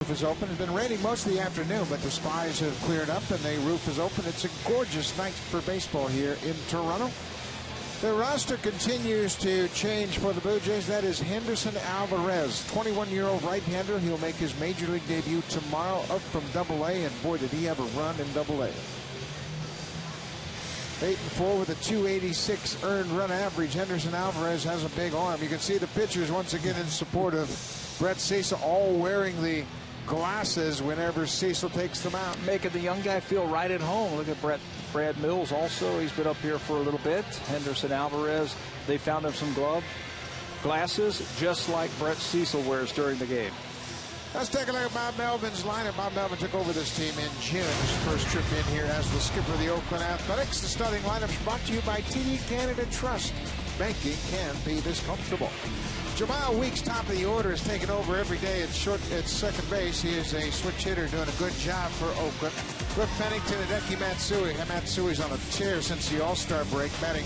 Roof is open. It's been raining most of the afternoon, but the skies have cleared up and the roof is open. It's a gorgeous night for baseball here in Toronto. The roster continues to change for the Blue Jays. That is Henderson Alvarez, 21-year-old right-hander. He'll make his major league debut tomorrow, up from Double-A, and boy, did he have a run in Double-A. 8-4 with a .286 earned run average. Henderson Alvarez has a big arm. You can see the pitchers once again in support of Brett Cecil, all wearing the glasses whenever Cecil takes them out. Making the young guy feel right at home. Look at Brad Mills also. He's been up here for a little bit. Henderson Alvarez, they found him some glasses just like Brett Cecil wears during the game. Let's take a look at Bob Melvin's lineup. Bob Melvin took over this team in June. His first trip in here as the skipper of the Oakland Athletics. The starting lineup is brought to you by TD Canada Trust. Banking can be this comfortable. Jamal Weeks, top of the order, is taking over every day at second base. He is a switch hitter doing a good job for Oakland. Cliff Pennington and Hideki Matsui. Matsui's on a tear since the All-Star break, batting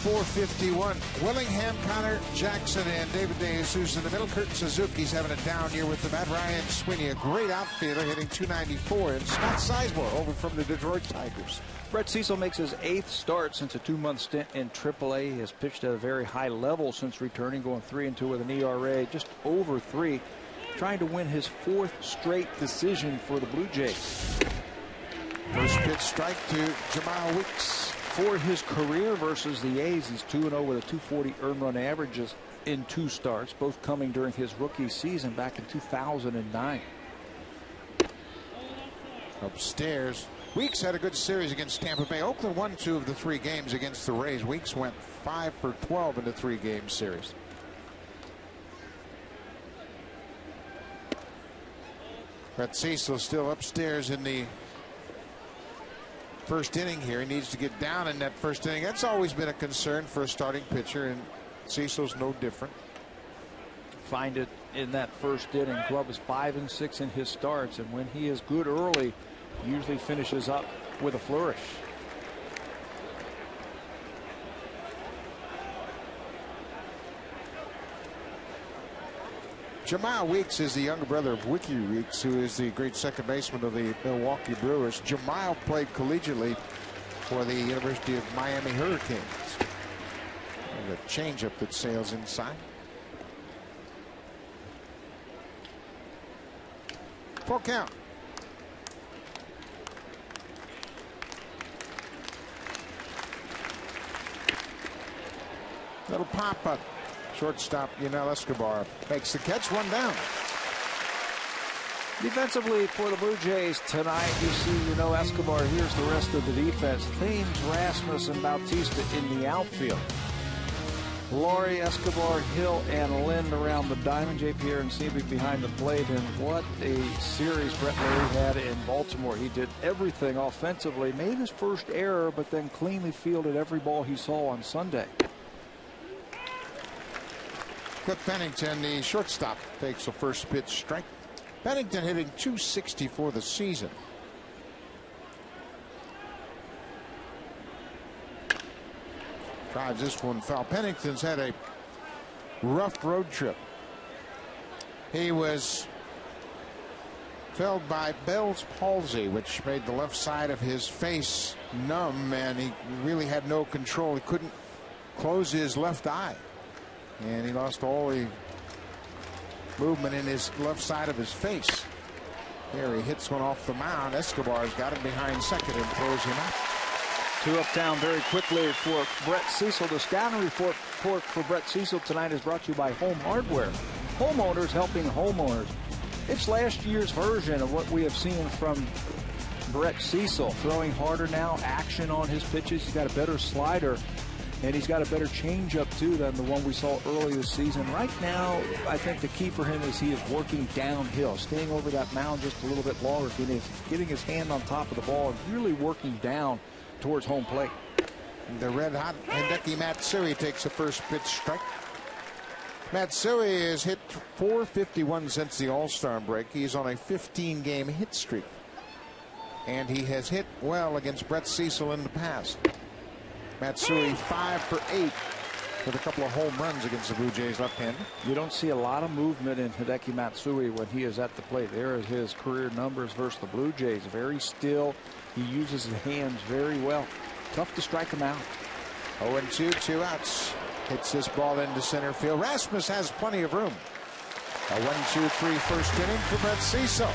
.451. Willingham, Connor Jackson, and David DeJesus in the middle. Kurt Suzuki's having a down year with the bat. Ryan Sweeney, a great outfielder, hitting .294. And Scott Sizemore over from the Detroit Tigers. Brett Cecil makes his 8th start since a 2-month stint in AAA. He has pitched at a very high level since returning, going 3-2 with an ERA just over 3. Trying to win his 4th straight decision for the Blue Jays. First pitch strike to Jamal Weeks. For his career versus the A's, he's 2-0 with a .240 earned run averages in 2 starts, both coming during his rookie season back in 2009. Upstairs, Weeks had a good series against Tampa Bay. Oakland won 2 of the 3 games against the Rays. Weeks went 5 for 12 in the 3-game series. Brett Cecil still upstairs in the first inning here. He needs to get down in that first inning. That's always been a concern for a starting pitcher, and Cecil's no different. Find it in that first inning. Club is 5-6 in his starts, and when he is good early, he usually finishes up with a flourish. Jamal Weeks is the younger brother of Wiki Weeks, who is the great second baseman of the Milwaukee Brewers. Jamal played collegiately for the University of Miami Hurricanes. And a changeup that sails inside. Full count. Little pop up. Shortstop Yunel Escobar makes the catch, 1 down. Defensively for the Blue Jays tonight, you see Yunel Escobar. Here's the rest of the defense. Thames, Rasmus, and Bautista in the outfield. Laurie, Escobar, Hill, and Lind around the diamond. J. Pierre and Seabig behind the plate. And what a series Brett Larry had in Baltimore. He did everything offensively, made his first error, but then cleanly fielded every ball he saw on Sunday. Cliff Pennington, the shortstop, takes a first pitch strike. Pennington hitting .260 for the season. Drives this one foul. Pennington's had a rough road trip. He was felled by Bell's palsy, which made the left side of his face numb, and he really had no control. He couldn't close his left eye. And he lost all the movement in his left side of his face. Here he hits one off the mound. Escobar's got him behind second and throws him out. 2 uptown very quickly for Brett Cecil. The scouting report for Brett Cecil tonight is brought to you by Home Hardware. Homeowners helping homeowners. It's last year's version of what we have seen from Brett Cecil. Throwing harder now, action on his pitches. He's got a better slider. And he's got a better changeup, too, than the one we saw early this season. Right now, I think the key for him is he is working downhill, staying over that mound just a little bit longer, getting his hand on top of the ball, and really working down towards home plate. The red-hot Hideki Matsui takes the first pitch strike. Matsui has hit .451 since the All-Star break. He's on a 15-game hit streak. And he has hit well against Brett Cecil in the past. Matsui 5 for 8 with a couple of home runs against the Blue Jays left-hander. You don't see a lot of movement in Hideki Matsui when he is at the plate. There is his career numbers versus the Blue Jays. Very still. He uses his hands very well. Tough to strike him out. 0-2, 2 outs. Hits this ball into center field. Rasmus has plenty of room. A 1-2-3 first inning for Brett Cecil.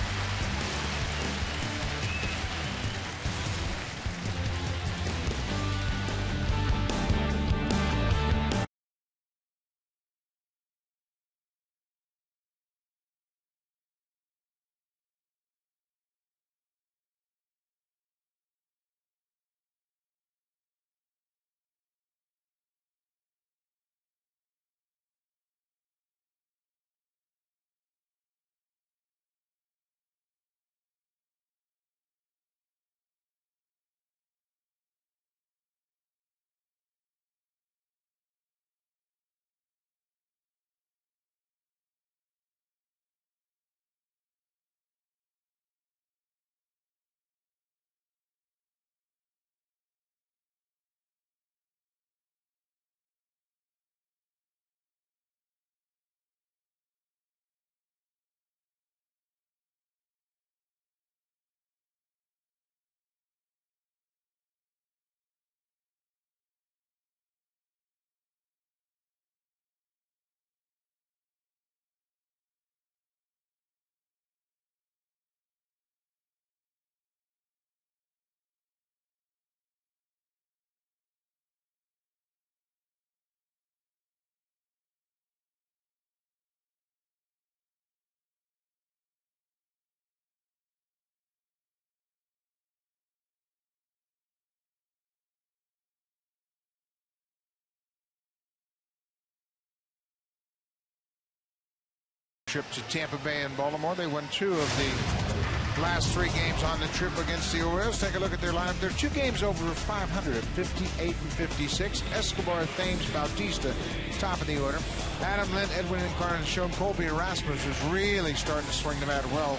Trip to Tampa Bay and Baltimore. They won 2 of the last 3 games on the trip against the Orioles. Take a look at their lineup. They're 2 games over 500 at 58 and 56. Escobar, Thames, Bautista, top of the order. Adam Lind, Edwin Encarnacion, Colby Rasmus was really starting to swing the bat well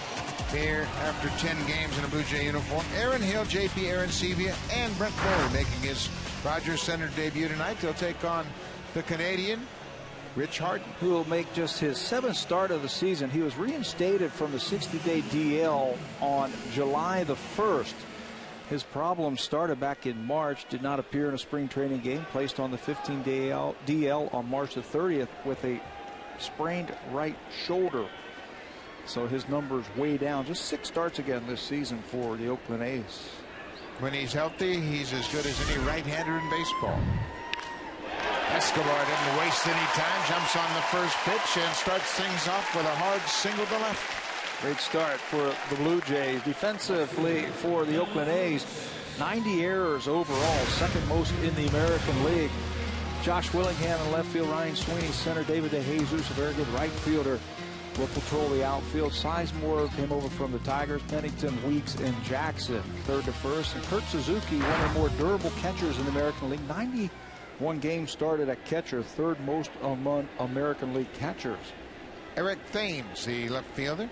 here after 10 games in a Blue Jay uniform. Aaron Hill, JP Arancibia, and Brent Bowie making his Rogers Center debut tonight. They'll take on the Canadian Rich Harden, who will make just his 7th start of the season. He was reinstated from the 60-day DL on July the 1st. His problems started back in March, did not appear in a spring training game, placed on the 15-day DL on March the 30th with a sprained right shoulder. So his numbers way down. Just 6 starts again this season for the Oakland A's. When he's healthy, he's as good as any right-hander in baseball. Escobar didn't waste any time, jumps on the first pitch and starts things off with a hard single to left. Great start for the Blue Jays. Defensively for the Oakland A's, 90 errors overall, 2nd most in the American League. Josh Willingham in left field, Ryan Sweeney center, David DeJesus, a very good right fielder, will patrol the outfield. Sizemore came over from the Tigers, Pennington, Weeks, and Jackson, 3rd to 1st. And Kurt Suzuki, one of the more durable catchers in the American League, 91 games started at catcher, 3rd most among American League catchers. Eric Thames, the left fielder,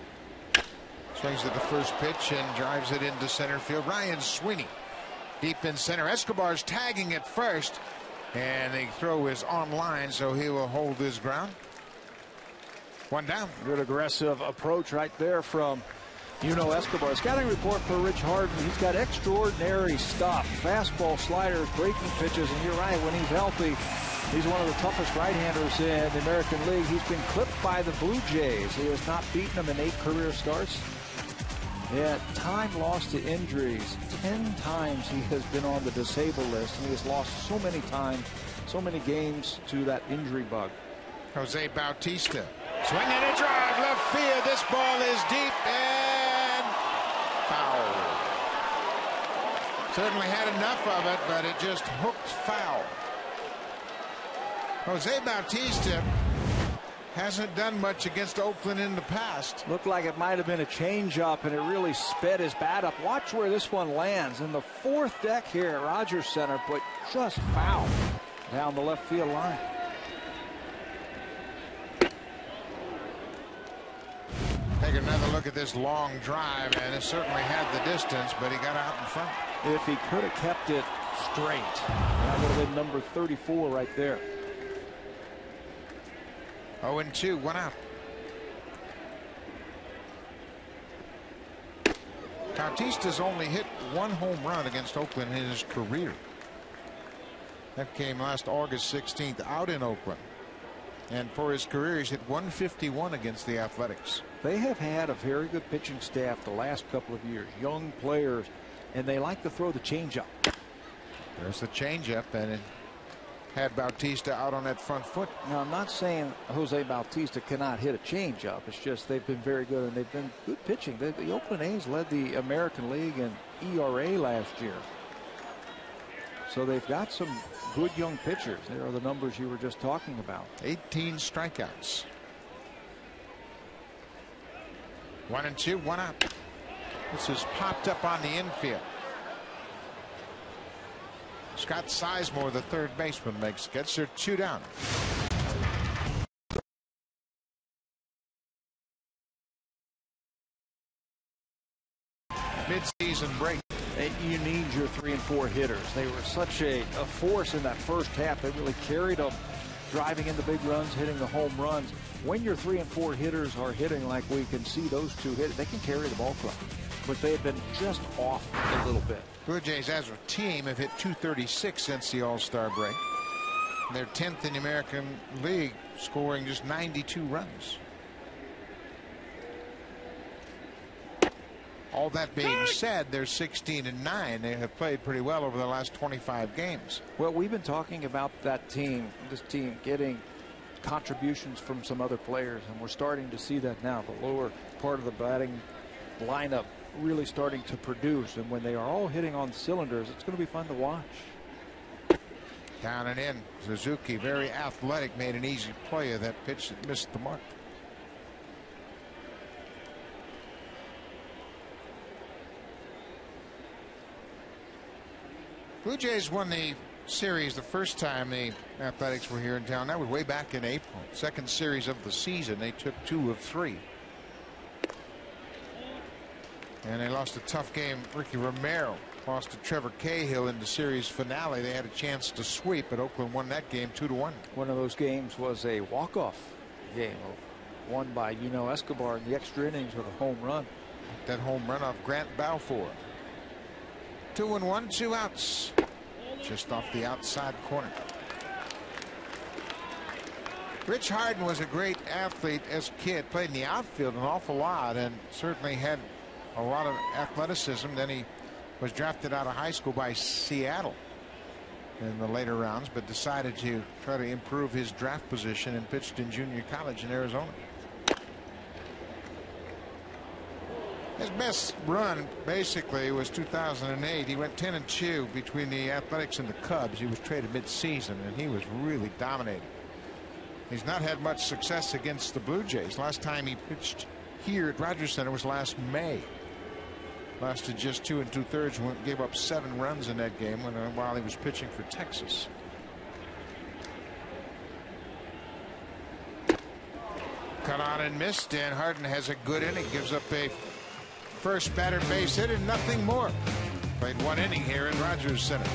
swings at the first pitch and drives it into center field. Ryan Sweeney deep in center. Escobar's tagging at first, and the throw is on line, so he will hold his ground. 1 down. Good aggressive approach right there from Escobar. Scouting report for Rich Harden. He's got extraordinary stuff. Fastball, sliders, breaking pitches, and you're right, when he's healthy, he's one of the toughest right-handers in the American League. He's been clipped by the Blue Jays. He has not beaten them in 8 career starts. Yet time lost to injuries. 10 times he has been on the disabled list, and he has lost so many times, so many games to that injury bug. Jose Bautista, swing and a drive, left field. This ball is deep and foul. Certainly had enough of it, but it just hooked foul. Jose Bautista hasn't done much against Oakland in the past. Looked like it might have been a changeup, and it really sped his bat up. Watch where this one lands in the 4th deck here at Rogers Center, but just foul down the left field line. Take another look at this long drive, and it certainly had the distance, but he got out in front. If he could have kept it straight, that would have been number 34 right there. 0-2, 1 out. Bautista's only hit 1 home run against Oakland in his career. That came last August 16th out in Oakland. And for his career, he's hit 151 against the Athletics. They have had a very good pitching staff the last couple of years. Young players, and they like to throw the changeup. There's the changeup, and it had Bautista out on that front foot. Now, I'm not saying Jose Bautista cannot hit a changeup. It's just they've been very good, and they've been good pitching. The Oakland A's led the American League in ERA last year. So they've got some good young pitchers. There are the numbers you were just talking about. 18 strikeouts. 1-2, 1 out. This is popped up on the infield. Scott Sizemore, the third baseman, gets her 2 down. Mid-season break. You need your 3 and 4 hitters. They were such a force in that first half. They really carried them, driving in the big runs, hitting the home runs. When your 3 and 4 hitters are hitting like we can see those two hit, they can carry the ball club. But they have been just off a little bit. Blue Jays as a team have hit 236 since the All-Star break. They're 10th in the American League, scoring just 92 runs. All that being said, they're 16-9. They have played pretty well over the last 25 games. Well, we've been talking about that team, this team getting contributions from some other players, and we're starting to see that now. The lower part of the batting lineup really starting to produce, and when they are all hitting on cylinders, it's going to be fun to watch. Down and in. Suzuki, very athletic, made an easy play of that pitch that missed the mark. Blue Jays won the series the first time the Athletics were here in town. That was way back in April. Second series of the season. They took 2 of 3. And they lost a tough game. Ricky Romero lost to Trevor Cahill in the series finale. They had a chance to sweep, but Oakland won that game 2-1. One of those games was a walk-off game, won by Escobar in the extra innings with a home run. That home run off Grant Balfour. 2-1, 2 outs. Just off the outside corner. Rich Harden was a great athlete as a kid. Played in the outfield an awful lot and certainly had a lot of athleticism. Then he was drafted out of high school by Seattle in the later rounds, but decided to try to improve his draft position and pitched in junior college in Arizona. His best run basically was 2008. He went 10-2 between the Athletics and the Cubs. He was traded mid-season, and he was really dominating. He's not had much success against the Blue Jays. Last time he pitched here at Rogers Center was last May. Lasted just 2 2/3. Gave up 7 runs in that game while he was pitching for Texas. Cut on and missed, and Harden has a good inning. Gives up a first batter base hit and nothing more. Played 1 inning here at Rogers Center.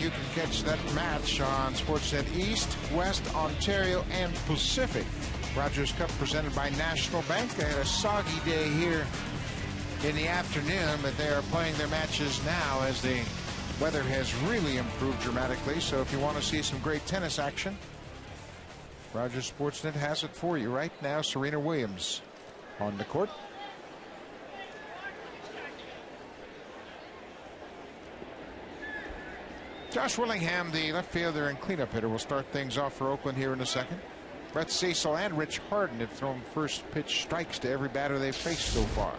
you can catch that match on Sportsnet East, West, Ontario, and Pacific. Rogers Cup presented by National Bank. They had a soggy day here in the afternoon, but they are playing their matches now as the weather has really improved dramatically. So if you want to see some great tennis action, Rogers Sportsnet has it for you right now. Serena Williams on the court. Josh Willingham, the left fielder and cleanup hitter, will start things off for Oakland here in a second. Brett Cecil and Rich Harden have thrown first pitch strikes to every batter they've faced so far.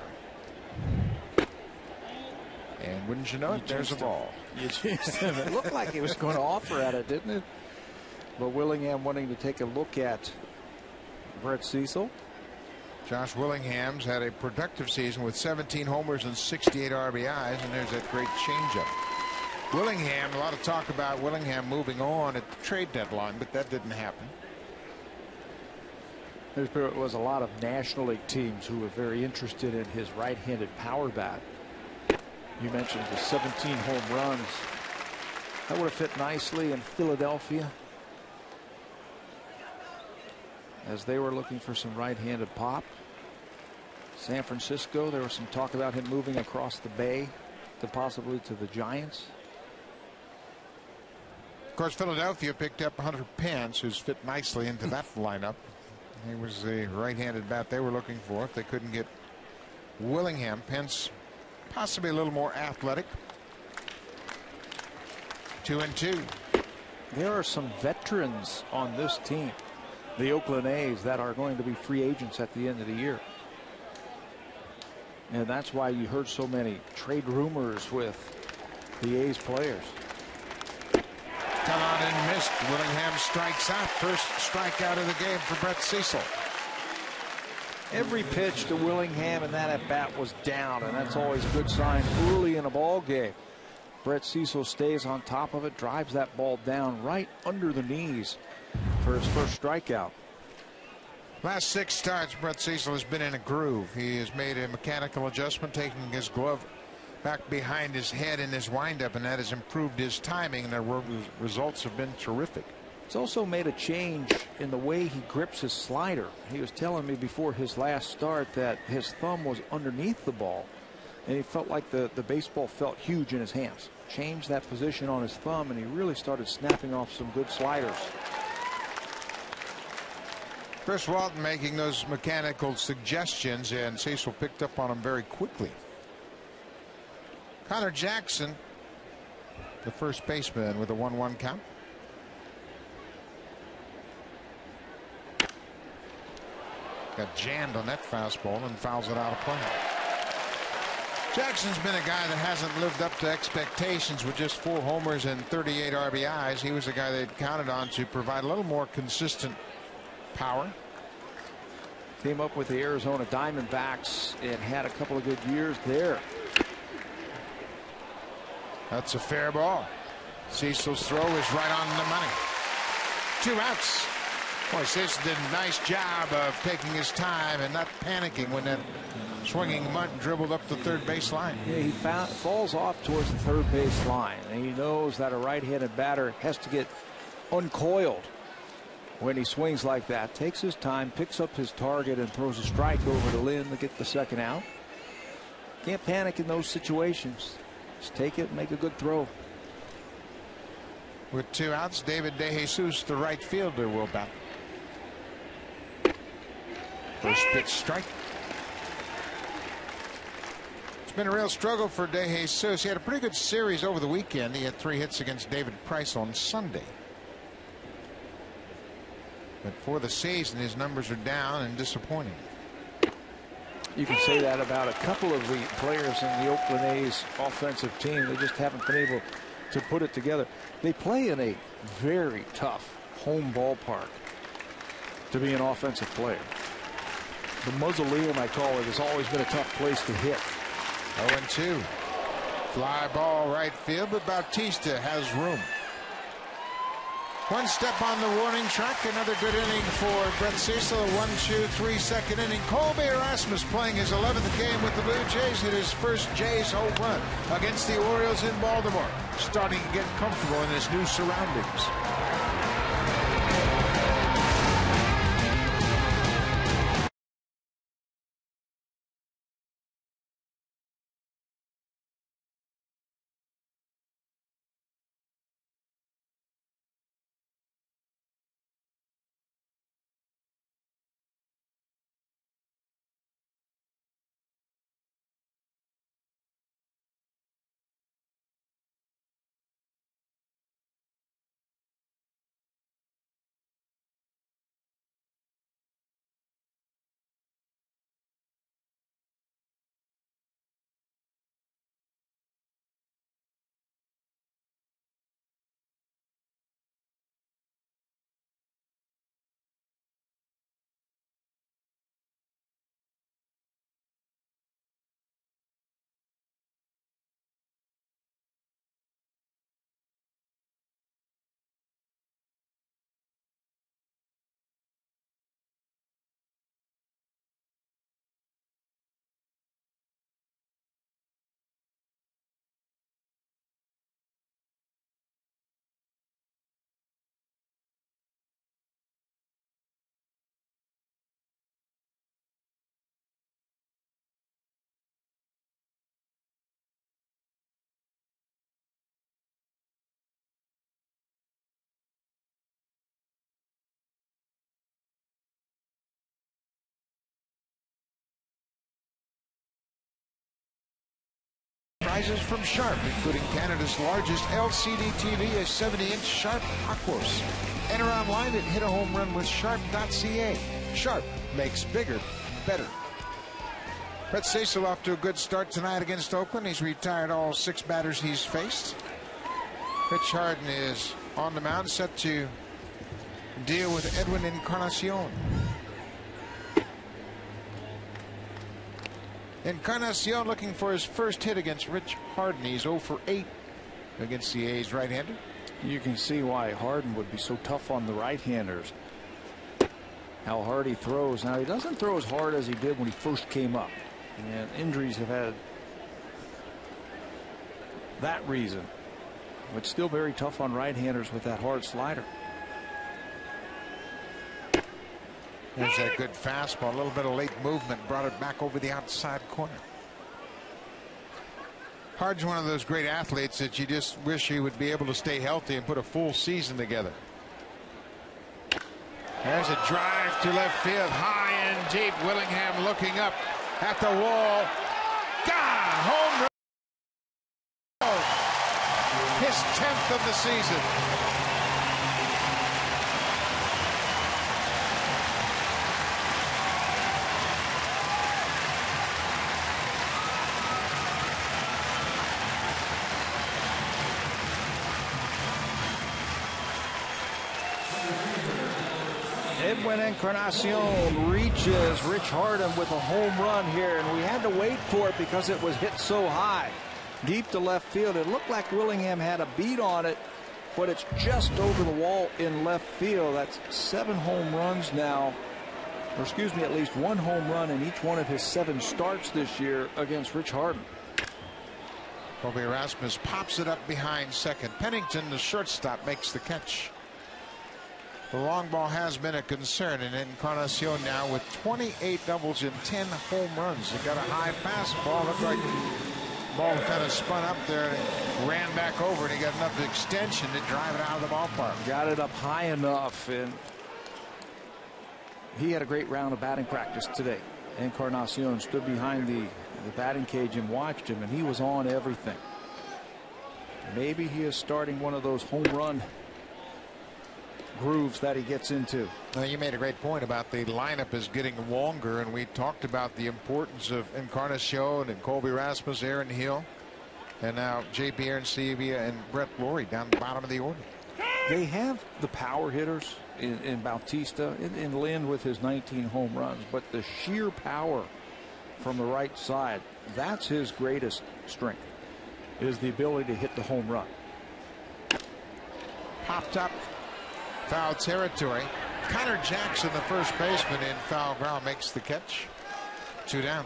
And wouldn't you know it, there's a ball. It looked like he was going to offer at it, didn't it? But Willingham wanting to take a look at Brett Cecil. Josh Willingham's had a productive season with 17 homers and 68 RBIs, and there's that great changeup. Willingham, a lot of talk about Willingham moving on at the trade deadline, but that didn't happen. There was a lot of National League teams who were very interested in his right-handed power bat. You mentioned the 17 home runs. That would have fit nicely in Philadelphia, as they were looking for some right-handed pop. San Francisco, there was some talk about him moving across the bay to possibly to the Giants. Of course, Philadelphia picked up Hunter Pence, who's fit nicely into that lineup. He was the right-handed bat they were looking for. If they couldn't get Willingham, Pence possibly a little more athletic. 2-2. There are some veterans on this team, the Oakland A's, that are going to be free agents at the end of the year. And that's why you heard so many trade rumors with the A's players. Come on and missed. Willingham strikes out. First strikeout of the game for Brett Cecil. Every pitch to Willingham in that at bat was down, and that's always a good sign early in a ball game. Brett Cecil stays on top of it, drives that ball down right under the knees for his first strikeout. Last 6 starts, Brett Cecil has been in a groove. He has made a mechanical adjustment, taking his glove back behind his head in his windup, and that has improved his timing, and the results have been terrific. It's also made a change in the way he grips his slider. He was telling me before his last start that his thumb was underneath the ball, and he felt like the baseball felt huge in his hands. Changed that position on his thumb, and he really started snapping off some good sliders. Chris Walton making those mechanical suggestions, and Cecil picked up on them very quickly. Connor Jackson, the first baseman, with a 1-1 count. Got jammed on that fastball and fouls it out of play. Jackson's been a guy that hasn't lived up to expectations with just 4 homers and 38 RBIs. He was a guy they'd counted on to provide a little more consistent power. Came up with the Arizona Diamondbacks and had a couple of good years there. That's a fair ball. Cecil's throw is right on the money. 2 outs. Boy, Cecil did a nice job of taking his time and not panicking when that swinging mutt dribbled up the third base line. Yeah, he falls off towards the third base line, and he knows that a right-handed batter has to get uncoiled when he swings like that. Takes his time, picks up his target, and throws a strike over to Lynn to get the second out. Can't panic in those situations. Just take it and make a good throw. With 2 outs, David DeJesus, the right fielder, will bat. First pitch strike. It's been a real struggle for DeJesus. He had a pretty good series over the weekend. He had 3 hits against David Price on Sunday. But for the season, his numbers are down and disappointing. You can say that about a couple of the players in the Oakland A's offensive team. They just haven't been able to put it together. They play in a very tough home ballpark to be an offensive player. The mausoleum, I call it, has always been a tough place to hit. 0-2. Fly ball right field, but Bautista has room. One step on the warning track. Another good inning for Brett Cecil. A 1-2-3 second inning. Colby Erasmus playing his 11th game with the Blue Jays. Hit his first Jays home run against the Orioles in Baltimore. Starting to get comfortable in his new surroundings. Prizes from Sharp, including Canada's largest LCD TV, a 70-inch Sharp Aquos. Enter online at hitahomerunwithsharp.ca. Sharp makes bigger, better. Brett Cecil off to a good start tonight against Oakland. He's retired all 6 batters he's faced. Rich Harden is on the mound, set to deal with Edwin Encarnacion. Encarnacion looking for his first hit against Rich Harden. He's 0 for 8 against the A's right-hander. You can see why Harden would be so tough on the right-handers. How hard he throws. Now, he doesn't throw as hard as he did when he first came up. And injuries have had that reason. But still very tough on right-handers with that hard slider. There's that good fastball. A little bit of late movement brought it back over the outside corner. Harden's one of those great athletes that you just wish he would be able to stay healthy and put a full season together. There's a drive to left field, high and deep. Willingham looking up at the wall. Gone! Home run! His 10th of the season. Edwin Encarnacion reaches Rich Harden with a home run here, and we had to wait for it because it was hit so high. Deep to left field. It looked like Willingham had a beat on it, but it's just over the wall in left field. That's 7 home runs now, or excuse me, at least 1 home run in each one of his 7 starts this year against Rich Harden. Colby Erasmus pops it up behind second. Pennington, the shortstop, makes the catch. The long ball has been a concern, and Encarnacion now with 28 doubles and 10 home runs. He got a high fastball. Looked like the ball kind of spun up there and ran back over, and he got enough extension to drive it out of the ballpark. Got it up high enough, and he had a great round of batting practice today. Encarnacion stood behind the batting cage and watched him, and he was on everything. Maybe he is starting one of those home run grooves that he gets into. Well, you made a great point about the lineup is getting longer, and we talked about the importance of Encarnacion and Colby Rasmus, Aaron Hill, and now J.P. Arencibia and Brett Lawrie down the bottom of the order. They have the power hitters in Bautista, in Lynn with his 19 home runs, but the sheer power from the right side, that's his greatest strength, is the ability to hit the home run. Popped up foul territory. Connor Jackson, the first baseman in foul ground, makes the catch. 2 down.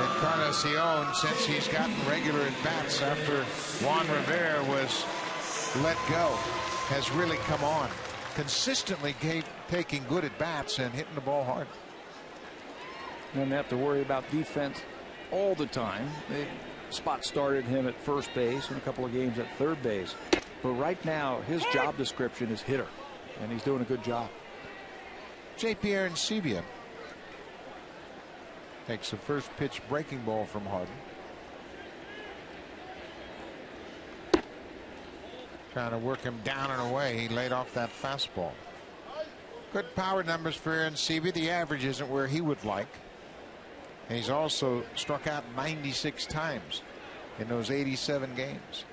Encarnacion, since he's gotten regular at bats after Juan Rivera was let go, has really come on. Consistently taking good at bats and hitting the ball hard. Doesn't have to worry about defense all the time. They spot started him at first base and a couple of games at third base. But right now, his job description is hitter, and he's doing a good job. JP Arencibia takes the first pitch breaking ball from Harden. Trying to work him down and away. He laid off that fastball. Good power numbers for Arencibia. The average isn't where he would like. And he's also struck out 96 times in those 87 games.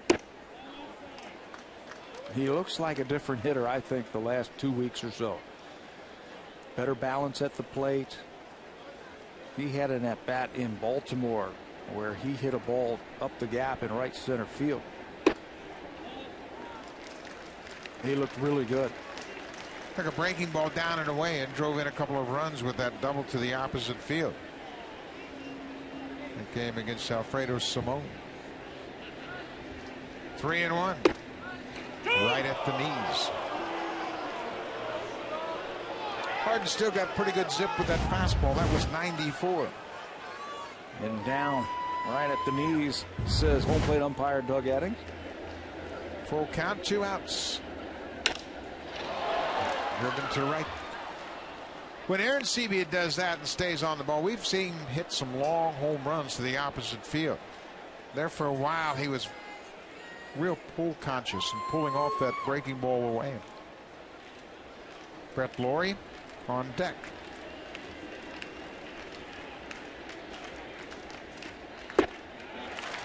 He looks like a different hitter, I think, the last 2 weeks or so. Better balance at the plate. He had an at-bat in Baltimore where he hit a ball up the gap in right center field. He looked really good. Took a breaking ball down and away and drove in a couple of runs with that double to the opposite field. It came against Alfredo Simon. 3-1. Right at the knees. Harden still got pretty good zip with that fastball. That was 94. And down right at the knees, says home plate umpire Doug Eddings. Full count, 2 outs. Driven to right. When Arencibia does that and stays on the ball, we've seen him hit some long home runs to the opposite field. There for a while, he was real pull conscious and pulling off that breaking ball away. Brett Laurie on deck.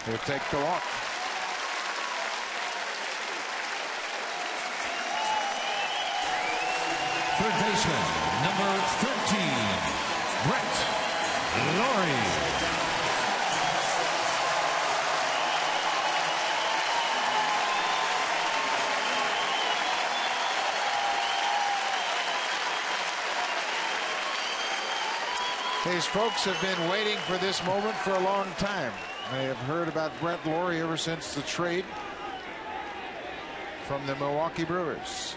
He'll take the walk. Third baseman, number 13, Brett Laurie. These folks have been waiting for this moment for a long time. They have heard about Brett Laurie ever since the trade from the Milwaukee Brewers.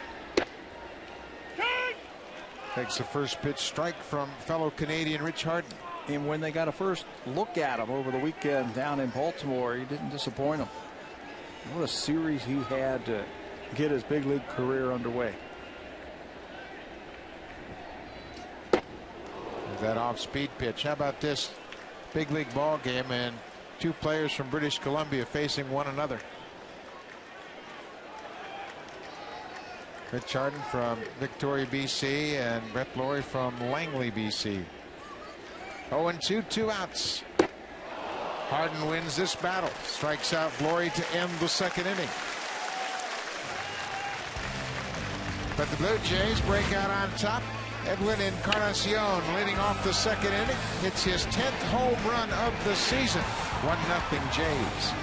Takes the first pitch strike from fellow Canadian Rich Harden. And when they got a first look at him over the weekend down in Baltimore, he didn't disappoint them. What a series he had to get his big league career underway. That off-speed pitch. How about this big league ball game and 2 players from British Columbia facing one another? Rich Harden from Victoria, BC, and Brett Laurie from Langley, BC. 0-2, 2 outs. Harden wins this battle. Strikes out Laurie to end the second inning. But the Blue Jays break out on top. Edwin Encarnacion leading off the second inning. It's his 10th home run of the season. 1-0 Jays.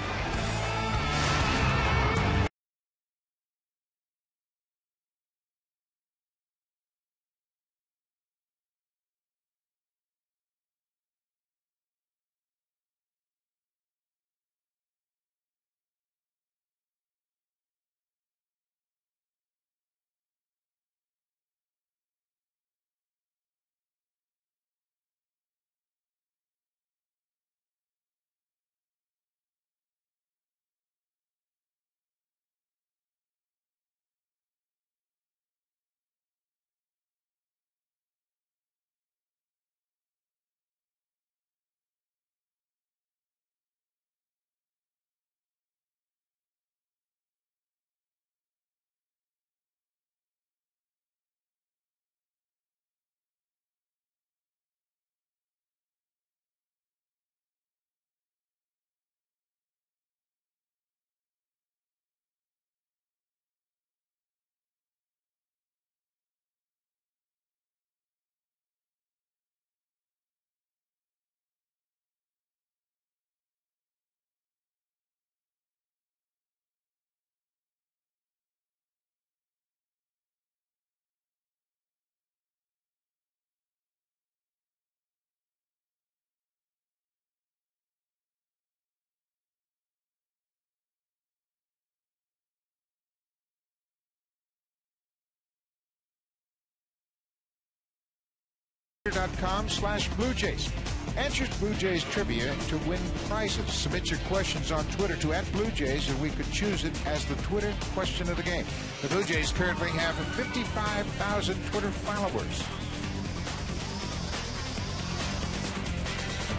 Twitter.com/Blue Jays. Answers Blue Jays trivia to win prizes. Submit your questions on Twitter to @BlueJays, and we could choose it as the Twitter question of the game. The Blue Jays currently have 55,000 Twitter followers.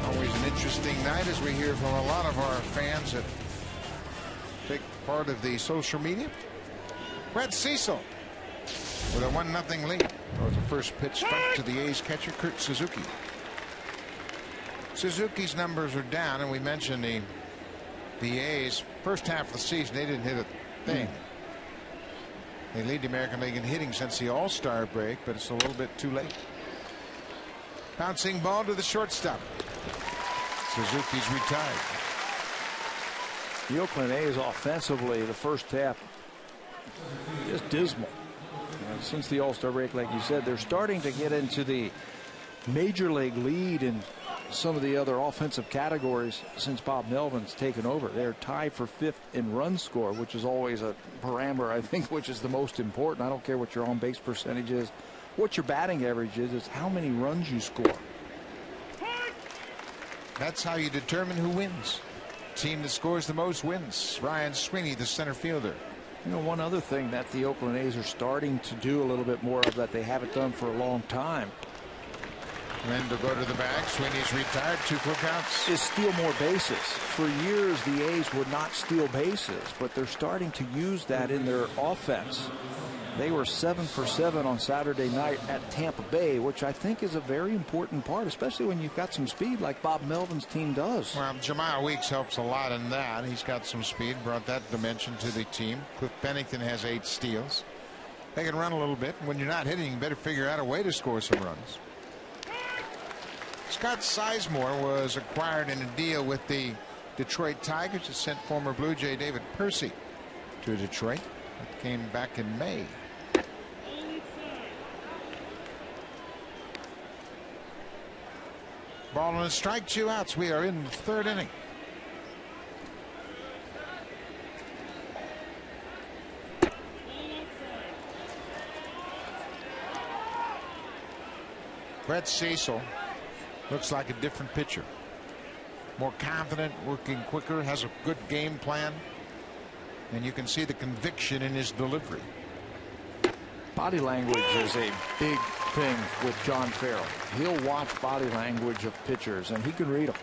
Always an interesting night as we hear from a lot of our fans that take part of the social media. Brett Cecil with a 1-0 lead. That was the first pitch struck to the A's catcher, Kurt Suzuki. Suzuki's numbers are down, and we mentioned the A's first half of the season, they didn't hit a thing. They lead the American League in hitting since the All-Star break, but it's a little bit too late. Bouncing ball to the shortstop. Suzuki's retired. The Oakland A's offensively, the first half, just dismal. Since the All-Star break, like you said, they're starting to get into the major league lead in some of the other offensive categories since Bob Melvin's taken over. They're tied for 5th in run score, which is always a parameter, I think, which is the most important. I don't care what your on-base percentage is, what your batting average is. It's how many runs you score. That's how you determine who wins. Team that scores the most wins. Ryan Sweeney, the center fielder. You know, one other thing that the Oakland A's are starting to do a little bit more of that they haven't done for a long time. Then to go to the bag, Sweeney's retired, 2 quick outs. Is steal more bases. For years, the A's would not steal bases, but they're starting to use that in their offense. They were 7 for 7 on Saturday night at Tampa Bay, which I think is a very important part, especially when you've got some speed like Bob Melvin's team does. Well, Jamal Weeks helps a lot in that. He's got some speed, brought that dimension to the team. Cliff Pennington has 8 steals. They can run a little bit. When you're not hitting, you better figure out a way to score some runs. Scott Sizemore was acquired in a deal with the Detroit Tigers that sent former Blue Jay David Percy to Detroit. That came back in May. Ball and a strike, 2 outs. We are in the 3rd inning. Brett Cecil looks like a different pitcher. More confident, working quicker, has a good game plan. And you can see the conviction in his delivery. Body language is a big thing with John Farrell. He'll watch body language of pitchers, and he can read them.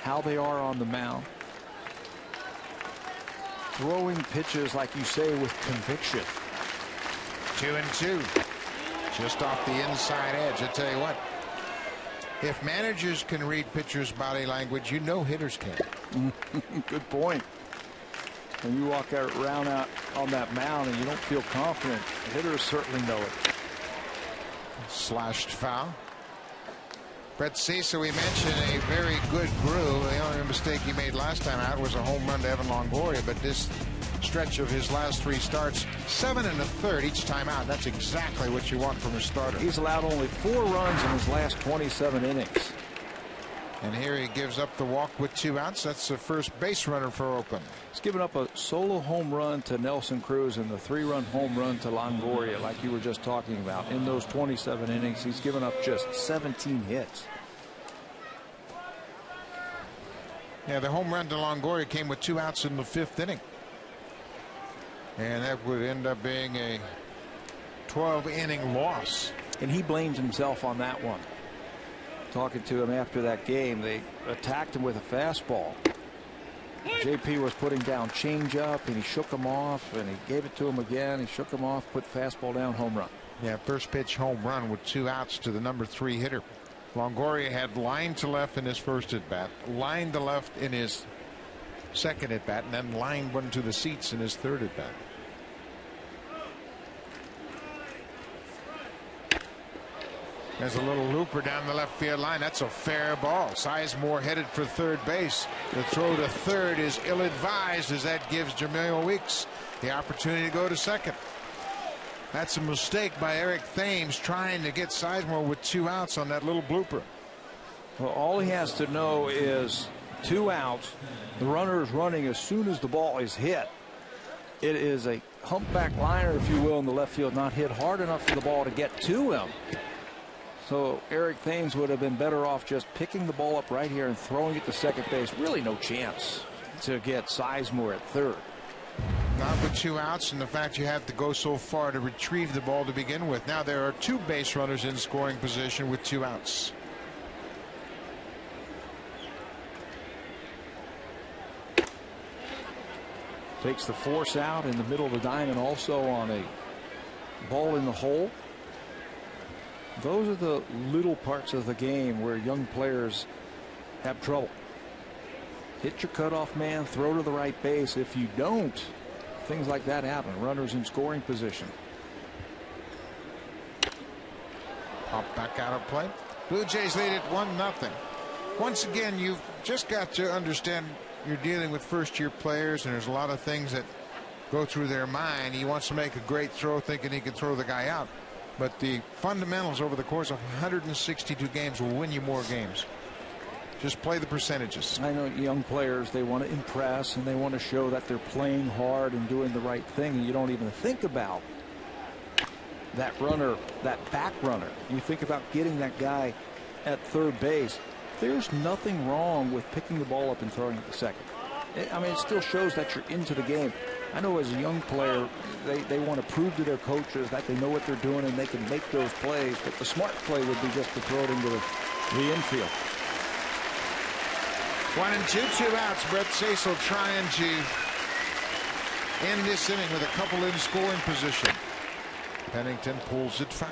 How they are on the mound. Throwing pitches, like you say, with conviction. 2-2. Just off the inside edge. I tell you what, if managers can read pitchers' body language, you know hitters can. Good point. When you walk around out on that mound and you don't feel confident, hitters certainly know it. Slashed foul. Brett Cecil, we mentioned a very good groove. The only mistake he made last time out was a home run to Evan Longoria, but this stretch of his last 3 starts, 7 1/3 each time out. That's exactly what you want from a starter. He's allowed only 4 runs in his last 27 innings. And here he gives up the walk with 2 outs. That's the first base runner for Oakland. He's given up a solo home run to Nelson Cruz and the 3-run home run to Longoria, like you were just talking about. In those 27 innings, he's given up just 17 hits. Yeah, the home run to Longoria came with 2 outs in the 5th inning. And that would end up being a 12-inning loss. And he blamed himself on that one. Talking to him after that game, they attacked him with a fastball. JP was putting down changeup, and he shook him off, and he gave it to him again. He shook him off, put the fastball down, home run. Yeah, first pitch home run with 2 outs to the number 3 hitter. Longoria had line to left in his first at bat, line to left in his second at bat, and then lined one to the seats in his third at bat. There's a little looper down the left field line. That's a fair ball. Sizemore headed for third base. The throw to third is ill-advised, as that gives Jamil Weeks the opportunity to go to second. That's a mistake by Eric Thames, trying to get Sizemore with 2 outs on that little blooper. Well, all he has to know is 2 outs. The runner is running as soon as the ball is hit. It is a humpback liner, if you will, in the left field, not hit hard enough for the ball to get to him. So Eric Thames would have been better off just picking the ball up right here and throwing it to second base. Really no chance to get Sizemore at third. Not with 2 outs, and the fact you have to go so far to retrieve the ball to begin with. Now there are 2 base runners in scoring position with 2 outs. Takes the force out in the middle of the diamond, also on a ball in the hole. Those are the little parts of the game where young players have trouble. Hit your cutoff man, throw to the right base. If you don't, things like that happen. Runners in scoring position. Pop back out of play. Blue Jays lead it 1-0. Once again, you've just got to understand you're dealing with first-year players, and there's a lot of things that go through their mind. He wants to make a great throw thinking he can throw the guy out. But the fundamentals over the course of 162 games will win you more games. Just play the percentages. I know young players, they want to impress and they want to show that they're playing hard and doing the right thing, and you don't even think about that runner, that back runner. You think about getting that guy at third base. There's nothing wrong with picking the ball up and throwing it to second. I mean, it still shows that you're into the game. I know as a young player, they want to prove to their coaches that they know what they're doing and they can make those plays, but the smart play would be just to throw it into the infield. 1 and 2, 2 outs. Brett Cecil trying to end this inning with a couple in scoring position. Pennington pulls it foul.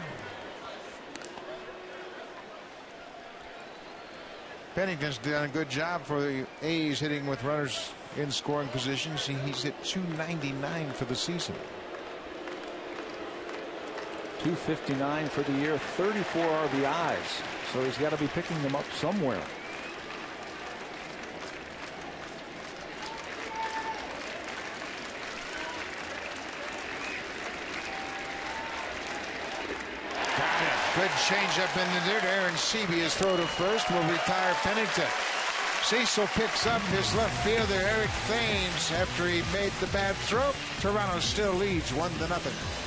Pennington's done a good job for the A's hitting with runners in scoring positions. He's hit .299 for the season. .259 for the year, 34 RBIs. So he's got to be picking them up somewhere. Good change-up in the dirt. Aaron Seabia's throw to first will retire Pennington. Cecil picks up his left fielder, Eric Thames, after he made the bad throw. Toronto still leads 1-0.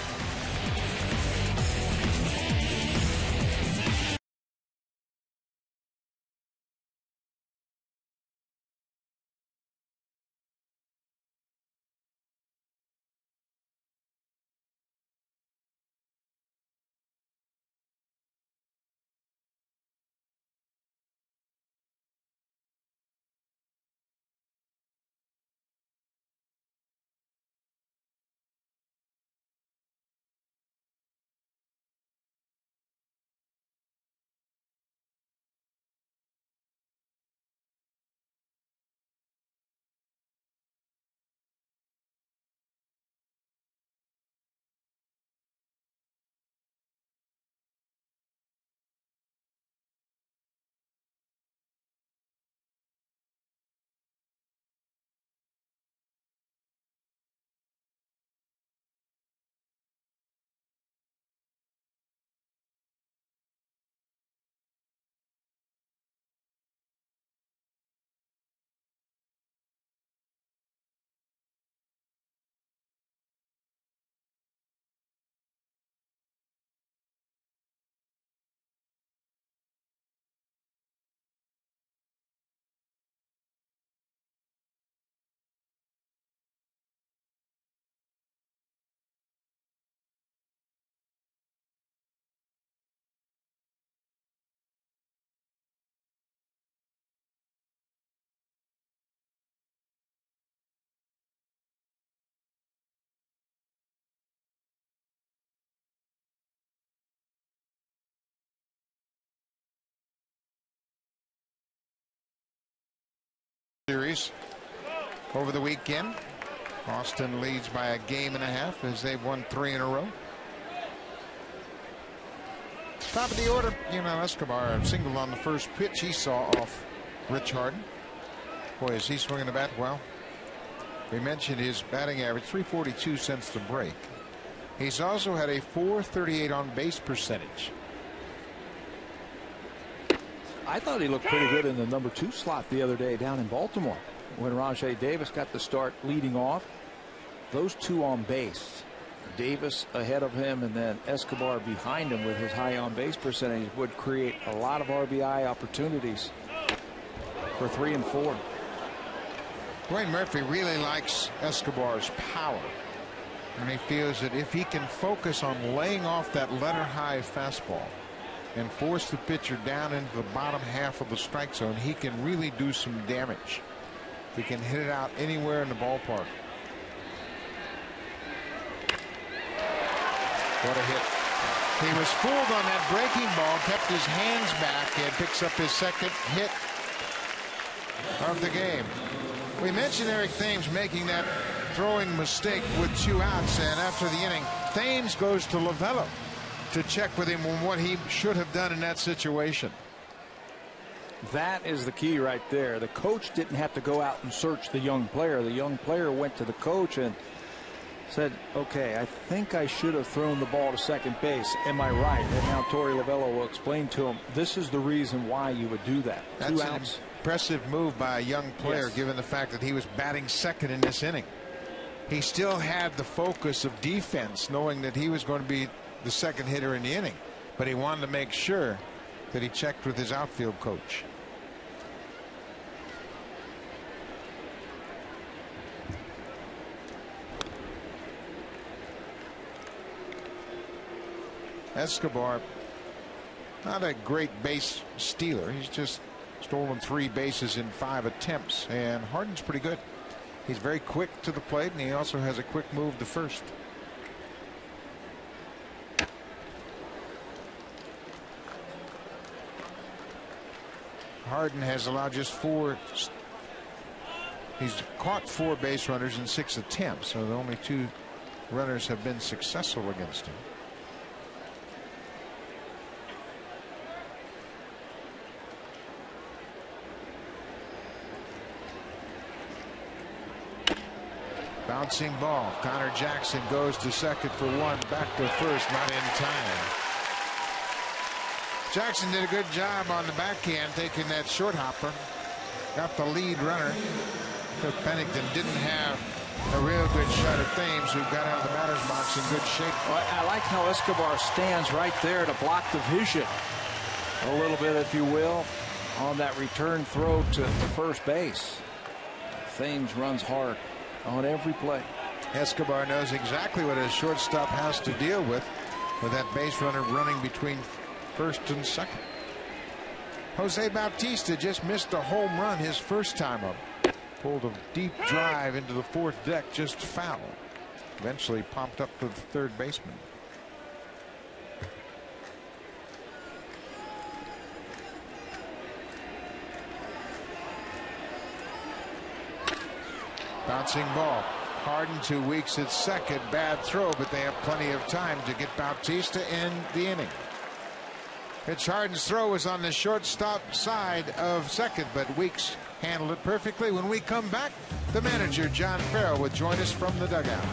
Series over the weekend. Boston leads by a game and a half as they've won 3 in a row. Top of the order, Escobar singled on the first pitch he saw off Rich Harden. Boy, is he swinging the bat well. We mentioned his batting average, .342 since the break. He's also had a .438 on base percentage. I thought he looked pretty good in the number 2 slot the other day down in Baltimore when Rajai Davis got the start leading off. Those 2 on base Davis ahead of him and then Escobar behind him with his high on base percentage would create a lot of RBI opportunities for 3 and 4. Dwayne Murphy really likes Escobar's power, and he feels that if he can focus on laying off that letter high fastball and force the pitcher down into the bottom half of the strike zone, he can really do some damage. He can hit it out anywhere in the ballpark. What a hit. He was fooled on that breaking ball, kept his hands back, and picks up his second hit of the game. We mentioned Eric Thames making that throwing mistake with 2 outs, and after the inning, Thames goes to Lovello to check with him on what he should have done in that situation. That is the key right there. The coach didn't have to go out and search the young player. The young player went to the coach and said, okay, I think I should have thrown the ball to second base. Am I right? And now Torey Lovello will explain to him, this is the reason why you would do that. That's 2 outs. An impressive move by a young player, yes, given the fact that he was batting second in this inning. He still had the focus of defense, knowing that he was going to be the second hitter in the inning, but he wanted to make sure that he checked with his outfield coach. Escobar, not a great base stealer. He's just stolen 3 bases in 5 attempts, and Harden's pretty good. He's very quick to the plate, and he also has a quick move to first. Harden has allowed just 4. He's caught 4 base runners in 6 attempts, so the only 2 runners have been successful against him. Bouncing ball. Connor Jackson goes to second for 1, back to first, not in time. Jackson did a good job on the backhand, taking that short hopper. Got the lead runner. Cliff Pennington didn't have a real good shot at Thames, who got out of the batter's box in good shape. Well, I like how Escobar stands right there to block the vision a little bit, if you will, on that return throw to first base. Thames runs hard on every play. Escobar knows exactly what his shortstop has to deal with that base runner running between first and second. Jose Bautista just missed a home run his first time up. Pulled a deep drive into the 4th deck, just foul. Eventually popped up to the third baseman. Bouncing ball. Harden 2 weeks at second. Bad throw, but they have plenty of time to get Bautista in the inning. Pitch Harden's throw was on the shortstop side of second, but Weeks handled it perfectly. When we come back, the manager, John Farrell, will join us from the dugout.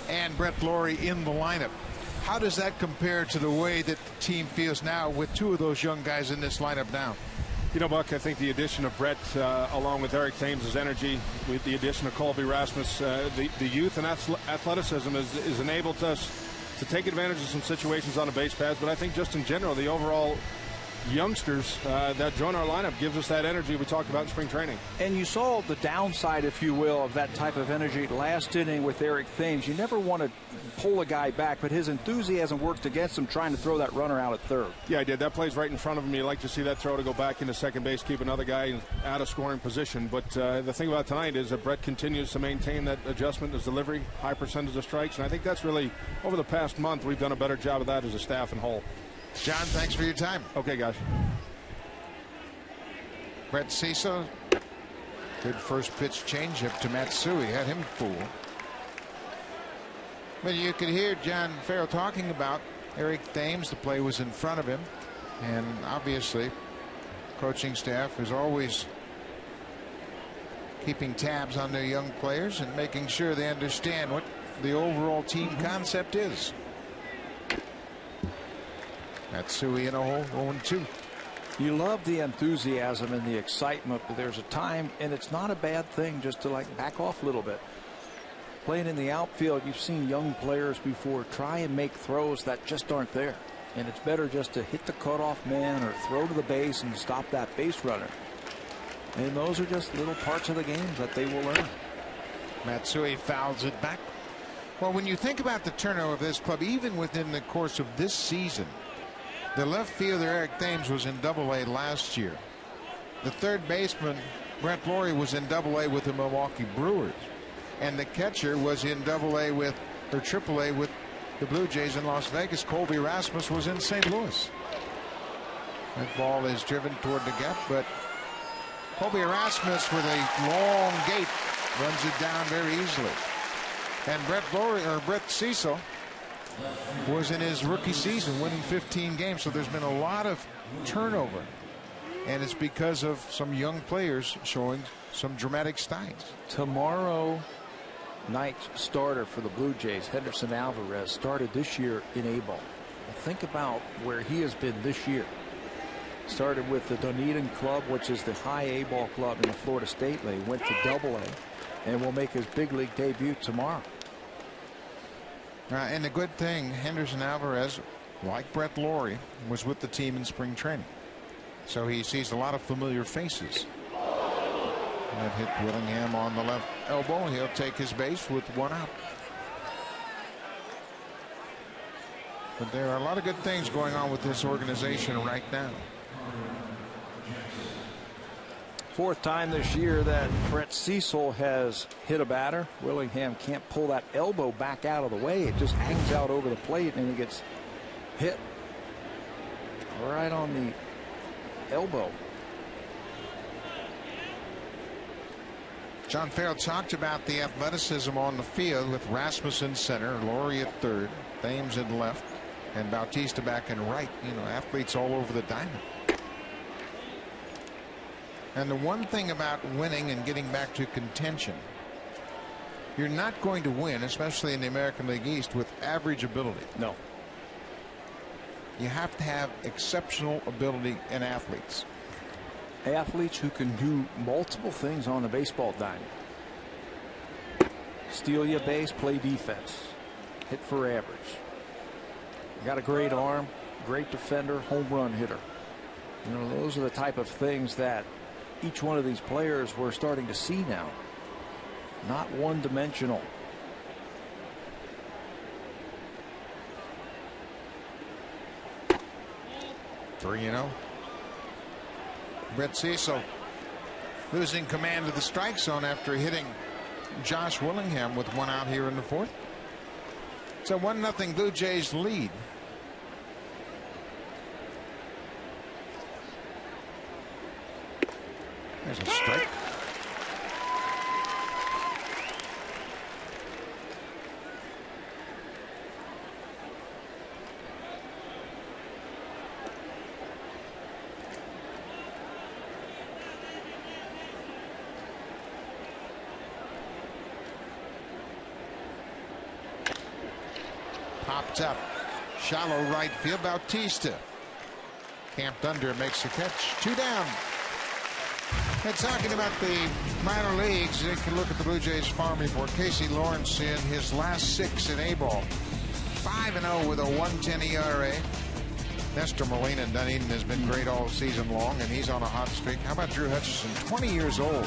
And Brett Lawrie in the lineup. How does that compare to the way that the team feels now with 2 of those young guys in this lineup now? You know, Buck, I think the addition of Brett, along with Eric Thames' energy, with the addition of Colby Rasmus, the youth and athleticism has enabled us to take advantage of some situations on the base paths. But I think just in general, the overall youngsters that join our lineup gives us that energy we talked about in spring training. And you saw the downside, if you will, of that type of energy last inning with Eric Thames. You never want to pull a guy back, but his enthusiasm worked against him trying to throw that runner out at third. Yeah, I did. That play's right in front of him. You like to see that throw to go back into second base, keep another guy out of scoring position. But the thing about tonight is that Brett continues to maintain that adjustment, his delivery, high percentage of strikes, and I think that's really, over the past month, we've done a better job of that as a staff and whole. John, thanks for your time. Okay, guys. Brett Cecil, good first pitch changeup to Matsui, had him fooled. But you could hear John Farrell talking about Eric Thames. The play was in front of him, and obviously, coaching staff is always keeping tabs on their young players and making sure they understand what the overall team concept is. Matsui in a hole, 0-2. You love the enthusiasm and the excitement, but there's a time, and it's not a bad thing just to like back off a little bit. Playing in the outfield, you've seen young players before try and make throws that just aren't there. And it's better just to hit the cutoff man or throw to the base and stop that base runner. And those are just little parts of the game that they will learn. Matsui fouls it back. Well, when you think about the turnover of this club, even within the course of this season, the left fielder Eric Thames was in Double-A last year. The third baseman Brett Laurie was in Double-A with the Milwaukee Brewers, and the catcher was in Double-A with, or Triple-A with, the Blue Jays in Las Vegas. Colby Rasmus was in St. Louis. That ball is driven toward the gap, but Colby Rasmus with a long gate runs it down very easily. And Brett Cecil was in his rookie season winning 15 games, so there's been a lot of turnover, and it's because of some young players showing some dramatic signs. Tomorrow night's starter for the Blue Jays, Henderson Alvarez, started this year in A-ball. Think about where he has been this year. Started with the Dunedin Club, which is the high A-ball club in the Florida State League, went to Double-A, and will make his big league debut tomorrow. And the good thing, Henderson Alvarez, like Brett Laurie, was with the team in spring training, so he sees a lot of familiar faces. That hit Willingham on the left elbow. He'll take his base with one out. But there are a lot of good things going on with this organization right now. Fourth time this year that Brett Cecil has hit a batter. Willingham can't pull that elbow back out of the way. It just hangs out over the plate, and he gets hit right on the elbow. John Farrell talked about the athleticism on the field with Rasmus in center, Laurie at third, Thames in left, and Bautista back in right. You know, athletes all over the diamond. And the one thing about winning and getting back to contention, you're not going to win, especially in the American League East, with average ability. No. You have to have exceptional ability in athletes. Athletes who can do multiple things on the baseball diamond. Steal your base, play defense, hit for average. Got a great arm, great defender, home run hitter. You know, those are the type of things that each one of these players we're starting to see now. Not one-dimensional. You know, Brett Cecil losing command of the strike zone after hitting Josh Willingham with one out here in the fourth. It's a 1-0 Blue Jays lead. There's a strike. Popped up. Shallow right field. Bautista camped under, makes a catch. 2 down. And talking about the minor leagues, you can look at the Blue Jays farm report. Casey Lawrence in his last 6 in A-ball. 5-0 with a 1.10 ERA. Nestor Molina in Dunedin has been great all season long, and he's on a hot streak. How about Drew Hutchison, 20 years old?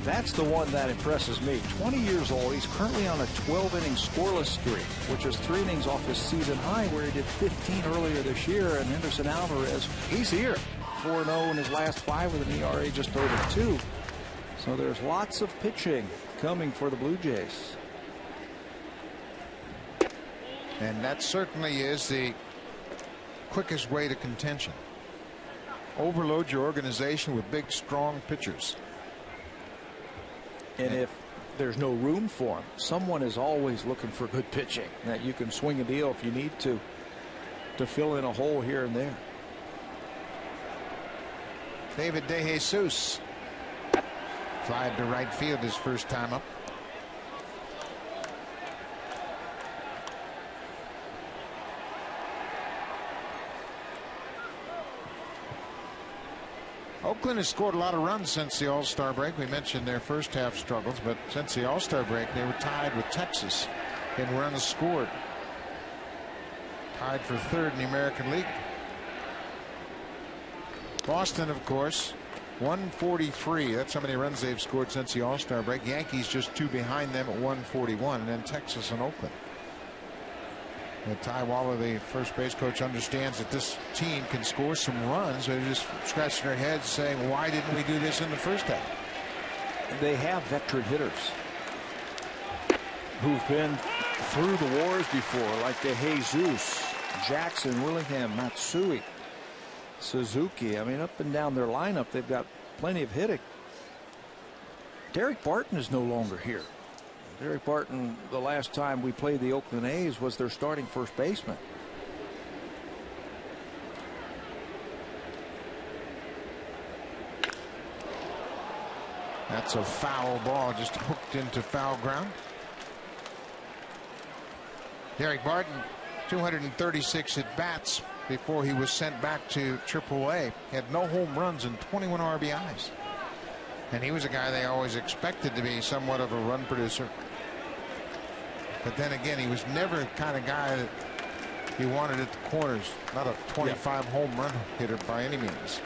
That's the one that impresses me. 20 years old. He's currently on a 12-inning scoreless streak, which is 3 innings off his season high, where he did 15 earlier this year. And Henderson Alvarez, he's here. 4-0 in his last 5 with an ERA just over 2. So there's lots of pitching coming for the Blue Jays. And that certainly is the quickest way to contention. Overload your organization with big, strong pitchers. And if there's no room for him, someone is always looking for good pitching that you can swing a deal if you need to fill in a hole here and there. David DeJesus flied to right field his first time up. Oakland has scored a lot of runs since the All-Star break. We mentioned their first half struggles, but since the All-Star break, they were tied with Texas in runs scored. Tied for 3rd in the American League. Boston, of course, 143. That's how many runs they've scored since the All-Star break. Yankees just 2 behind them at 141, and then Texas and Oakland. Ty Waller, the first base coach, understands that this team can score some runs. They're just scratching their heads saying, why didn't we do this in the first half? They have veteran hitters who've been through the wars before, like DeJesus, Jackson, Willingham, Matsui, Suzuki. I mean, up and down their lineup, they've got plenty of hitting. Derek Barton is no longer here. Derek Barton, the last time we played the Oakland A's, was their starting first baseman. That's a foul ball, just hooked into foul ground. Derek Barton, 236 at bats before he was sent back to AAA. He had no home runs and 21 RBIs. And he was a guy they always expected to be somewhat of a run producer. But then again, he was never the kind of guy that he wanted at the corners. Not a 25 home run hitter by any means.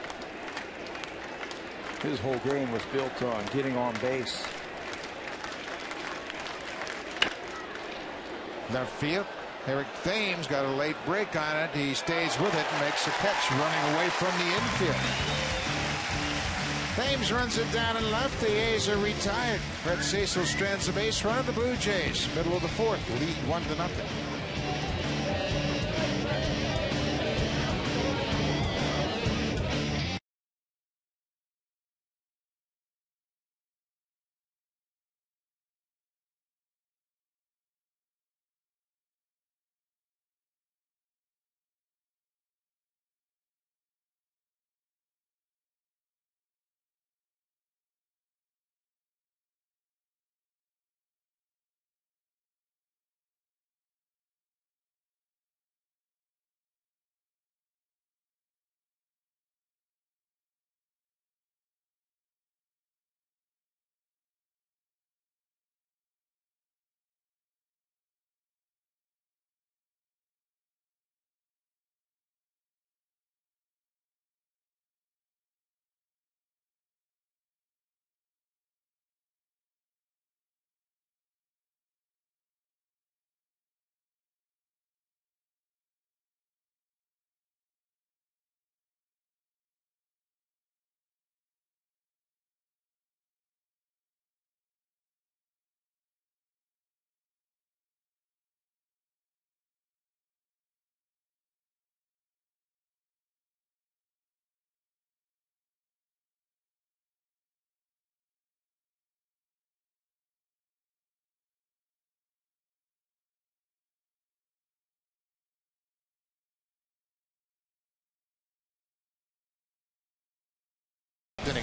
His whole game was built on getting on base. Left field. Eric Thames got a late break on it. He stays with it and makes a catch running away from the infield. Thames runs it down and left. The A's are retired. Brett Cecil strands the base runner. The Blue Jays, middle of the 4th, lead 1-0.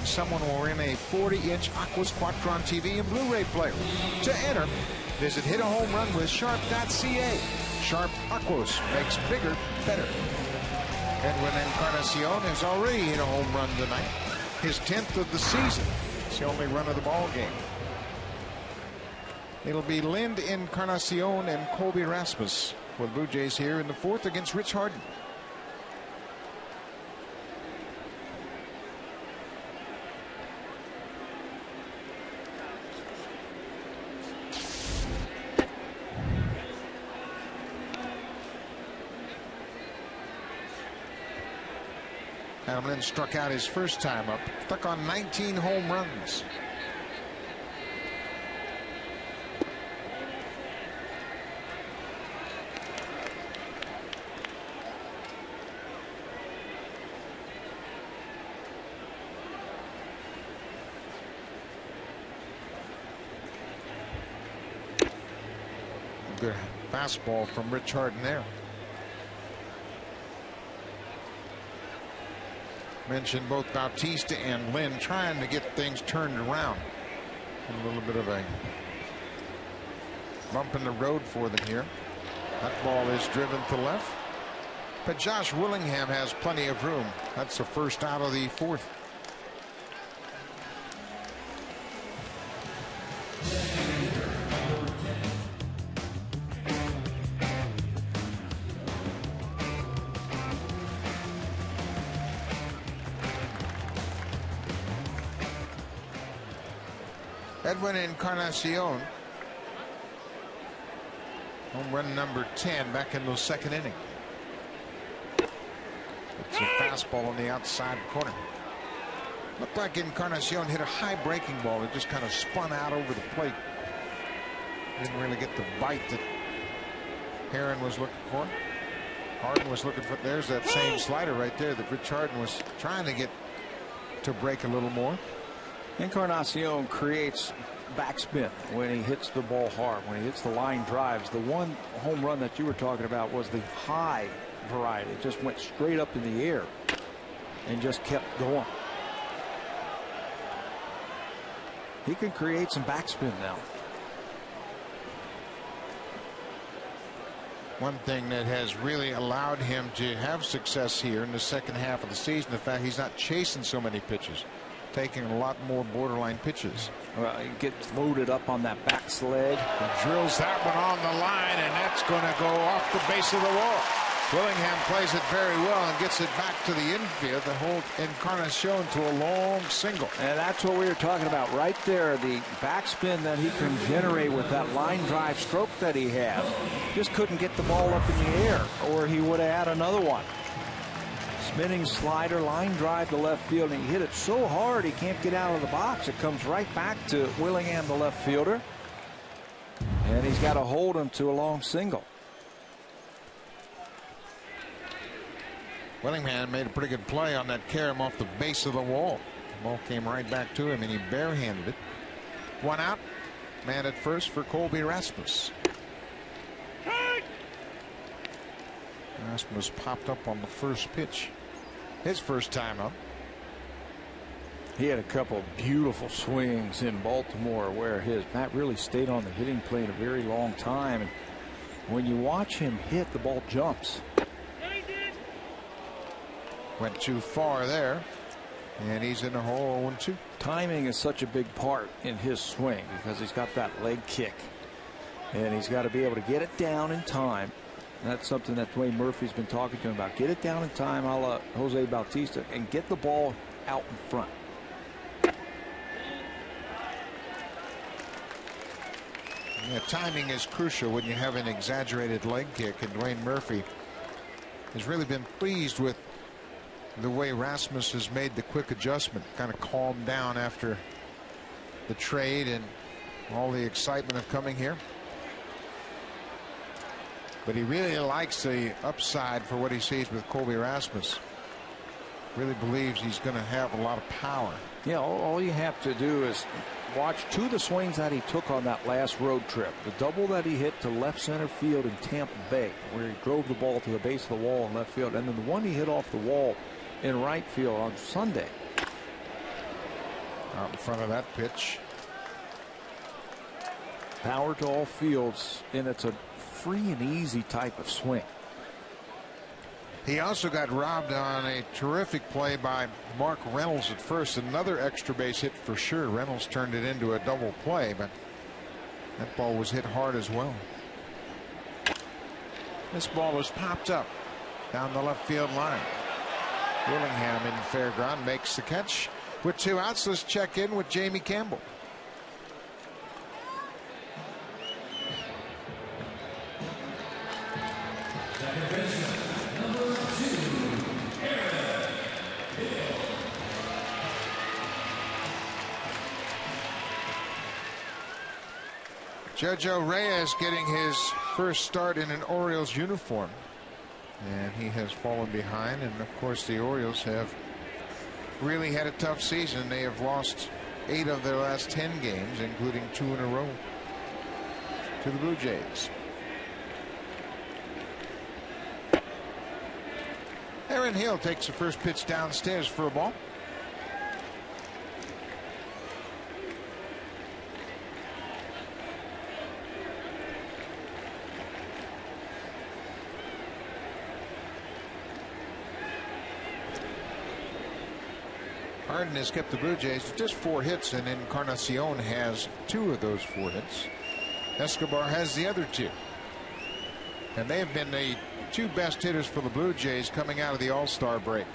Someone will win a 40-inch Aquas Quattron TV and Blu-ray player. To enter, visit hitahomerun.sharp.ca. Sharp Aquos makes bigger better. Edwin Encarnacion has already hit a home run tonight. his 10th of the season. It's the only run of the ball game. It'll be Lind Encarnacion and Colby Rasmus for the Blue Jays here in the 4th against Rich Harden. Adam Lind struck out his first time up, stuck on 19 home runs. Good fastball from Rich Harden there. Mentioned both Bautista and Lynn trying to get things turned around. A little bit of a bump in the road for them here. That ball is driven to left. But Josh Willingham has plenty of room. That's the first out of the 4th. Edwin Encarnacion, home run number 10 back in the 2nd inning. It's a fastball on the outside corner. Looked like Encarnacion hit a high breaking ball. It just kind of spun out over the plate. Didn't really get the bite that Heron was looking for. Harden was looking for. There's that same slider right there that Rich Harden was trying to get to break a little more. Encarnacion creates backspin when he hits the ball hard, when he hits the line drives. The one home run that you were talking about was the high variety. It just went straight up in the air and just kept going. He can create some backspin now. One thing that has really allowed him to have success here in the 2nd half of the season, the fact he's not chasing so many pitches, taking a lot more borderline pitches. Well, he gets loaded up on that back sled. He drills that one on the line, and that's going to go off the base of the wall. Willingham plays it very well and gets it back to the infield. The whole Encarnacion to a long single. And that's what we were talking about right there. The backspin that he can generate with that line drive stroke that he has. Just couldn't get the ball up in the air, or he would have had another one. Spinning slider, line drive to left field, and he hit it so hard he can't get out of the box. It comes right back to Willingham, the left fielder, and he's got to hold him to a long single. Willingham made a pretty good play on that carom off the base of the wall. The ball came right back to him, and he barehanded it. One out. Man at first for Colby Rasmus. Rasmus popped up on the first pitch. His first time up. He had a couple of beautiful swings in Baltimore where his bat really stayed on the hitting plane a very long time. And when you watch him hit, the ball jumps. Went too far there, and he's in the hole 0-2. Timing is such a big part in his swing because he's got that leg kick, and he's got to be able to get it down in time. And that's something that Dwayne Murphy's been talking to him about. Get it down in time, a la Jose Bautista, and get the ball out in front. Yeah, timing is crucial when you have an exaggerated leg kick, and Dwayne Murphy has really been pleased with the way Rasmus has made the quick adjustment, kind of calmed down after the trade and all the excitement of coming here. But he really likes the upside for what he sees with Colby Rasmus. Really believes he's going to have a lot of power. Yeah, all you have to do is watch two of the swings that he took on that last road trip. The double that he hit to left center field in Tampa Bay, where he drove the ball to the base of the wall in left field, and then the one he hit off the wall in right field on Sunday. Out in front of that pitch. Power to all fields, and it's a free and easy type of swing. He also got robbed on a terrific play by Mark Reynolds at first. Another extra base hit for sure. Reynolds turned it into a double play, but that ball was hit hard as well. This ball was popped up down the left field line. Willingham in fair ground makes the catch. With 2 outs, let's check in with Jamie Campbell. Jojo Reyes getting his first start in an Orioles uniform, and he has fallen behind. And of course the Orioles have really had a tough season. They have lost 8 of their last 10 games, including 2 in a row to the Blue Jays. Aaron Hill takes the first pitch downstairs for a ball. Harden has kept the Blue Jays to just 4 hits, and Encarnacion has 2 of those 4 hits. Escobar has the other 2. And they have been the 2 best hitters for the Blue Jays coming out of the All-Star break.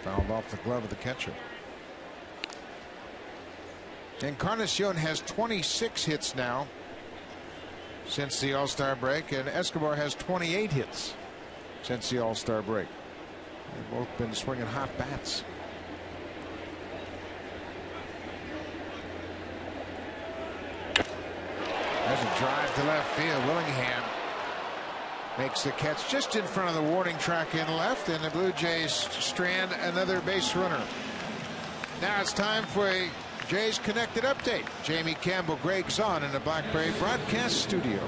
Fouled off the glove of the catcher. Encarnacion has 26 hits now since the All-Star break, and Escobar has 28 hits since the All-Star break. They've both been swinging hot bats. There's a drive to left field. Willingham makes the catch just in front of the warning track in left, and the Blue Jays strand another base runner. Now it's time for a Jays Connected update. Jamie Campbell, Greg Zahn in the Blackberry broadcast studio.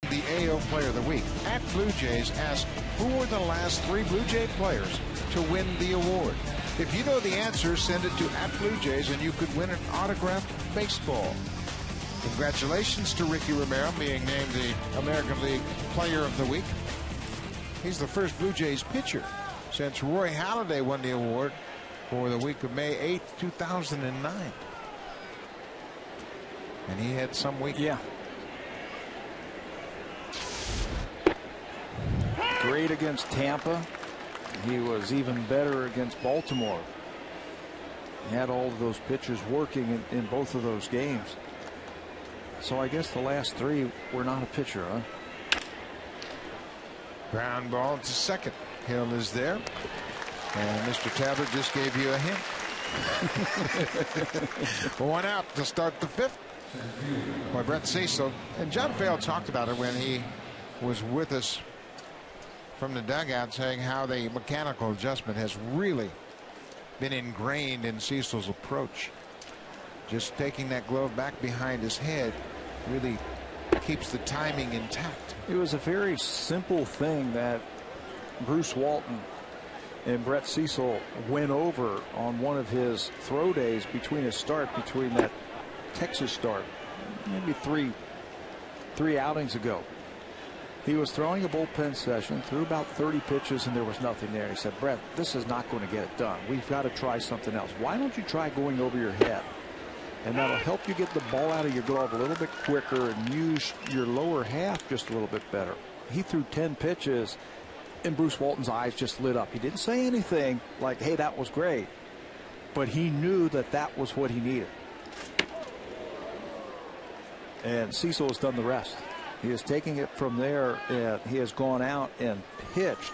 The AO Player of the Week. At Blue Jays asked who were the last 3 Blue Jay players to win the award. If you know the answer, send it to at Blue Jays and you could win an autographed baseball. Congratulations to Ricky Romero being named the American League Player of the Week. He's the first Blue Jays pitcher since Roy Halladay won the award for the week of May 8th, 2009. And he had some week. Yeah. Great against Tampa. He was even better against Baltimore. He had all of those pitchers working in both of those games. So I guess the last 3 were not a pitcher, huh? Ground ball to second. Hill is there. And Mr. Tabbert just gave you a hint. 1 out to start the 5th by Brett Cecil. And John Fail talked about it when he was with us from the dugout, saying how the mechanical adjustment has really been ingrained in Cecil's approach. Just taking that glove back behind his head really keeps the timing intact. It was a very simple thing that Bruce Walton and Brett Cecil went over on one of his throw days between that Texas start, maybe three outings ago. He was throwing a bullpen session, threw about 30 pitches, and there was nothing there. He said, Brett, this is not going to get it done. We've got to try something else. Why don't you try going over your head? And that'll help you get the ball out of your glove a little bit quicker and use your lower half just a little bit better. He threw 10 pitches, and Bruce Walton's eyes just lit up. He didn't say anything like, hey, that was great. But he knew that that was what he needed. And Cecil has done the rest. He is taking it from there, and he has gone out and pitched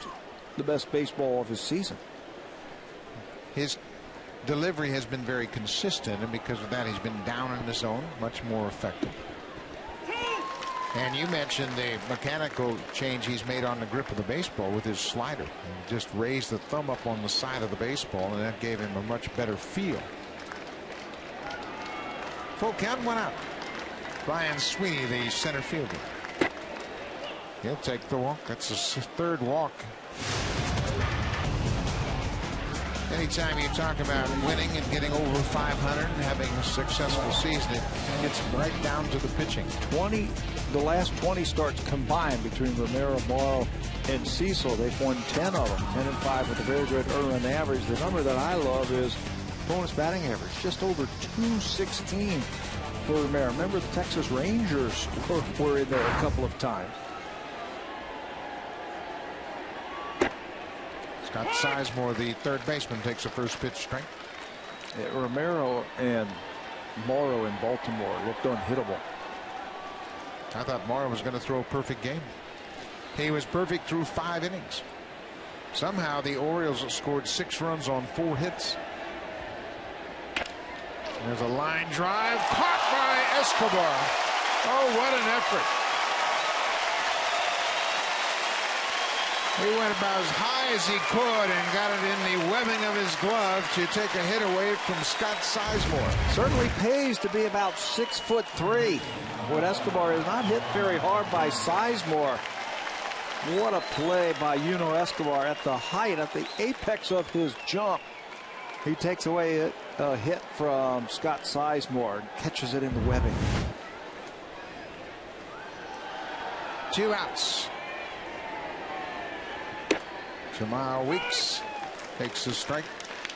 the best baseball of his season. His delivery has been very consistent, and because of that, he's been down in the zone, much more effective. And you mentioned the mechanical change he's made on the grip of the baseball with his slider. He just raised the thumb up on the side of the baseball, and that gave him a much better feel. Full count, one out. Brian Sweeney, the center fielder. He'll take the walk. That's his third walk. Anytime you talk about winning and getting over 500 and having a successful season, it gets right down to the pitching. The last 20 starts combined between Romero, Morrow, and Cecil, they've won 10 of them, 10-5 with a very good earned average. The number that I love is bonus batting average, just over 216 for Romero. Remember, the Texas Rangers were in there a couple of times. Scott Sizemore, the third baseman, takes a first pitch strike. Romero and Morrow in Baltimore looked unhittable. I thought Morrow was going to throw a perfect game. He was perfect through 5 innings. Somehow the Orioles scored 6 runs on 4 hits. There's a line drive caught by Escobar. Oh, what an effort. He went about as high as he could and got it in the webbing of his glove to take a hit away from Scott Sizemore. Certainly pays to be about 6'3". What Escobar is not hit very hard by Sizemore. What a play by Yuno Escobar at the height, at the apex of his jump. He takes away a hit from Scott Sizemore and catches it in the webbing. 2 outs. Jamal Weeks takes a strike.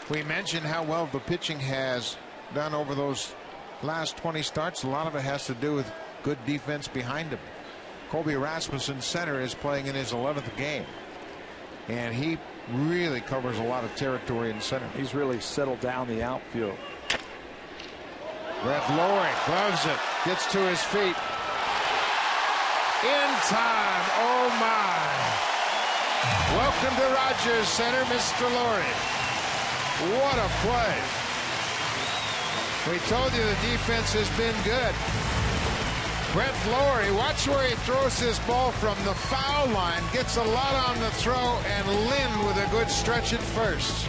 We mentioned how well the pitching has done over those last 20 starts. A lot of it has to do with good defense behind him. Colby Rasmussen, center, is playing in his 11th game, and he really covers a lot of territory in center. He's really settled down the outfield. Brett Lowry gloves it, gets to his feet in time. Oh my. Welcome to Rogers Center, Mr. Lowry. What a play. We told you the defense has been good. Brett Lowry, watch where he throws his ball from the foul line. Gets a lot on the throw, and Lynn with a good stretch at first.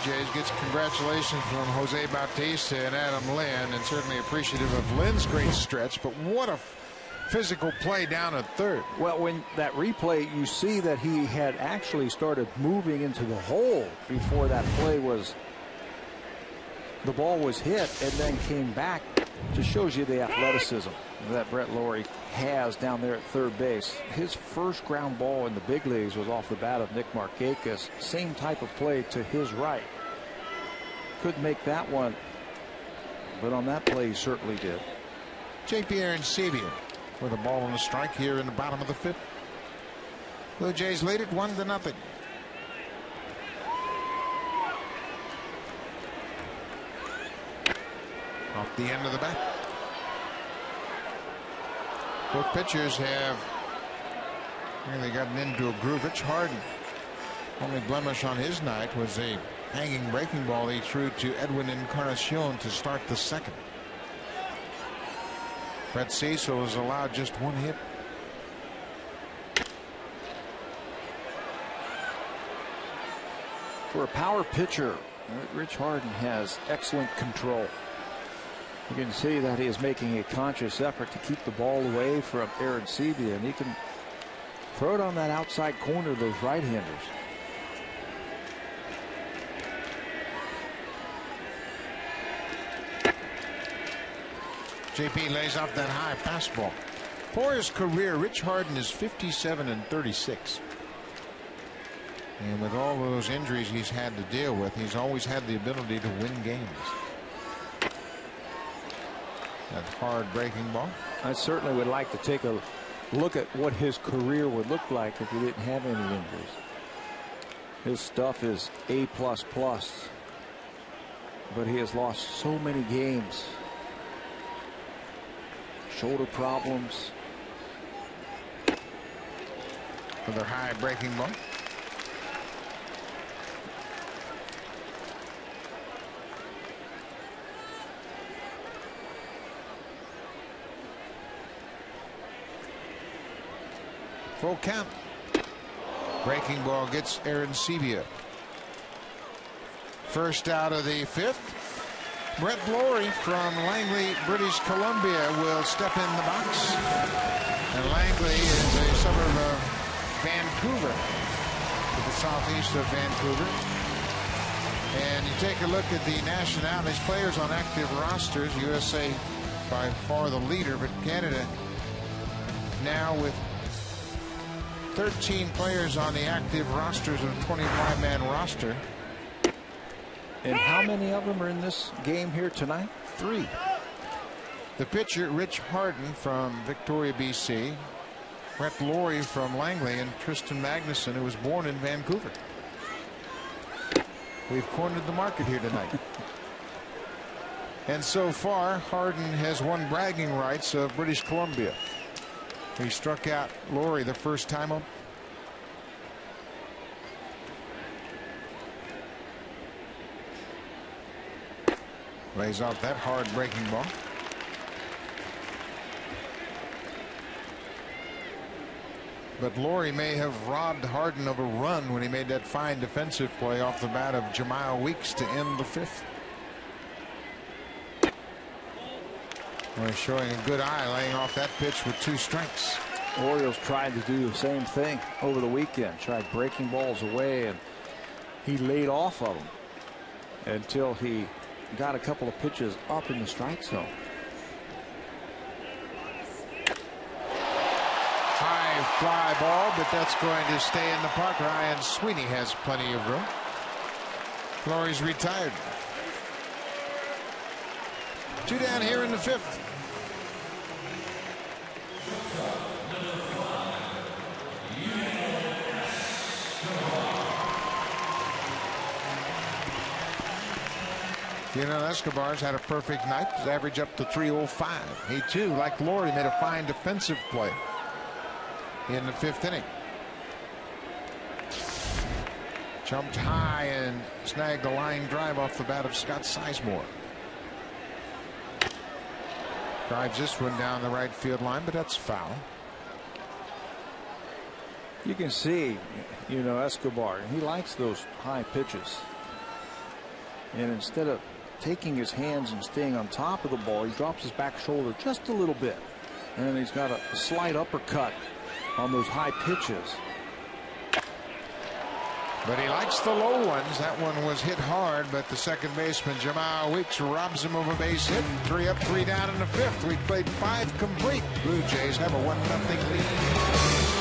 Blue Jays gets congratulations from Jose Bautista and Adam Lynn, and certainly appreciative of Lynn's great stretch. But what a physical play down at third. Well, when that replay, you see that he had actually started moving into the hole before that play was, the ball was hit, and then came back. Just shows you the athleticism that Brett Lawrie has down there at third base. His first ground ball in the big leagues was off the bat of Nick Markakis. Same type of play to his right. Couldn't make that one, but on that play he certainly did. JP Arencibia with a ball on the strike here in the bottom of the fifth. Blue Jays lead it 1-0. Off the end of the bat. Both pitchers have really gotten into a groove. Rich Harden, only blemish on his night was a hanging breaking ball he threw to Edwin Encarnacion to start the second. Brett Cecil was allowed just one hit. For a power pitcher, Rich Harden has excellent control. You can see that he is making a conscious effort to keep the ball away from Arencibia, and he can throw it on that outside corner of those right-handers. JP lays off that high fastball. For his career, Rich Harden is 57-36. And with all those injuries he's had to deal with, he's always had the ability to win games. That hard breaking ball. I certainly would like to take a look at what his career would look like if he didn't have any injuries. His stuff is A++, but he has lost so many games. Shoulder problems. Another high breaking ball. Full count. Breaking ball gets Arencibia. First out of the fifth. Brett Lawrie from Langley, British Columbia, will step in the box. And Langley is a suburb of Vancouver, to the southeast of Vancouver. And you take a look at the nationalities, players on active rosters. USA by far the leader, but Canada now with 13 players on the active rosters of a 25-man roster. And how many of them are in this game here tonight? 3. The pitcher, Rich Harden from Victoria, BC. Brett Lawrie from Langley, and Tristan Magnuson, who was born in Vancouver. We've cornered the market here tonight. And so far, Harden has won bragging rights of British Columbia. He struck out Lawrie the first time up. Lays off that hard breaking ball. But Lawrie may have robbed Harden of a run when he made that fine defensive play off the bat of Jamiel Weeks to end the fifth. Well, he's showing a good eye, laying off that pitch with 2 strikes. Orioles tried to do the same thing over the weekend. Tried breaking balls away, and he laid off of them until he got a couple of pitches up in the strike zone. High fly ball, but that's going to stay in the park. Ryan Sweeney has plenty of room. Lawrie's retired. 2 down here in the fifth. You know, Escobar's had a perfect night. His average up to 305. He too, like Lawrie, made a fine defensive play in the fifth inning. Jumped high and snagged a line drive off the bat of Scott Sizemore. Drives this one down the right field line, but that's foul. You can see, you know, Escobar, he likes those high pitches. And instead of taking his hands and staying on top of the ball, he drops his back shoulder just a little bit. And then he's got a slight uppercut on those high pitches. But he likes the low ones. That one was hit hard, but the second baseman, Jamal Weeks, robs him of a base hit. 3 up, 3 down in the 5th. We played 5 complete. Blue Jays have a 1-0 lead.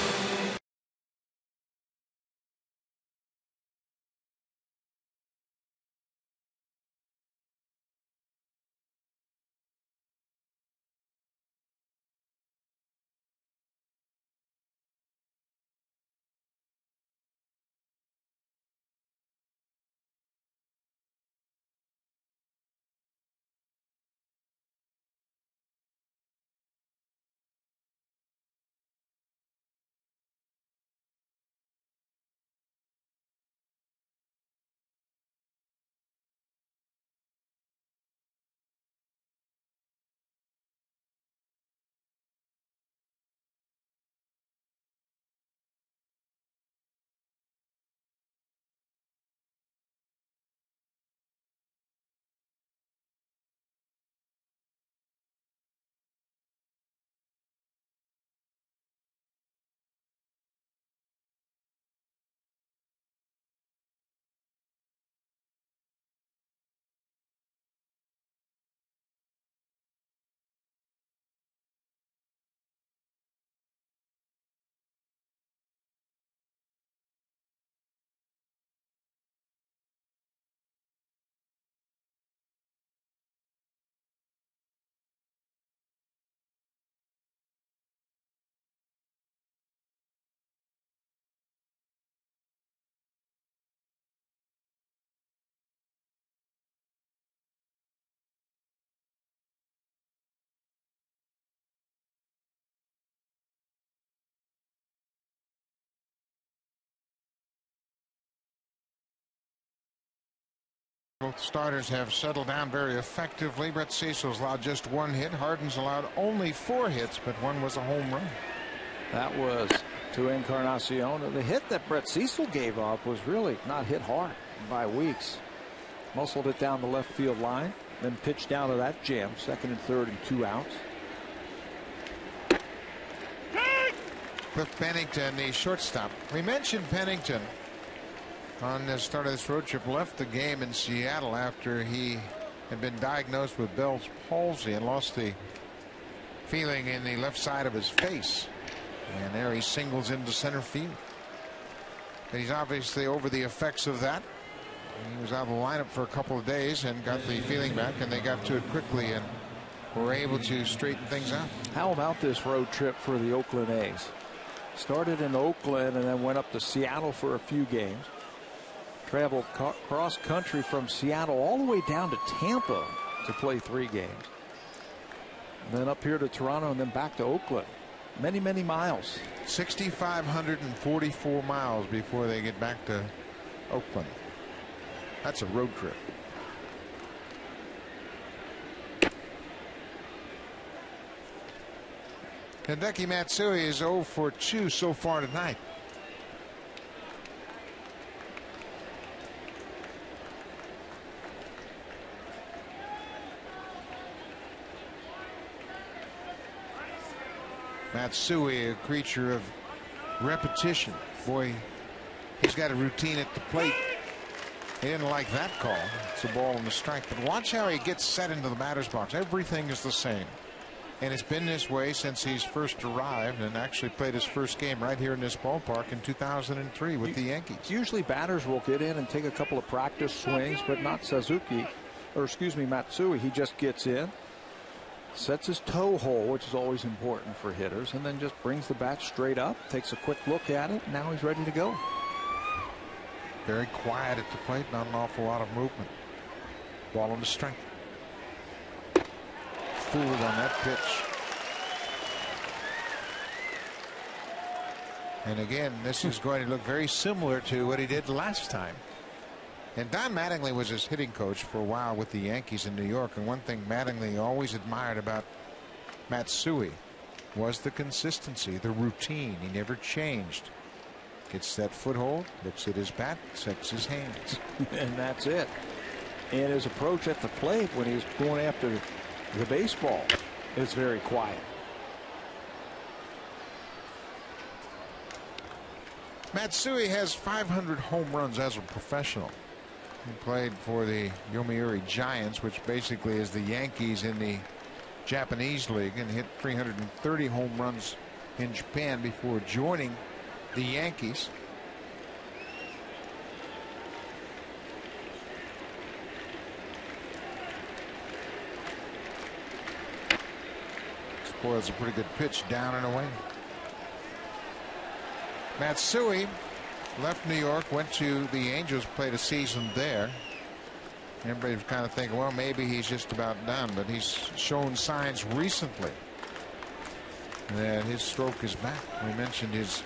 Both starters have settled down very effectively. Brett Cecil's allowed just 1 hit. Harden's allowed only 4 hits, but 1 was a home run. That was to Encarnacion. The hit that Brett Cecil gave up was really not hit hard by Weeks. Muscled it down the left field line, then pitched down to that jam. 2nd and 3rd and 2 outs. Cliff Pennington, the shortstop. We mentioned Pennington on the start of this road trip, left the game in Seattle after he had been diagnosed with Bell's palsy and lost the feeling in the left side of his face. And there he singles into center field. And he's obviously over the effects of that. He was out of the lineup for a couple of days and got the feeling back, and they got to it quickly and were able to straighten things out. How about this road trip for the Oakland A's? Started in Oakland and then went up to Seattle for a few games. Traveled cross country from Seattle all the way down to Tampa to play 3 games. And then up here to Toronto and then back to Oakland. Many, many miles. 6,544 miles before they get back to Oakland. That's a road trip. Hideki Matsui is 0 for 2 so far tonight. Matsui, a creature of repetition. Boy, he's got a routine at the plate. He didn't like that call. It's a ball and a strike. But watch how he gets set into the batter's box. Everything is the same. And it's been this way since he's first arrived and actually played his first game right here in this ballpark in 2003 with the Yankees. Usually batters will get in and take a couple of practice swings, but not Matsui. He just gets in, sets his toe hole, which is always important for hitters, and then just brings the bat straight up, takes a quick look at it, and now he's ready to go. Very quiet at the plate, not an awful lot of movement. Ball on the strike. Fooled on that pitch. And again, this is going to look very similar to what he did last time. And Don Mattingly was his hitting coach for a while with the Yankees in New York. And one thing Mattingly always admired about Matsui was the consistency, the routine. He never changed. Gets that foothold, looks at his bat, sets his hands. And that's it. And his approach at the plate when he's going after the baseball is very quiet. Matsui has 500 home runs as a professional. He played for the Yomiuri Giants, which basically is the Yankees in the Japanese league, and hit 330 home runs in Japan before joining the Yankees. Spoils a pretty good pitch down and away. Matsui left New York, went to the Angels, played a season there. Everybody was kind of thinking, well, maybe he's just about done, but he's shown signs recently that his stroke is back. We mentioned his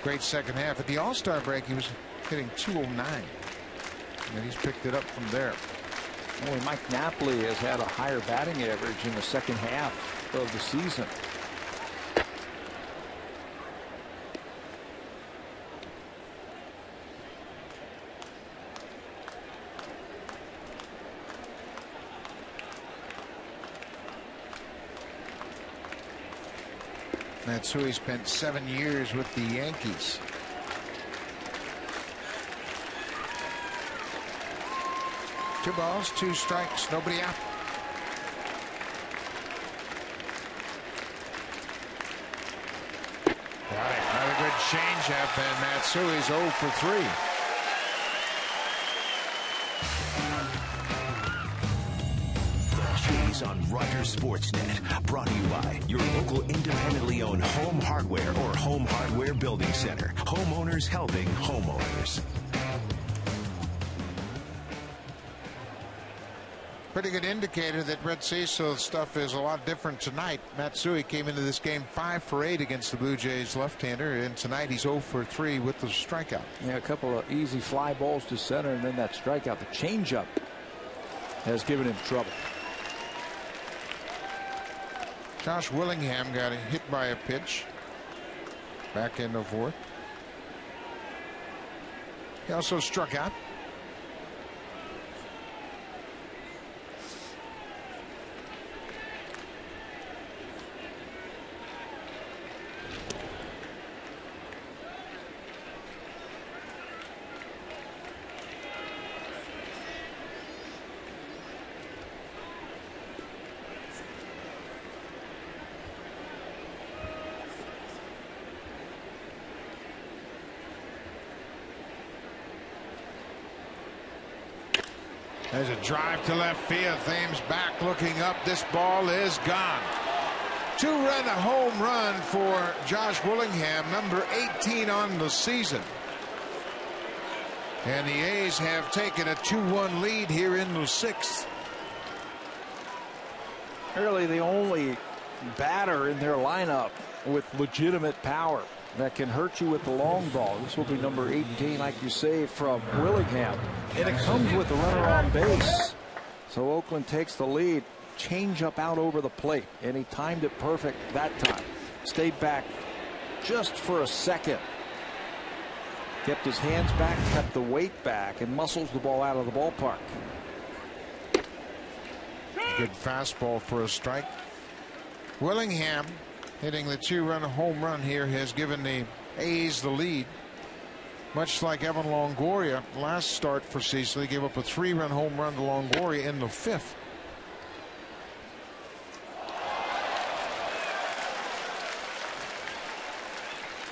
great second half. At the All-Star break, he was hitting .209, and he's picked it up from there. Only Mike Napoli has had a higher batting average in the second half of the season. Matsui spent 7 years with the Yankees. Two balls, two strikes, nobody out. Got it. Another good changeup, and Matsui's 0 for 3. On Rogers Sportsnet, brought to you by your local independently owned home hardware or home hardware building center. Homeowners helping homeowners. Pretty good indicator that Brett Cecil's stuff is a lot different tonight. Matsui came into this game 5 for 8 against the Blue Jays left-hander, and tonight he's 0 for 3 with the strikeout. Yeah, a couple of easy fly balls to center, and then that strikeout. The changeup has given him trouble. Josh Willingham got hit by a pitch back in the fourth. He also struck out. There's a drive to left field. Thames back looking up. This ball is gone. 2-run home run for Josh Willingham, number 18 on the season. And the A's have taken a 2-1 lead here in the 6th. Really the only batter in their lineup with legitimate power that can hurt you with the long ball. This will be number 18, like you say, from Willingham. And it comes with the runner on base. So Oakland takes the lead. Change up out over the plate. And he timed it perfect that time. Stayed back just for a second. Kept his hands back, kept the weight back, and muscles the ball out of the ballpark. Good fastball for a strike. Willingham hitting the 2-run home run here has given the A's the lead. Much like Evan Longoria last start for Cecil, he gave up a 3-run home run to Longoria in the 5th.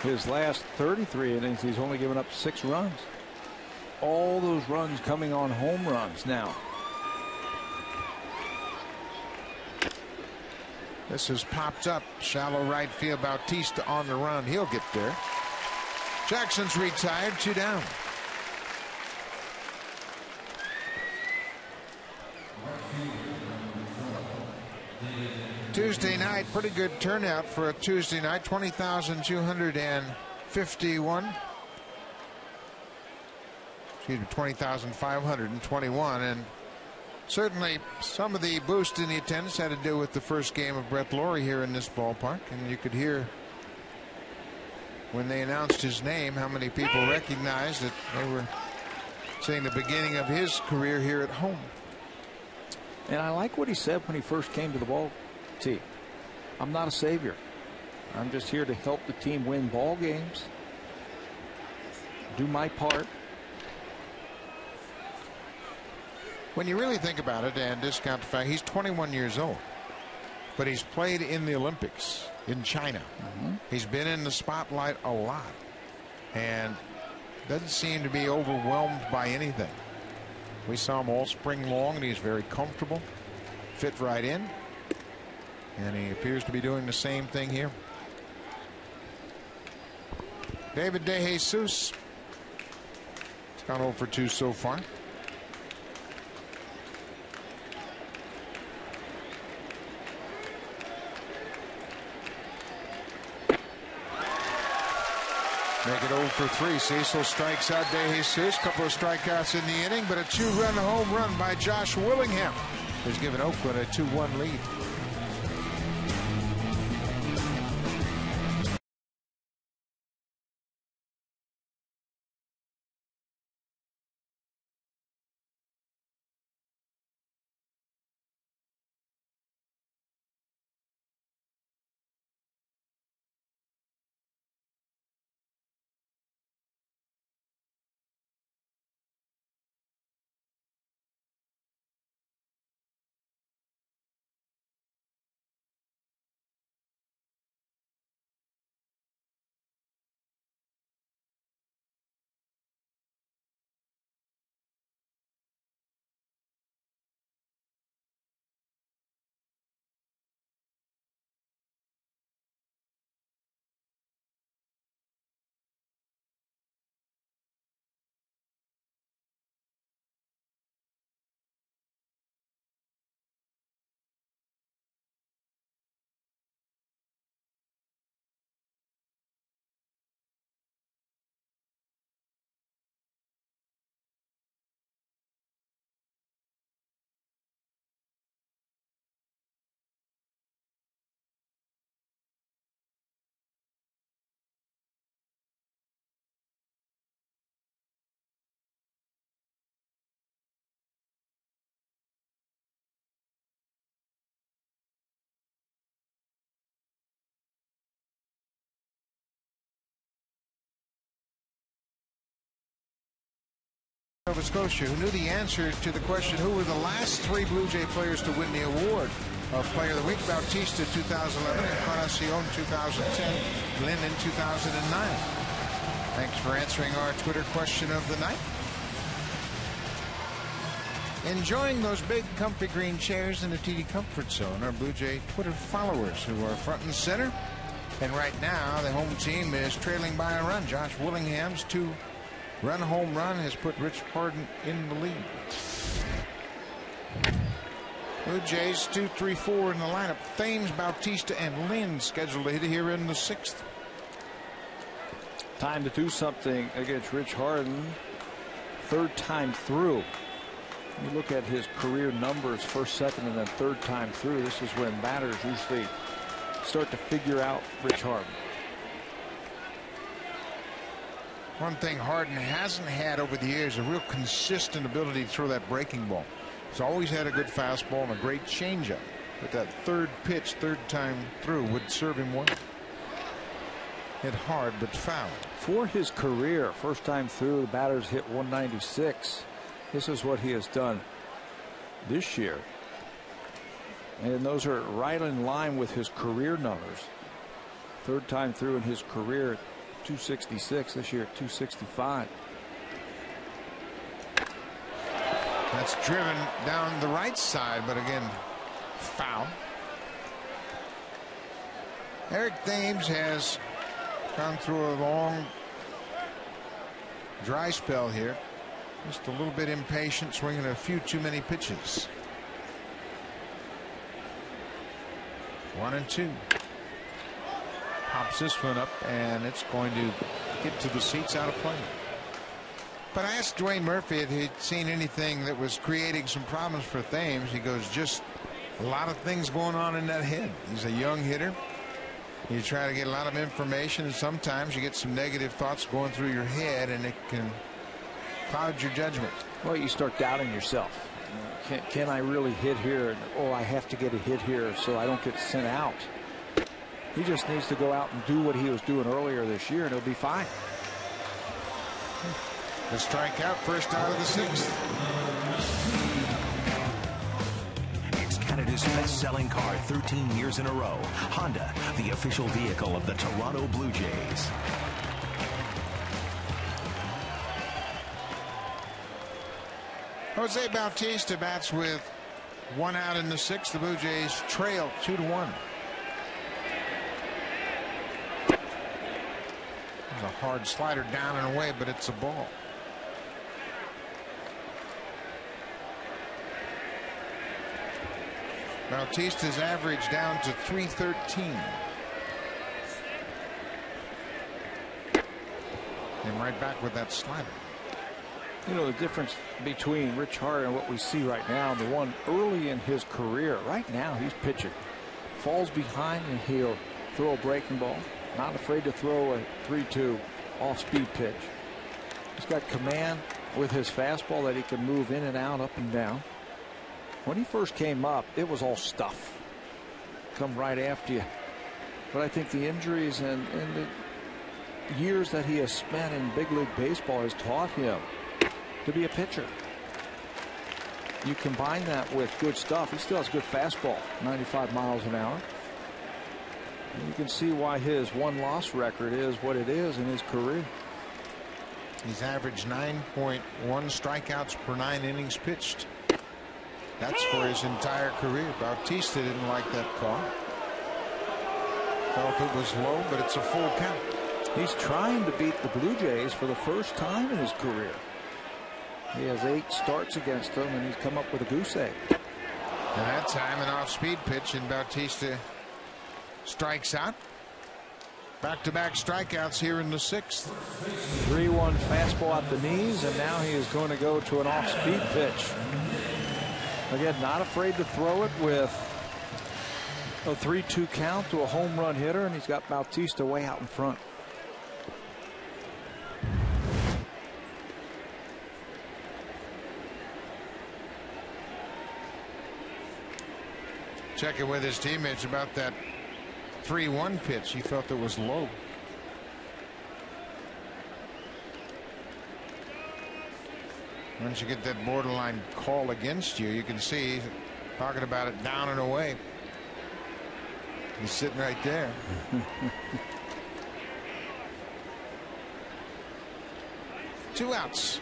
His last 33 innings, he's only given up 6 runs. All those runs coming on home runs now. This has popped up. Shallow right field. Bautista on the run. He'll get there. Jackson's retired. 2 down. Tuesday night. Pretty good turnout for a Tuesday night. 20,251. Excuse me, 20,521. And certainly some of the boost in the attendance had to do with the first game of Brett Lawrie here in this ballpark. And you could hear when they announced his name how many people recognized that they were saying the beginning of his career here at home. And I like what he said when he first came to the ball team. I'm not a savior. I'm just here to help the team win ball games, do my part. When you really think about it and discount the fact he's 21 years old, but he's played in the Olympics in China. He's been in the spotlight a lot and doesn't seem to be overwhelmed by anything. We saw him all spring long and he's very comfortable, fit right in, and he appears to be doing the same thing here. David DeJesus, he's gone 0 for 2 so far. Make it 0 for 3. Cecil strikes out DeJesus. Couple of strikeouts in the inning, but a 2-run home run by Josh Willingham has given Oakland a 2-1 lead. Nova Scotia, who knew the answer to the question, who were the last 3 Blue Jay players to win the award of Player of the Week? Bautista 2011, Encarnacion 2010, Lynn in 2009. Thanks for answering our Twitter question of the night. Enjoying those big comfy green chairs in the TD Comfort Zone are Blue Jay Twitter followers who are front and center. And right now the home team is trailing by a run. Josh Willingham's 2-run home run has put Rich Harden in the lead. Blue Jays 2, 3, 4 in the lineup. Thames, Bautista, and Lynn scheduled to hit here in the 6th. Time to do something against Rich Harden. 3rd time through. You look at his career numbers, 1st, 2nd, and then 3rd time through. This is when batters usually start to figure out Rich Harden. One thing Harden hasn't had over the years, a real consistent ability to throw that breaking ball. He's always had a good fastball and a great changeup, but that 3rd pitch, 3rd time through would serve him well. Hit hard but foul. For his career, 1st time through, the batters hit 196. This is what he has done this year, and those are right in line with his career numbers. 3rd time through in his career, 266, this year at 265. That's driven down the right side, but again, foul. Eric Thames has gone through a long dry spell here. Just a little bit impatient, swinging a few too many pitches. 1-2. Pops this one up, and it's going to get to the seats out of play. But I asked Dwayne Murphy if he'd seen anything that was creating some problems for Thames. He goes, just a lot of things going on in that head. He's a young hitter. You try to get a lot of information, and sometimes you get some negative thoughts going through your head, and it can clouds your judgment. Well, you start doubting yourself. Can I really hit here? Oh, I have to get a hit here so I don't get sent out. He just needs to go out and do what he was doing earlier this year, and he'll be fine. The strikeout, first out of the 6th. It's Canada's best-selling car 13 years in a row. Honda, the official vehicle of the Toronto Blue Jays. Jose Bautista bats with 1 out in the 6th. The Blue Jays trail 2-1. There's a hard slider down and away, but it's a ball. Bautista's average down to .313. And right back with that slider. You know, the difference between Rich Hart and what we see right now, the one early in his career, right now he's pitching. Falls behind and he'll throw a breaking ball. Not afraid to throw a 3-2 off-speed pitch. He's got command with his fastball that he can move in and out, up and down. When he first came up, it was all stuff. Come right after you. But I think the injuries and the years that he has spent in big league baseball has taught him to be a pitcher. You combine that with good stuff. He still has good fastball, 95 miles an hour. And you can see why his one-loss record is what it is in his career. He's averaged 9.1 strikeouts per 9 innings pitched. That's for his entire career. Bautista didn't like that call. Felt it was low, but it's a full count. He's trying to beat the Blue Jays for the first time in his career. He has 8 starts against them, and he's come up with a goose egg. And that time, an off-speed pitch, and Bautista strikes out. Back-to-back strikeouts here in the 6th. 3-1 fastball at the knees, and now he is going to go to an off-speed pitch. Again, not afraid to throw it with a 3-2 count to a home run hitter, and he's got Bautista way out in front. Checking with his teammates about that 3-1 pitch. He felt it was low. Once you get that borderline call against you, you can see talking about it down and away. He's sitting right there. 2 outs.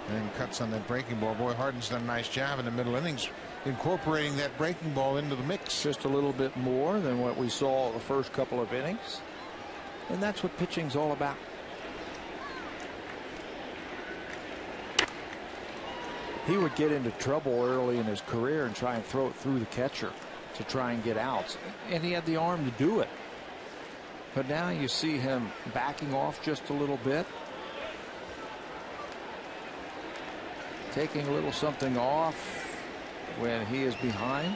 And cuts on that breaking ball. Boy, Harden's done a nice job in the middle innings incorporating that breaking ball into the mix. Just a little bit more than what we saw the first couple of innings. And that's what pitching's all about. He would get into trouble early in his career and try and throw it through the catcher to try and get outs. And he had the arm to do it. But now you see him backing off just a little bit. Taking a little something off when he is behind.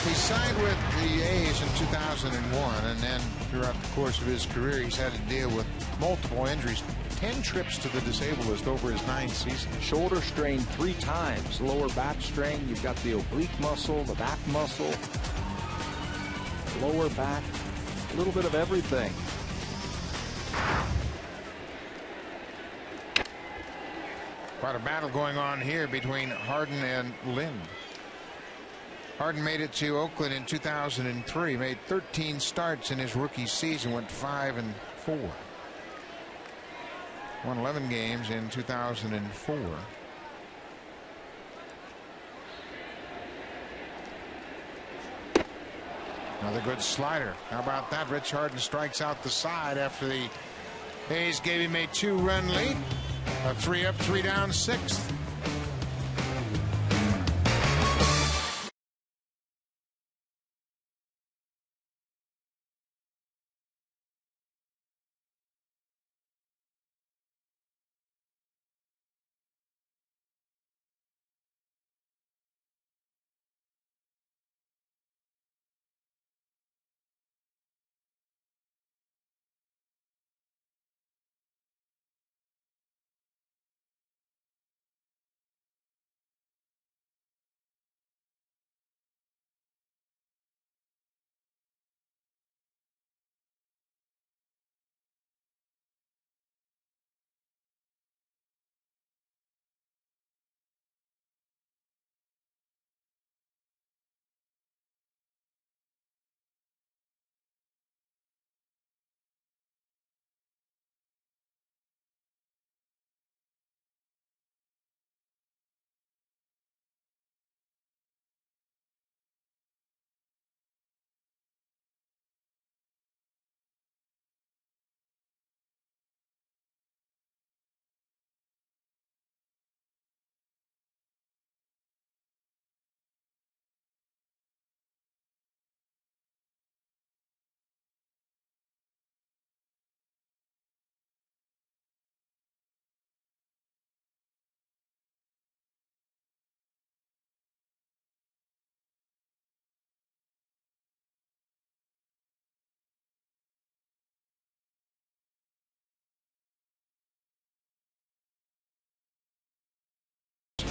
He signed with the A's in 2001, and then throughout the course of his career, he's had to deal with multiple injuries. 10 trips to the disabled list over his 9 seasons. Shoulder strain 3 times. Lower back strain. You've got the oblique muscle, the back muscle, lower back, a little bit of everything. Quite a battle going on here between Harden and Lynn. Harden made it to Oakland in 2003, made 13 starts in his rookie season, went 5-4. Won 11 games in 2004. Another good slider. How about that? Rich Harden strikes out the side after the A's gave him a 2-run lead. A 3-up, 3-down 6th.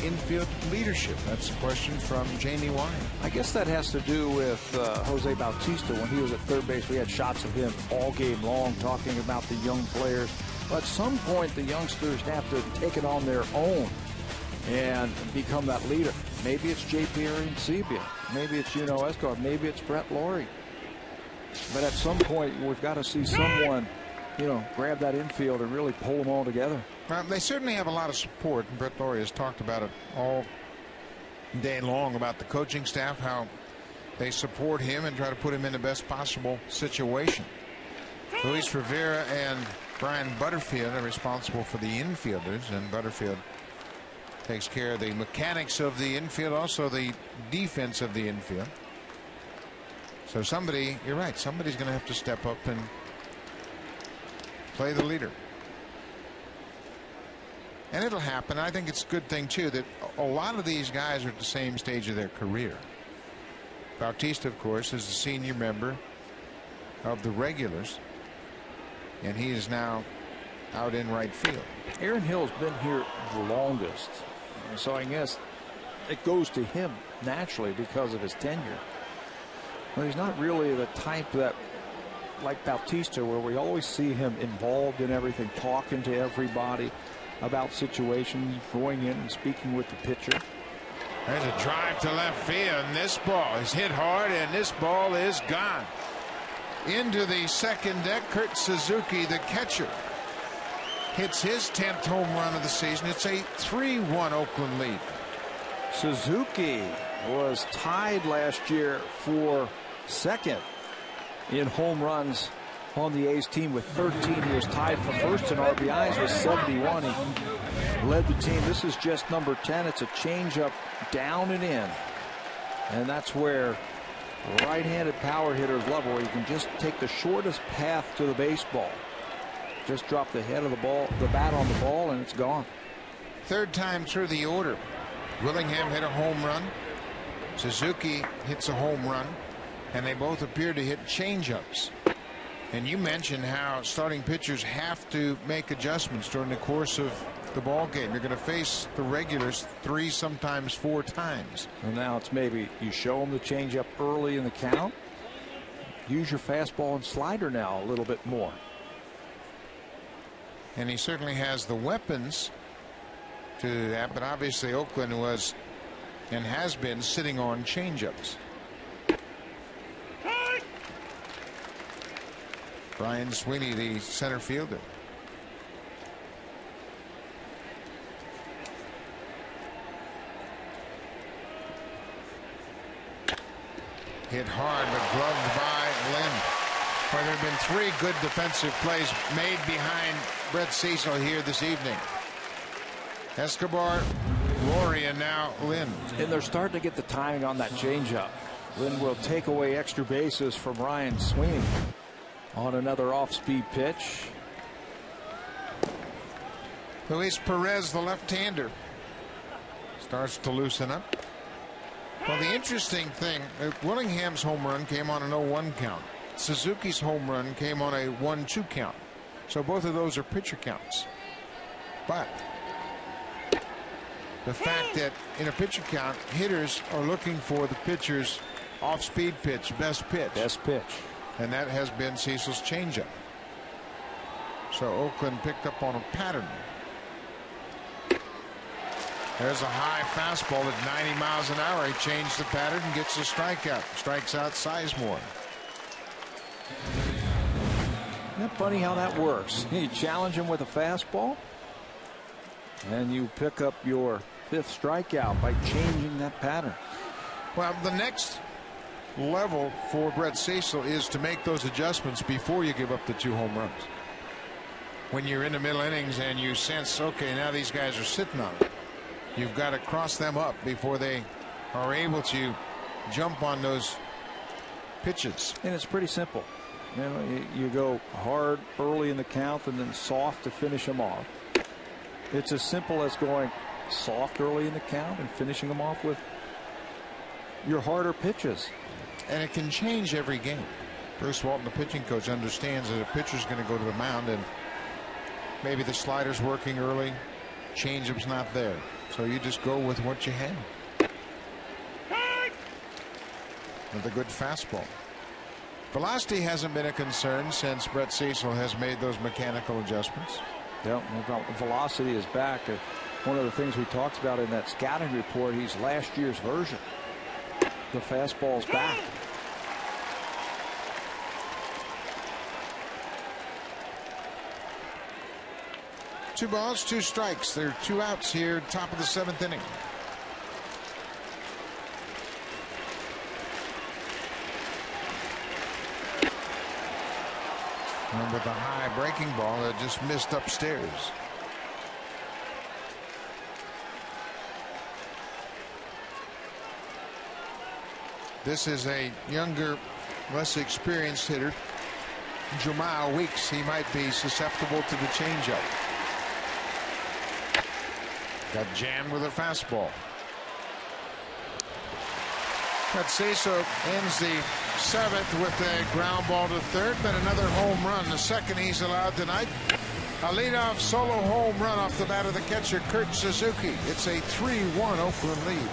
infield leadership? That's a question from Jamie Wine. I guess that has to do with Jose Bautista. When he was at third base, we had shots of him all game long talking about the young players. But at some point, the youngsters have to take it on their own and become that leader. Maybe it's J.P. Arencibia. Maybe it's Escobar. Maybe it's Brett Laurie. But at some point, we've got to see someone, grab that infield and really pull them all together. Well, they certainly have a lot of support, and Brett Laurie has talked about it all day long about the coaching staff, how they support him and try to put him in the best possible situation. Luis Rivera and Brian Butterfield are responsible for the infielders, and Butterfield takes care of the mechanics of the infield, also the defense of the infield. So you're right, somebody's going to have to step up and play the leader. And it'll happen. I think it's a good thing, too, that a lot of these guys are at the same stage of their career. Bautista, of course, is the senior member of the regulars, and he is now out in right field. Aaron Hill's been here the longest, so I guess it goes to him naturally because of his tenure. But he's not really the type that, like Bautista, where we always see him involved in everything, talking to everybody about situations, going in and speaking with the pitcher. There's a drive to left field, and this ball is hit hard, and this ball is gone. Into the second deck, Kurt Suzuki, the catcher, hits his 10th home run of the season. It's a 3-1 Oakland lead. Suzuki was tied last year for second in home runs on the A's team with 13. He was tied for first in RBIs with 71. He led the team. This is just number 10. It's a changeup down and in. And that's where right-handed power hitters love, where you can just take the shortest path to the baseball. Just drop the head of the bat on the ball, and it's gone. Third time through the order. Willingham hit a home run. Suzuki hits a home run. And they both appear to hit changeups. And you mentioned how starting pitchers have to make adjustments during the course of the ball game. You're going to face the regulars 3, sometimes 4 times. And now it's maybe you show them the changeup early in the count. Use your fastball and slider now a little bit more. And he certainly has the weapons to do that. But obviously Oakland was and has been sitting on changeups. Brian Sweeney, the center fielder. Hit hard, but gloved by Lynn. Well, there have been 3 good defensive plays made behind Brett Cecil here this evening. Escobar, Laurie, and now Lynn. And they're starting to get the timing on that changeup. Lynn will take away extra bases from Ryan Sweeney on another off-speed pitch. Luis Perez, the left-hander, starts to loosen up. Well, the interesting thing, Willingham's home run came on an 0-1 count. Suzuki's home run came on a 1-2 count. So both of those are pitcher counts. But the fact that in a pitcher count, hitters are looking for the pitcher's off-speed pitch, best pitch. Best pitch. And that has been Cecil's changeup. So Oakland picked up on a pattern. There's a high fastball at 90 miles an hour. He changed the pattern and gets a strikeout. Strikes out Sizemore. Isn't that funny how that works? You challenge him with a fastball, and you pick up your 5th strikeout by changing that pattern. Well, the next level for Brett Cecil is to make those adjustments before you give up the 2 home runs. When you're in the middle innings and you sense, okay, now these guys are sitting on it, you've got to cross them up before they are able to jump on those pitches. And it's pretty simple. You go hard early in the count and then soft to finish them off. It's as simple as going soft early in the count and finishing them off with your harder pitches. And it can change every game. Bruce Walton, the pitching coach, understands that a pitcher's going to go to the mound and maybe the slider's working early, changeup's not there. So you just go with what you have. With a good fastball. Velocity hasn't been a concern since Brett Cecil has made those mechanical adjustments. Yeah, velocity is back. One of the things we talked about in that scouting report, he's last year's version. The fastball's back. Two balls, two strikes. There are 2 outs here, top of the 7th inning. Remember the high breaking ball that just missed upstairs. This is a younger, less experienced hitter. Jamal Weeks, he might be susceptible to the changeup. Got jammed with a fastball. But Cecil ends the 7th with a ground ball to third, but another home run, the second he's allowed tonight. A leadoff solo home run off the bat of the catcher, Kurt Suzuki. It's a 3-1 Oakland lead.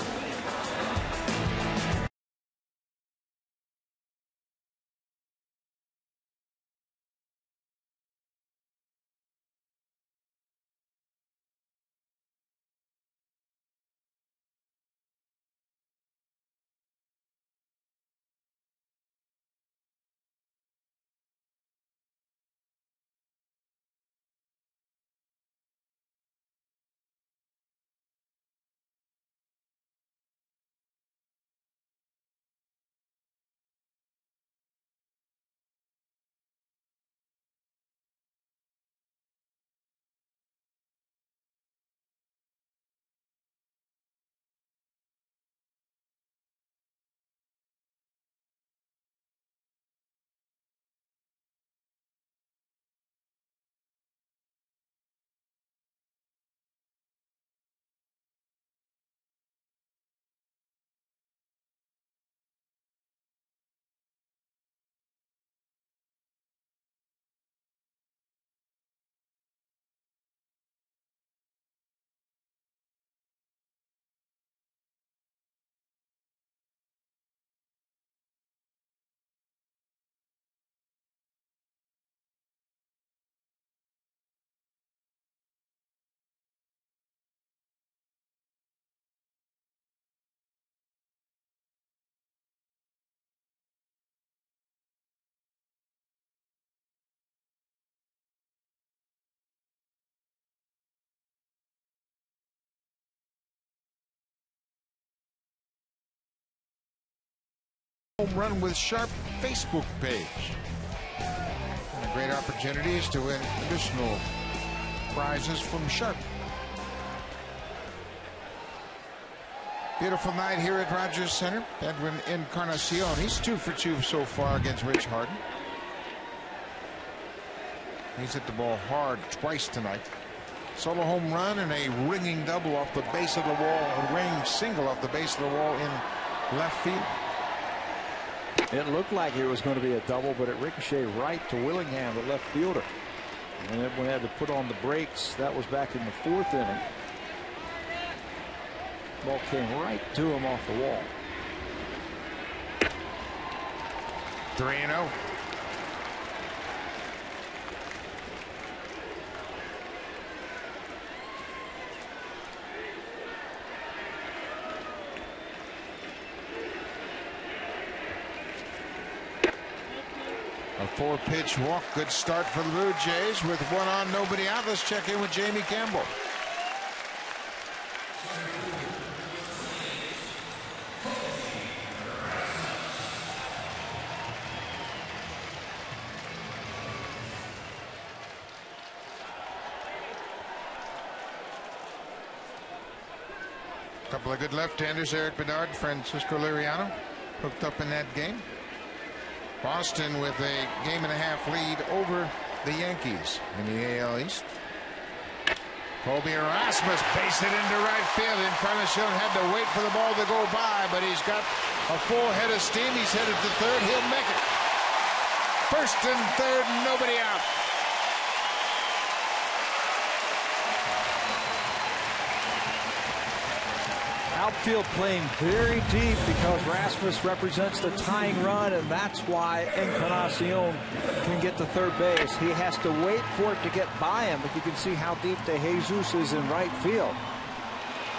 Home run with Sharp Facebook page. And great opportunities to win additional prizes from Sharp. Beautiful night here at Rogers Center. Edwin Encarnacion, he's 2 for 2 so far against Rich Harden. He's hit the ball hard twice tonight. Solo home run and a ringing double off the base of the wall, a ringing single off the base of the wall in left field. It looked like it was going to be a double, but it ricocheted right to Willingham, the left fielder. And Edwin had to put on the brakes. That was back in the 4th inning. Ball came right to him off the wall. 3-0. A 4-pitch walk. Good start for the Blue Jays with 1 on, nobody out. Let's check in with Jamie Campbell. A couple of good left-handers, Eric Bedard, Francisco Liriano, hooked up in that game. Boston with a 1.5 lead over the Yankees in the AL East. Colby Erasmus base it into right field. Encarnacion had to wait for the ball to go by, but he's got a full head of steam. He's headed to third. He'll make it. First and third, nobody out. Outfield playing very deep because Rasmus represents the tying run, and that's why Encarnacion can get to third base. He has to wait for it to get by him, but you can see how deep De Jesus is in right field.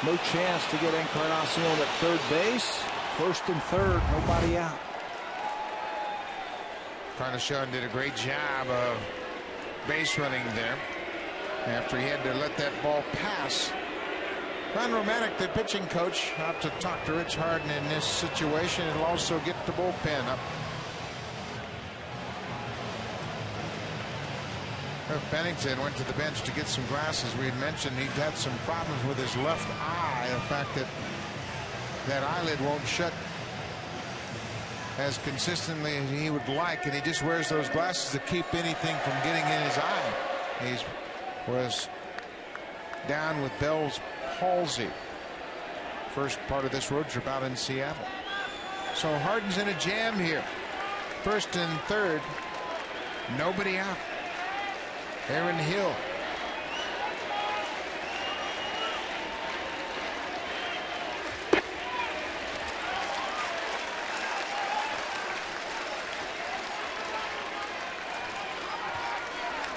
No chance to get Encarnacion at third base. First and third, nobody out. Encarnacion did a great job of base running there after he had to let that ball pass. Ron Romanek, the pitching coach, out to talk to Rich Harden in this situation. It'll also get the bullpen up. Irv Bennington went to the bench to get some glasses. We had mentioned he'd had some problems with his left eye. The fact that that eyelid won't shut as consistently as he would like, and he just wears those glasses to keep anything from getting in his eye. He was down with Bell's palsy. First part of this road trip out in Seattle. So Harden's in a jam here. First and third, nobody out. Aaron Hill.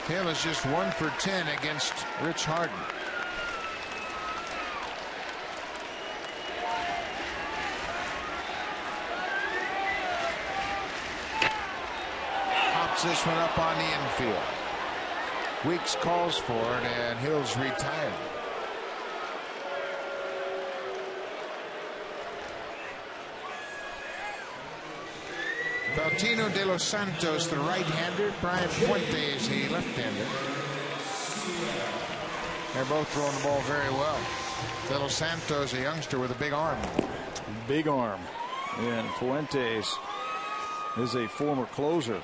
Hill is just 1 for 10 against Rich Harden. Pops this one up on the infield. Weeks calls for it, and Hill's retired. Valtino de los Santos, the right-hander. Brian Fuentes, the left-hander. They're both throwing the ball very well. De los Santos, a youngster with a big arm. Big arm. And Fuentes is a former closer.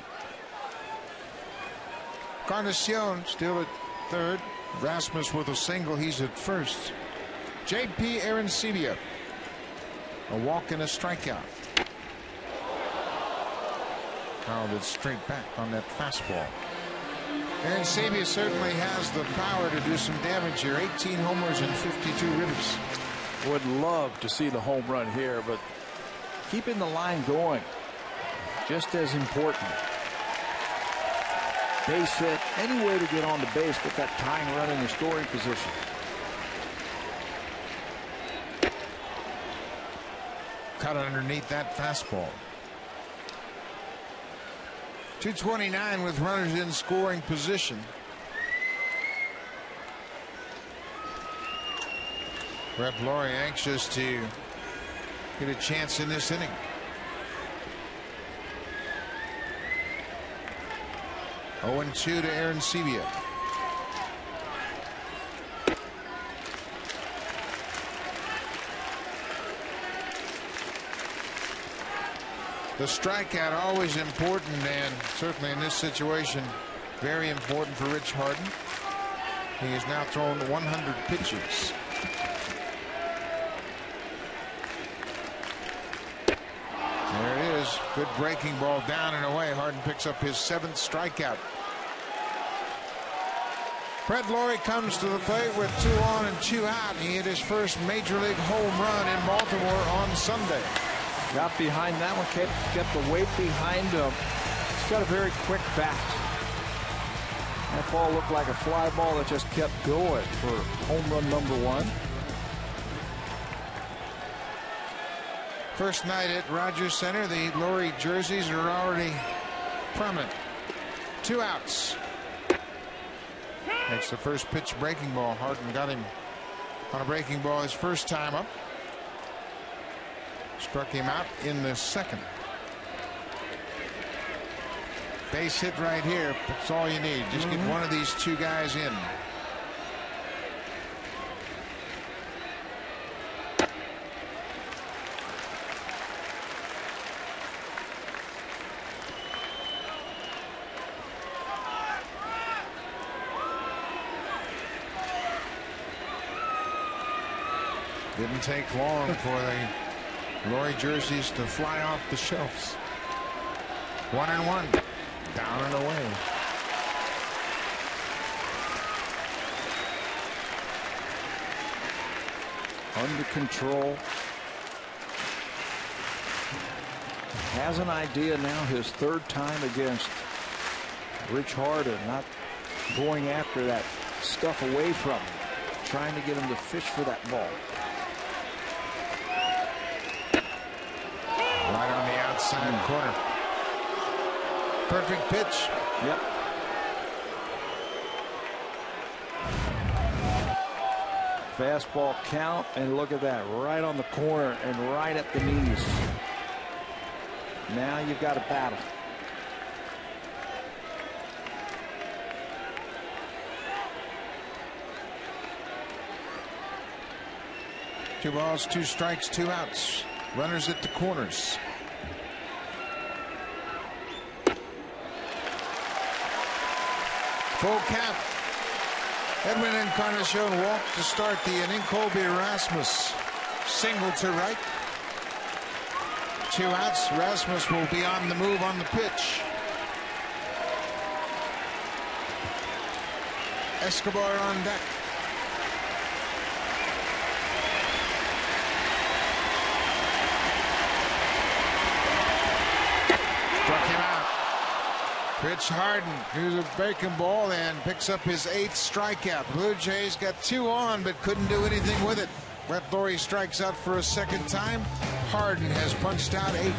Encarnacion still at third. Rasmus with a single. He's at first. J.P. Arancibia. A walk and a strikeout. Fouled it straight back on that fastball. Arancibia certainly has the power to do some damage here. 18 homers and 52 ribbies. Would love to see the home run here, but keeping the line going just as important. Base hit, any way to get on the base, get that tying run in the scoring position. Cut underneath that fastball. 229 with runners in scoring position. Brett Lawrie anxious to get a chance in this inning. Oh, 0-2 to Arancibia. The strikeout always important, and certainly in this situation very important for Rich Harden. He has now thrown 100 pitches. There it is. Good breaking ball down and away. Harden picks up his 7th strikeout. Brett Lawrie comes to the plate with 2 on and 2 out. He hit his first major league home run in Baltimore on Sunday. Got behind that one, kept the weight behind him. He's got a very quick bat. That ball looked like a fly ball that just kept going for home run number 1. First night at Rogers Center, the Lawrie jerseys are already prominent. 2 outs. That's the first pitch breaking ball. Harden got him on a breaking ball his first time up. Struck him out in the second. Base hit right here. That's all you need. Just get one of these 2 guys in. Didn't take long for the Lawrie jerseys to fly off the shelves. 1-1. Down and away. under control. Has an idea now, his third time against Rich Harden, not going after that stuff away from him, trying to get him to fish for that ball. Right on the outside corner. Perfect pitch. Yep. Fastball count, and look at that, right on the corner and right at the knees. Now you've got a battle. Two balls, 2 strikes, 2 outs. Runners at the corners. Full count. Edwin Encarnacion walked to start the inning. Colby Rasmus single to right. 2 outs. Rasmus will be on the move on the pitch. Escobar on deck. Struck him out. Rich Harden, who's a breaking ball, and picks up his 8th strikeout. Blue Jays got 2 on, but couldn't do anything with it. Brett Lawrie strikes out for a 2nd time. Harden has punched out 8.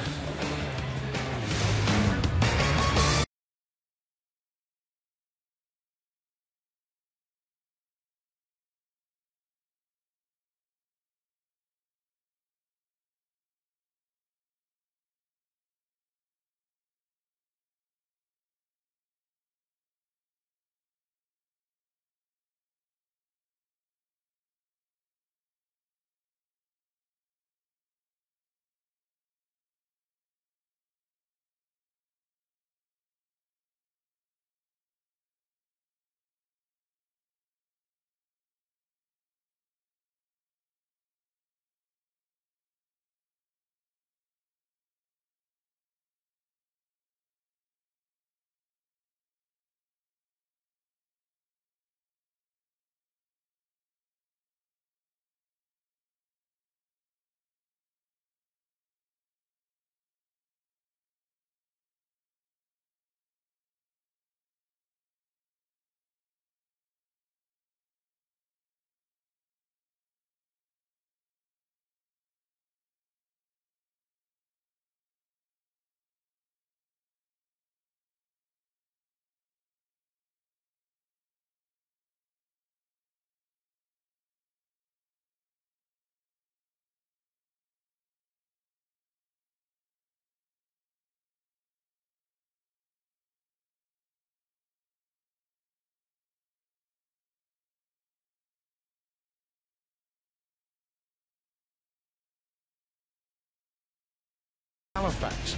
Halifax.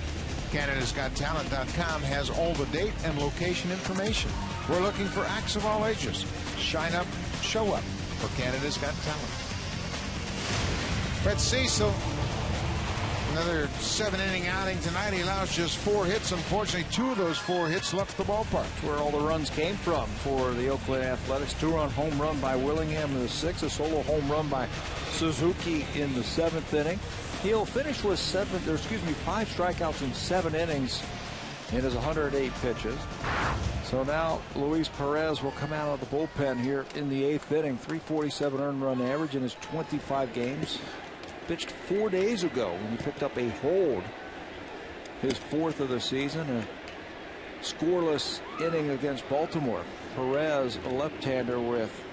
Canada'sGotTalent.com has all the date and location information. We're looking for acts of all ages. Shine up, show up for Canada's Got Talent. Brett Cecil, another 7-inning outing tonight. He allows just 4 hits. Unfortunately, 2 of those 4 hits left the ballpark. That's where all the runs came from for the Oakland Athletics. 2-run home run by Willingham in the 6th. A solo home run by Suzuki in the 7th inning. He'll finish with 5 strikeouts in 7 innings in his 108 pitches. So now Luis Perez will come out of the bullpen here in the 8th inning. 347 earned run average in his 25 games. Pitched 4 days ago when he picked up a hold. His 4th of the season. A scoreless inning against Baltimore. Perez, a left-hander with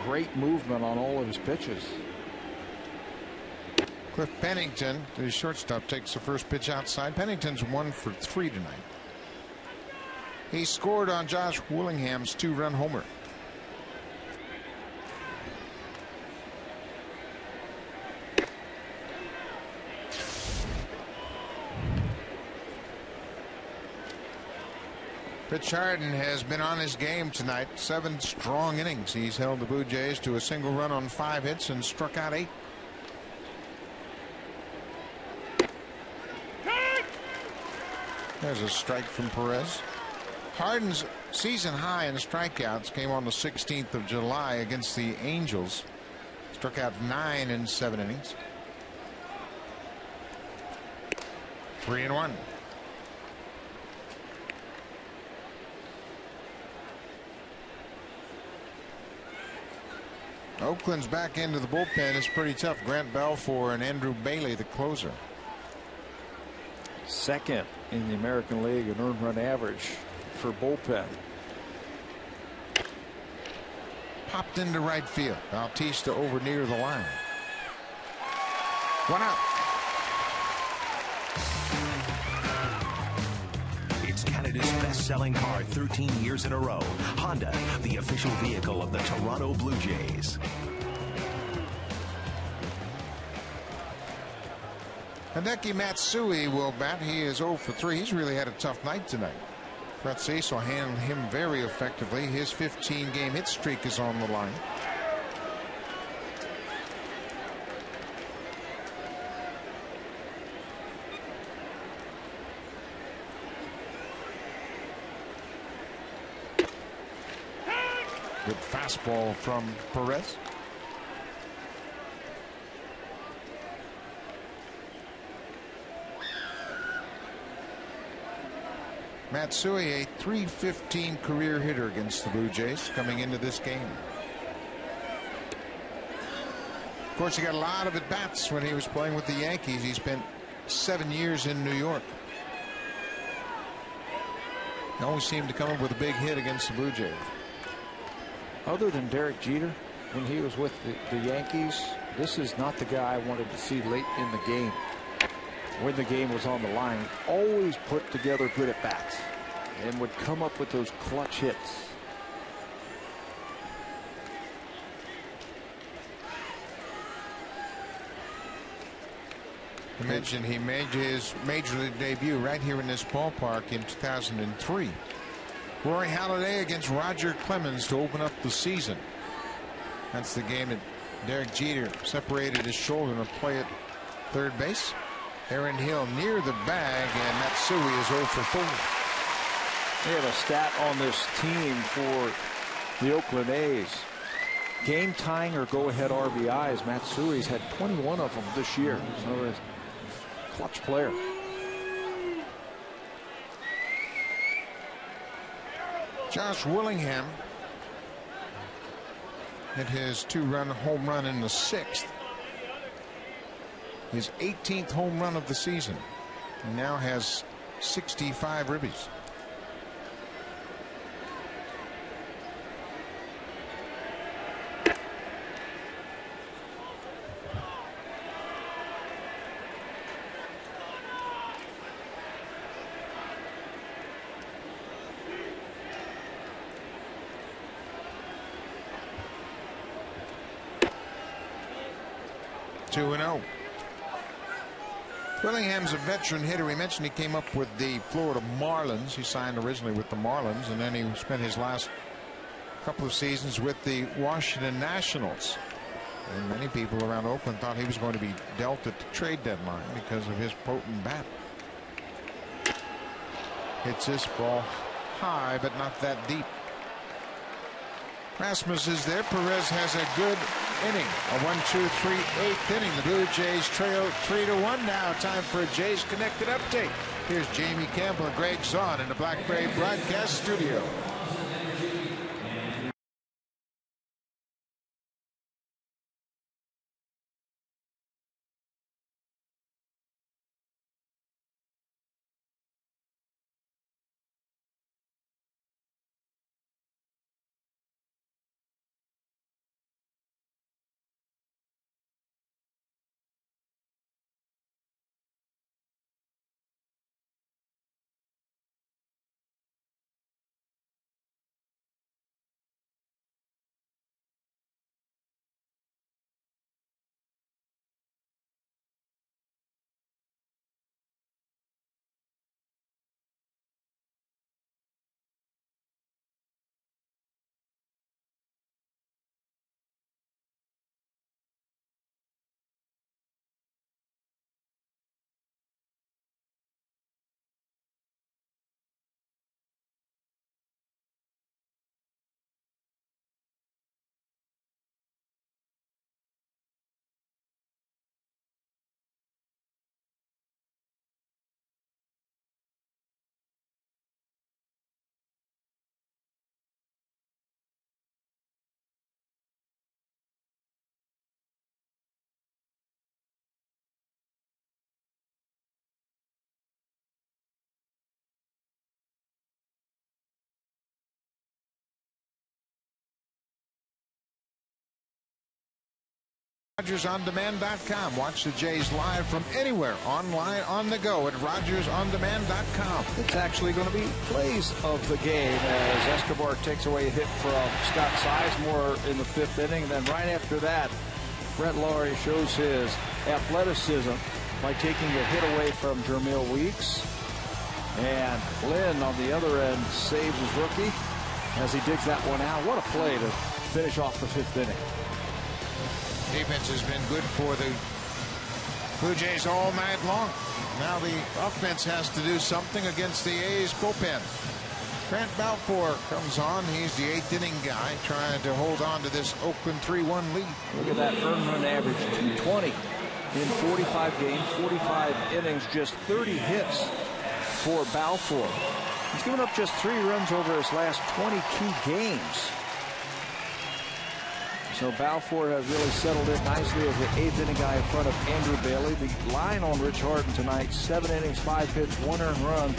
great movement on all of his pitches. Cliff Pennington, the shortstop, takes the first pitch outside. Pennington's 1 for 3 tonight. He scored on Josh Willingham's 2-run homer. Rich Harden has been on his game tonight. 7 strong innings. He's held the Blue Jays to a single run on 5 hits and struck out 8. There's a strike from Perez. Harden's season high in strikeouts came on the 16th of July against the Angels. Struck out 9 in 7 innings. 3-1. Oakland's back into the bullpen is pretty tough. Grant Balfour and Andrew Bailey, the closer. Second in the American League in earned run average for bullpen. Popped into right field. Bautista over near the line. 1 out. It's Canada's best-selling car 13 years in a row. Honda, the official vehicle of the Toronto Blue Jays. Hideki Matsui will bat. He is 0 for 3. He's really had a tough night tonight. Brett Cecil handled him very effectively. His 15-game hit streak is on the line. Good fastball from Perez. Matsui, a .315 career hitter against the Blue Jays coming into this game. Of course, he got a lot of at-bats when he was playing with the Yankees. He spent 7 years in New York. He always seemed to come up with a big hit against the Blue Jays. Other than Derek Jeter, when he was with the Yankees, this is not the guy I wanted to see late in the game. When the game was on the line, always put together good at bats and would come up with those clutch hits. I mentioned he made his major league debut right here in this ballpark in 2003. Rory Halladay against Roger Clemens to open up the season. That's the game that Derek Jeter separated his shoulder to play at third base. Aaron Hill near the bag, and Matsui is 0 for 4. They have a stat on this team for the Oakland A's. Game tying or go ahead RBIs. Matsui's had 21 of them this year. So he's a clutch player. Josh Willingham hit his 2-run home run in the 6th. His 18th home run of the season. He now has 65 ribbies. Willingham's a veteran hitter. We mentioned he came up with the Florida Marlins. He signed originally with the Marlins, and then he spent his last couple of seasons with the Washington Nationals. And many people around Oakland thought he was going to be dealt at the trade deadline because of his potent bat. Hits this ball high, but not that deep. Rasmus is there. Perez has a good inning. A 1-2-3 8th inning. The Blue Jays trail 3-1 now. Time for a Jays Connected update. Here's Jamie Campbell and Greg Zahn in the Blackberry broadcast studio. RogersOnDemand.com. Watch the Jays live from anywhere, online, on the go at RogersOnDemand.com. It's actually going to be plays of the game as Escobar takes away a hit from Scott Sizemore in the 5th inning. And then right after that, Brett Laurie shows his athleticism by taking a hit away from Jermil Weeks. And Lynn on the other end saves his rookie as he digs that one out. What a play to finish off the 5th inning. Defense has been good for the Blue Jays all night long. Now the offense has to do something against the A's bullpen. Grant Balfour comes on. He's the 8th inning guy trying to hold on to this Oakland 3-1 lead. Look at that earned run average, 220 in 45 games, 45 innings, just 30 hits for Balfour. He's given up just 3 runs over his last 22 games. So Balfour has really settled in nicely as the 8th inning guy in front of Andrew Bailey. The line on Rich Harden tonight, 7 innings, 5 hits, 1 earned run.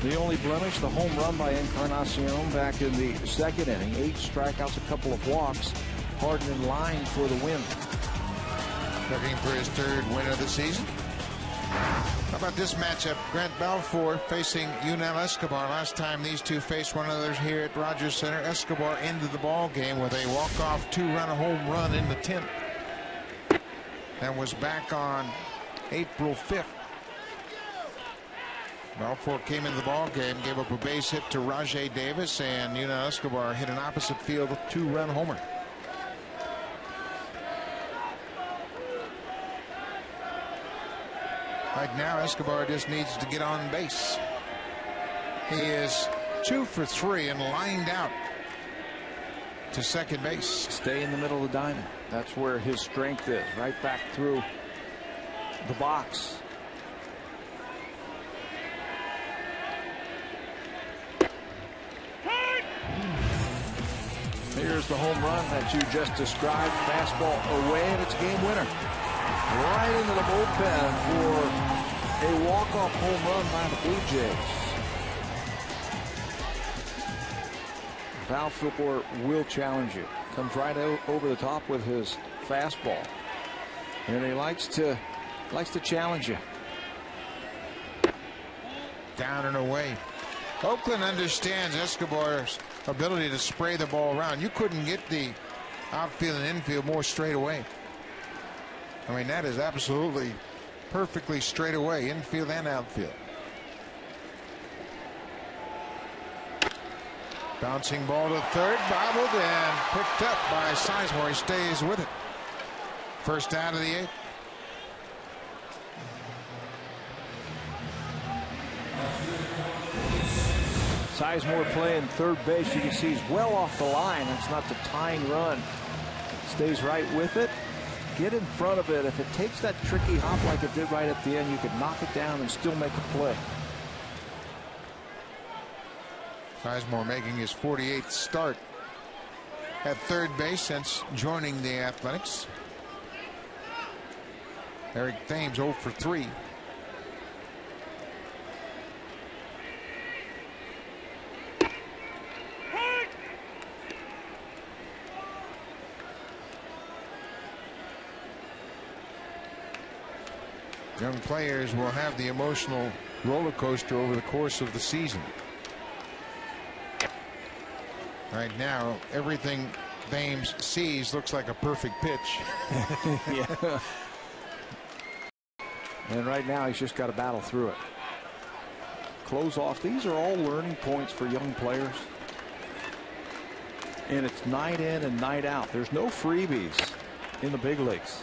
The only blemish, the home run by Encarnacion back in the 2nd inning. 8 strikeouts, a couple of walks. Harden in line for the win. Looking for his 3rd win of the season. How about this matchup? Grant Balfour facing Yunel Escobar. Last time these two faced one another here at Rogers Center, Escobar ended the ball game with a walk-off 2-run home run in the 10th. And was back on April 5th. Balfour came into the ball game, gave up a base hit to Rajay Davis, and Yunel Escobar hit an opposite field 2-run homer. Right now, Escobar just needs to get on base. He is 2 for 3 and lined out to second base. Stay in the middle of the diamond. That's where his strength is, right back through the box. Here's the home run that you just described. Fastball away, and it's a game winner. Right into the bullpen for a walk-off home run by the Blue Jays. Balfour will challenge you. Comes right over the top with his fastball, and he likes to challenge you. Down and away. Oakland understands Escobar's ability to spray the ball around. You couldn't get the outfield and infield more straight away. I mean, that is absolutely perfectly straight away, infield and outfield. Bouncing ball to third, bobbled and picked up by Sizemore. He stays with it. First out of the 8th. Sizemore playing third base. You can see he's well off the line. That's not the tying run. Stays right with it. Get in front of it. If it takes that tricky hop like it did right at the end, you could knock it down and still make a play. Sizemore making his 48th start at third base since joining the Athletics. Eric Thames 0 for 3. Young players will have the emotional roller coaster over the course of the season. Right now, everything Thames sees looks like a perfect pitch. Yeah. And right now, he's just got to battle through it. Close off. These are all learning points for young players. And it's night in and night out. There's no freebies in the big leagues.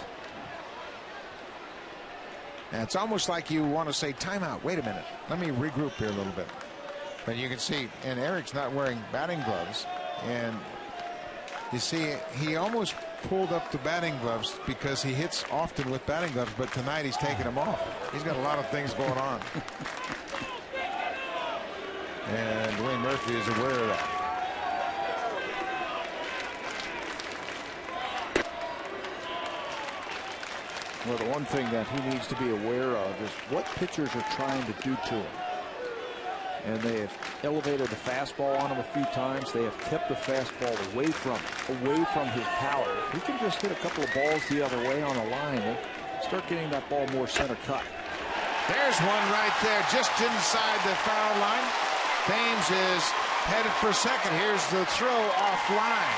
And it's almost like you want to say, timeout, wait a minute, let me regroup here a little bit. But you can see, and Eric's not wearing batting gloves, and you see he almost pulled up the batting gloves because he hits often with batting gloves, but tonight he's taking them off. He's got a lot of things going on. And Dwayne Murphy is aware of that. Well, the one thing that he needs to be aware of is what pitchers are trying to do to him. And they have elevated the fastball on him a few times. They have kept the fastball away from his power. If he can just hit a couple of balls the other way on the line, they'll start getting that ball more center cut. There's one right there, just inside the foul line. Thames is headed for second. Here's the throw offline.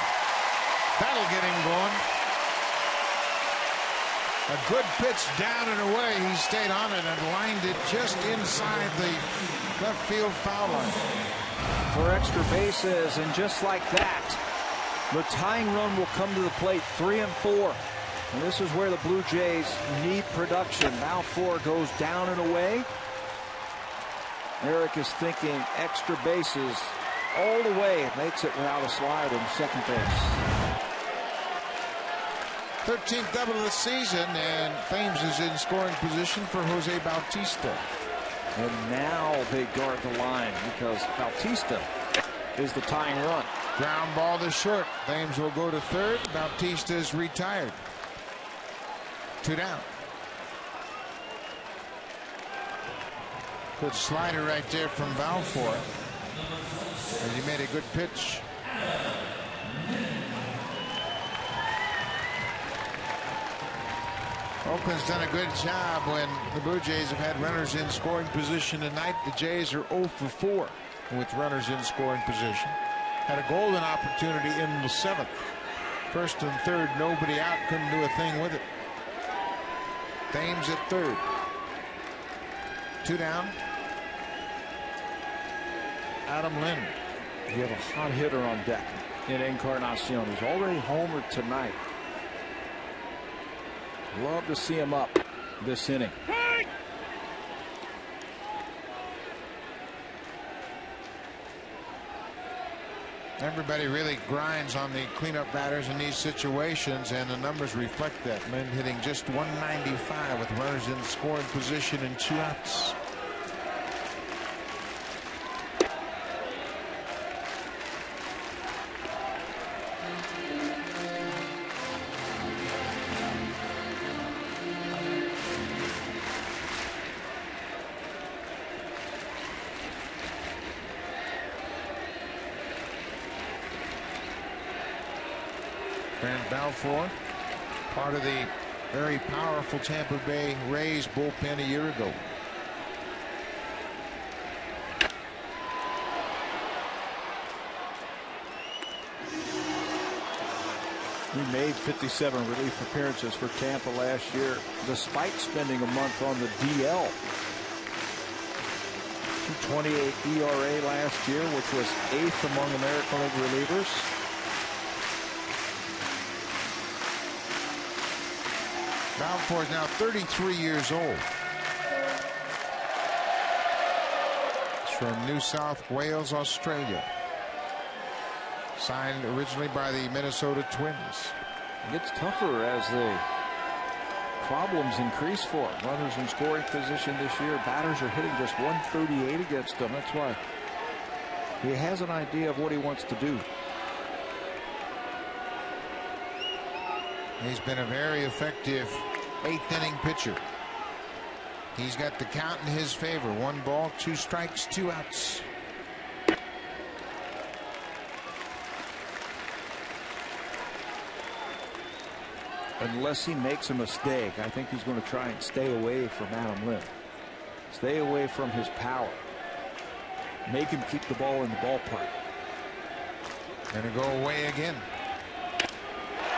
That'll get him going. A good pitch down and away. He stayed on it and lined it just inside the left field foul line. For extra bases, and just like that, the tying run will come to the plate. 3 and 4. And this is where the Blue Jays need production. Balfour goes down and away. Eric is thinking extra bases all the way. Makes it without a slide in second base. 13th double of the season, and Thames is in scoring position for Jose Bautista. And now they guard the line because Bautista is the tying run. Ground ball to short. Thames will go to third. Bautista is retired. 2 down. Good slider right there from Balfour. And he made a good pitch. Oakland's done a good job when the Blue Jays have had runners in scoring position tonight. The Jays are 0 for 4 with runners in scoring position. Had a golden opportunity in the 7th. First and third, nobody out, couldn't do a thing with it. Thames at third. 2 down. Adam Lind. You have a hot hitter on deck in Encarnacion. He's already homered tonight. Love to see him up this inning. Everybody really grinds on the cleanup batters in these situations, and the numbers reflect that. Lind hitting just 195 with runners in scoring position and 2 outs. Grant Balfour, part of the very powerful Tampa Bay Rays bullpen a year ago. He made 57 relief appearances for Tampa last year, despite spending a month on the DL. 2.28 ERA last year, which was 8th among American League relievers. Balfour is now 33 years old. He's from New South Wales, Australia. Signed originally by the Minnesota Twins. It gets tougher as the problems increase for him. Runners in scoring position this year. Batters are hitting just 138 against him. That's why he has an idea of what he wants to do. He's been a very effective 8th inning pitcher. He's got the count in his favor. 1 ball, 2 strikes, 2 outs. Unless he makes a mistake, I think he's going to try and stay away from Adam Lind. Stay away from his power. Make him keep the ball in the ballpark. Gonna go away again.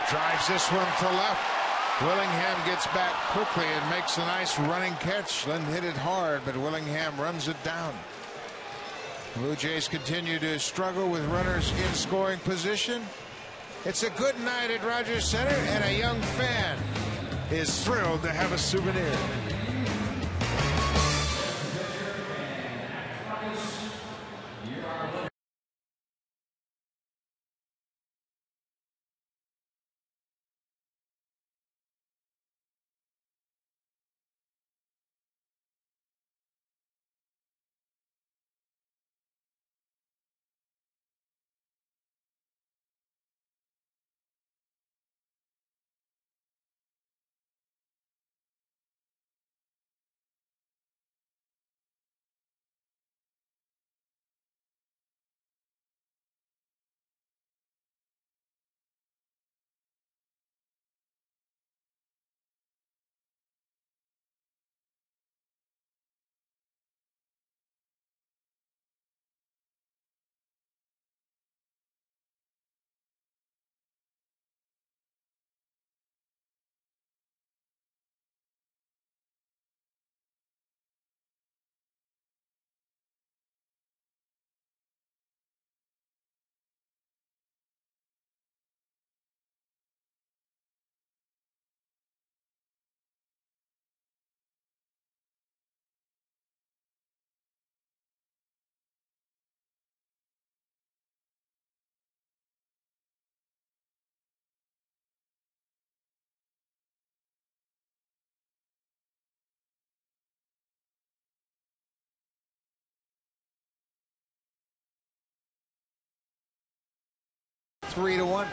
Drives this one to left. Willingham gets back quickly and makes a nice running catch. Lind hit it hard, but Willingham runs it down. Blue Jays continue to struggle with runners in scoring position. It's a good night at Rogers Center, and a young fan is thrilled to have a souvenir. 3-1.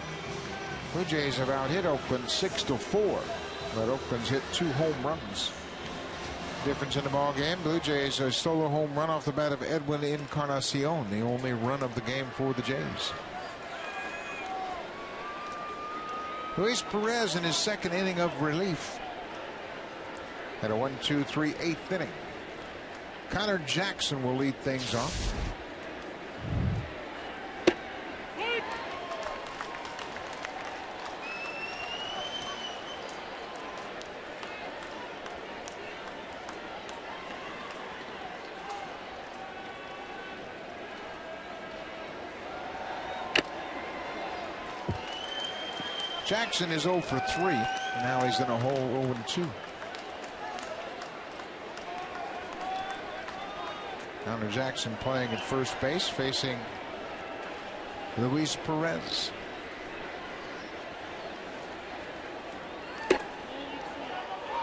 Blue Jays have out-hit Oakland 6-4, but Oakland's hit 2 home runs. Difference in the ball game. Blue Jays stole a home run off the bat of Edwin Encarnacion, the only run of the game for the Jays. Luis Perez in his second inning of relief. At a 1-2-3 8th inning. Connor Jackson will lead things off. Jackson is 0 for 3. Now he's in a hole 0-2. Connor Jackson playing at first base, facing Luis Perez.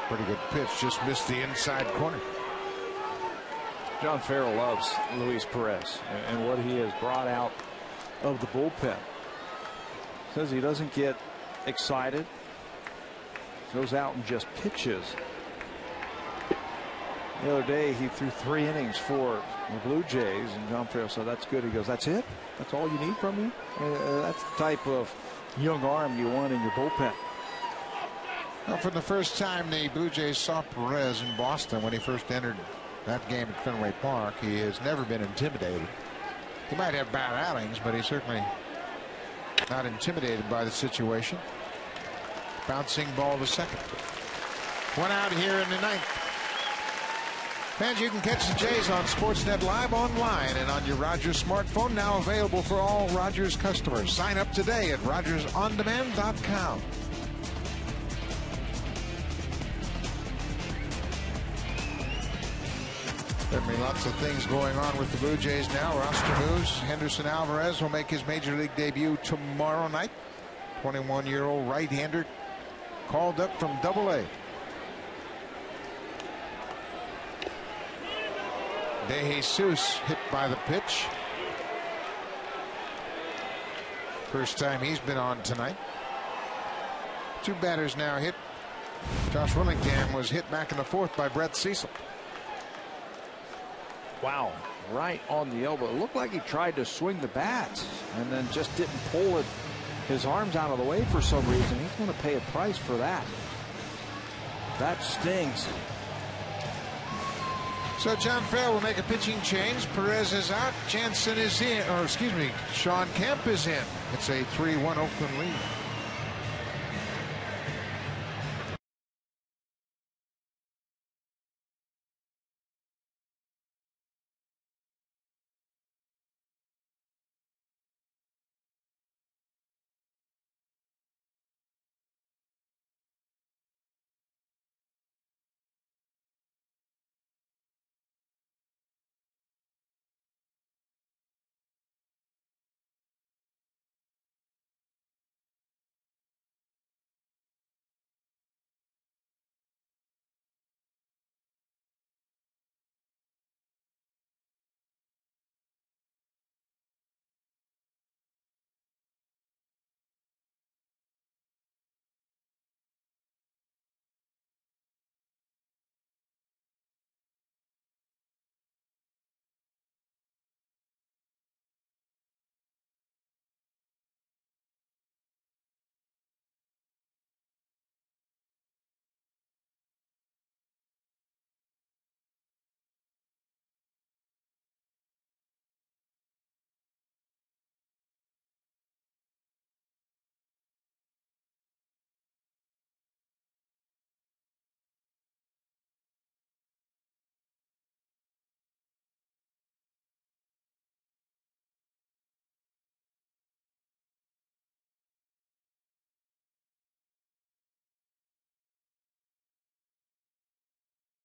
Pretty good pitch, just missed the inside corner. John Farrell loves Luis Perez and what he has brought out of the bullpen. Says he doesn't get excited, goes out and just pitches. The other day he threw 3 innings for the Blue Jays, and John Farrell said that's good. He goes, that's it? That's all you need from me? That's the type of young arm you want in your bullpen. Well, for the first time the Blue Jays saw Perez in Boston when he first entered that game at Fenway Park. He has never been intimidated. He might have bad outings, but he's certainly not intimidated by the situation. Bouncing ball to second. 1 out here in the 9th. Fans, you can catch the Jays on Sportsnet Live online and on your Rogers smartphone, now available for all Rogers customers. Sign up today at RogersOnDemand.com. Certainly lots of things going on with the Blue Jays now. Roster moves. Henderson Alvarez will make his major league debut tomorrow night. 21-year-old right-hander called up from Double-A. De Jesus hit by the pitch. First time he's been on tonight. 2 batters now hit. Josh Willingham was hit back in the 4th by Brett Cecil. Wow, right on the elbow. It looked like he tried to swing the bat and then just didn't pull it, his arms out of the way for some reason. He's going to pay a price for that. That stings. So John Farrell will make a pitching change. Perez is out. Jansen is in, or excuse me, Sean Kemp is in. It's a 3-1 Oakland lead.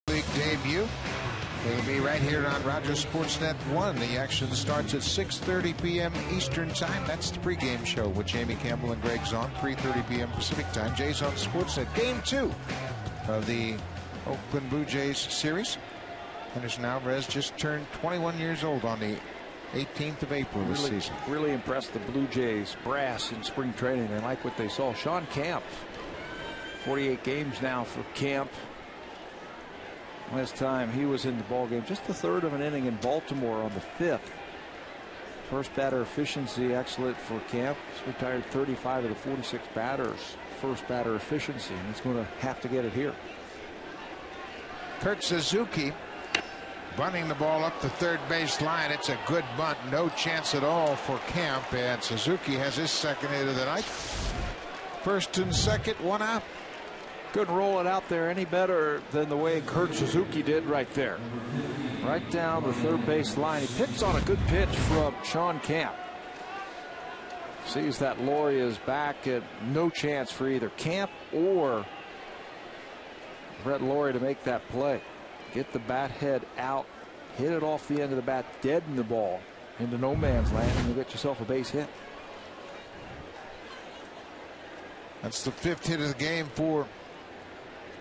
League debut. It'll be right here on Rogers Sportsnet 1. The action starts at 6:30 p.m. Eastern Time. That's the pregame show with Jamie Campbell and Greg Zahn. 3:30 p.m. Pacific Time. Jays on Sportsnet. Game 2 of the Oakland Blue Jays series. Henderson Alvarez just turned 21 years old on the 18th of April this season. Really impressed the Blue Jays brass in spring training. They like what they saw. Sean Camp, 48 games now for Camp. Last time he was in the ballgame, just the third of an inning in Baltimore on the 5th. First batter efficiency excellent for Camp. He's retired 35 of the 46 batters. First batter efficiency, and he's going to have to get it here. Kurt Suzuki bunting the ball up the third base line. It's a good bunt. No chance at all for Camp, and Suzuki has his second hit of the night. First and second, one out. Couldn't roll it out there any better than the way Kurt Suzuki did right there. Right down the third base line. He picks on a good pitch from Sean Camp. Sees that Laurie is back, and no chance for either Camp or Brett Laurie to make that play. Get the bat head out, hit it off the end of the bat, deaden the ball into no man's land, and you'll get yourself a base hit. That's the 5th hit of the game for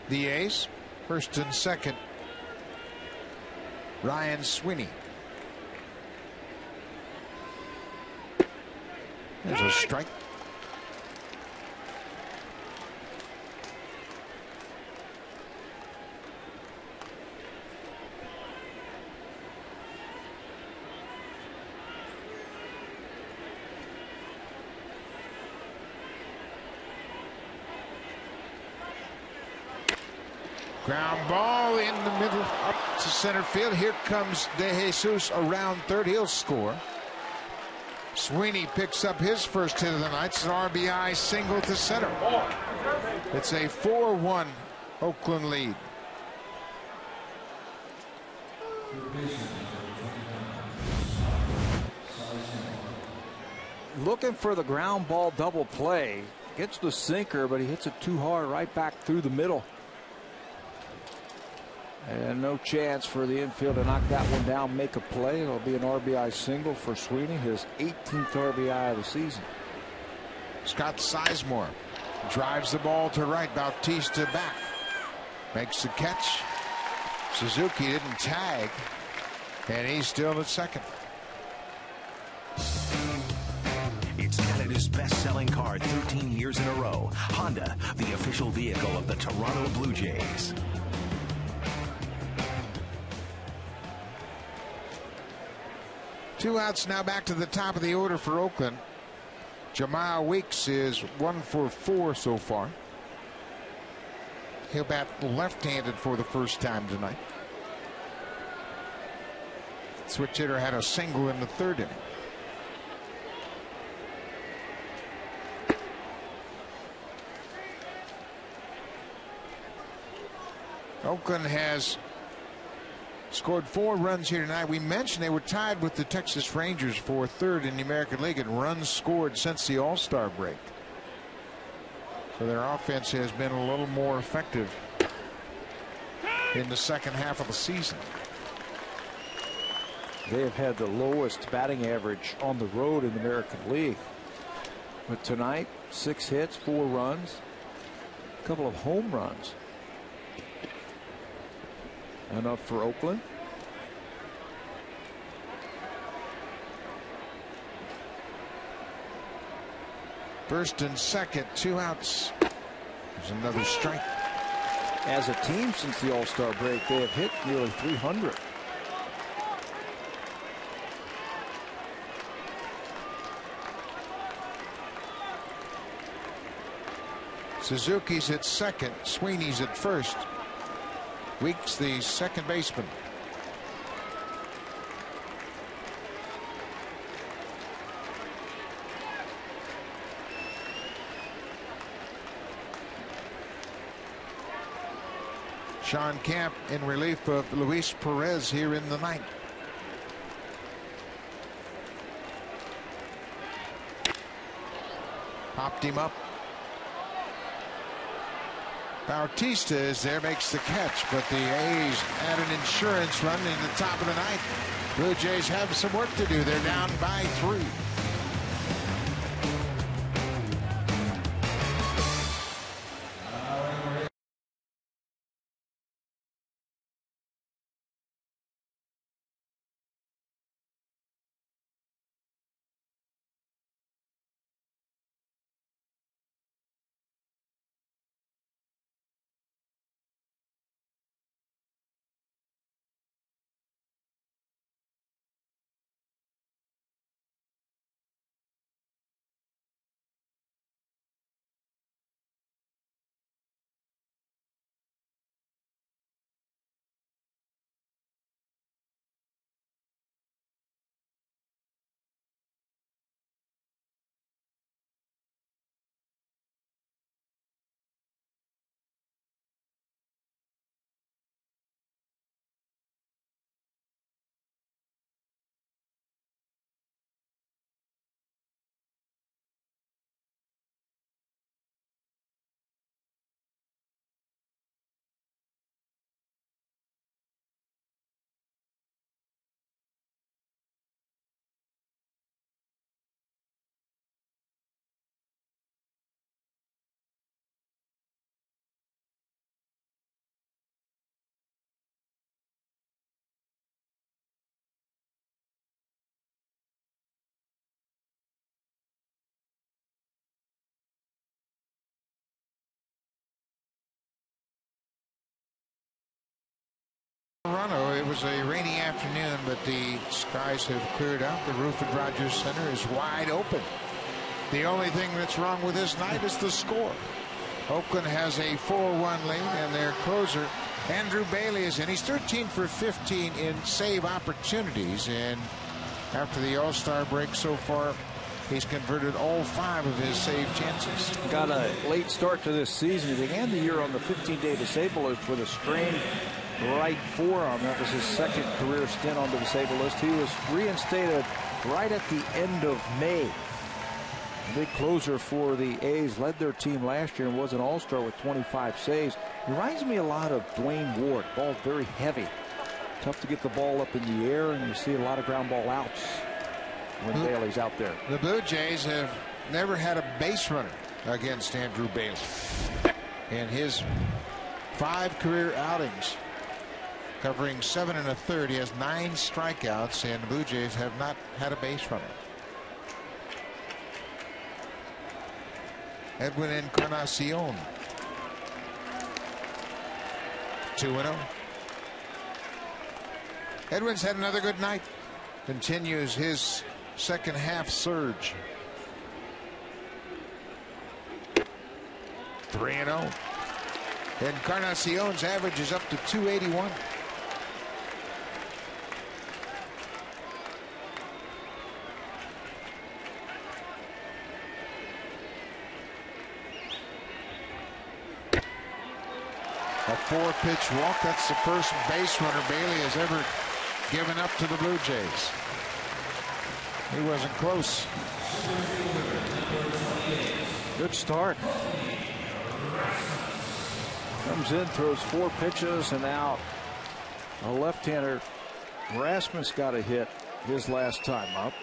the A's. First and second, Ryan Sweeney. There's a strike. Ground ball in the middle up to center field. Here comes De Jesus around third. He'll score. Sweeney picks up his first hit of the night. It's an RBI single to center. It's a 4-1 Oakland lead. Looking for the ground ball double play. Gets the sinker, but he hits it too hard right back through the middle. And no chance for the infield to knock that one down, make a play. It'll be an RBI single for Sweeney, his 18th RBI of the season. Scott Sizemore drives the ball to right. Bautista back. Makes the catch. Suzuki didn't tag. And he's still at second. It's Canada's best-selling car 13 years in a row. Honda, the official vehicle of the Toronto Blue Jays. Two outs now, back to the top of the order for Oakland. Jamal Weeks is 1 for 4 so far. He'll bat left-handed for the first time tonight. Switch hitter had a single in the third inning. Oakland has scored 4 runs here tonight. We mentioned they were tied with the Texas Rangers for third in the American League in runs scored since the All-Star break. So their offense has been a little more effective in the second half of the season. They have had the lowest batting average on the road in the American League. But tonight, 6 hits, 4 runs, a couple of home runs. Enough for Oakland. First and second, 2 outs. There's another strike. As a team since the All-Star break, they have hit nearly 300. Suzuki's at second. Sweeney's at first. Weeks, the second baseman. Sean Camp in relief of Luis Perez here in the ninth. Popped him up. Bautista is there, makes the catch, but the A's add an insurance run in the top of the ninth. Blue Jays have some work to do. They're down by 3. was a rainy afternoon, but the skies have cleared out. The roof at Rogers Center is wide open. The only thing that's wrong with this night is the score. Oakland has a 4-1 lead, and their closer, Andrew Bailey, is in. He's 13 for 15 in save opportunities, and after the All-Star break so far, he's converted all 5 of his save chances. Got a late start to this season. He began the year on the 15-day disabled list with a strained right forearm. That was his second career stint on the disabled list. He was reinstated right at the end of May. The big closer for the A's, led their team last year and was an all-star with 25 saves. He reminds me a lot of Dwayne Ward. Ball very heavy. Tough to get the ball up in the air, and you see a lot of ground ball outs when Bailey's out there. The Blue Jays have never had a base runner against Andrew Bailey. In his 5 career outings, covering 7 1/3, he has 9 strikeouts, and the Blue Jays have not had a base runner. Edwin Encarnacion, 2-0. Edwin's had another good night. Continues his second half surge. 3-0. Encarnacion's average is up to 281. A 4-pitch walk. That's the first base runner Bailey has ever given up to the Blue Jays. He wasn't close. Good start. Comes in, throws 4 pitches, and out. A left-hander. Rasmus got a hit his last time up.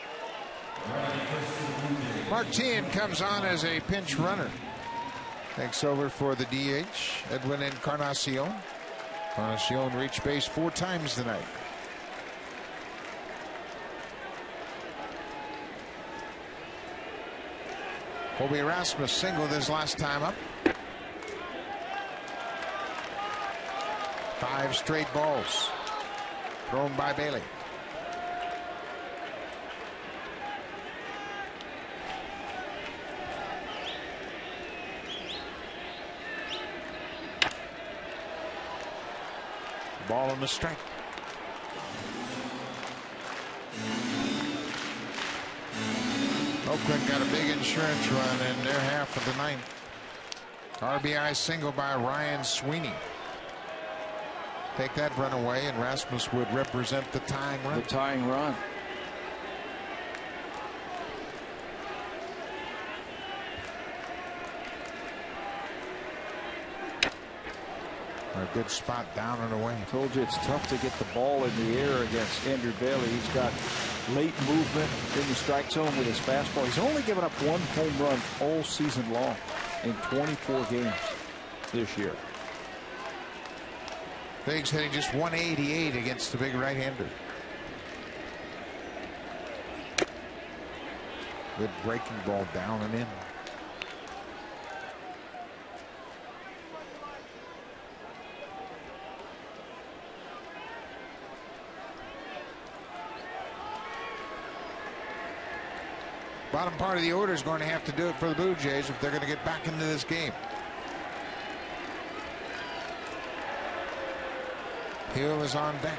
Martin comes on as a pinch runner. Takes over for the DH, Edwin Encarnacion. Encarnacion reached base 4 times tonight. Colby Rasmus singled his last time up. 5 straight balls thrown by Bailey. Ball on the strike. Oakland got a big insurance run in their half of the ninth. RBI single by Ryan Sweeney. Take that run away, and Rasmus would represent the tying run. The tying run. A good spot down and away. Told you it's tough to get the ball in the air against Andrew Bailey. He's got late movement in the strike zone with his fastball. He's only given up 1 home run all season long in 24 games this year. Biggs hitting just 188 against the big right-hander. Good breaking ball down and in. Bottom part of the order is going to have to do it for the Blue Jays if they're going to get back into this game. Hill is on deck.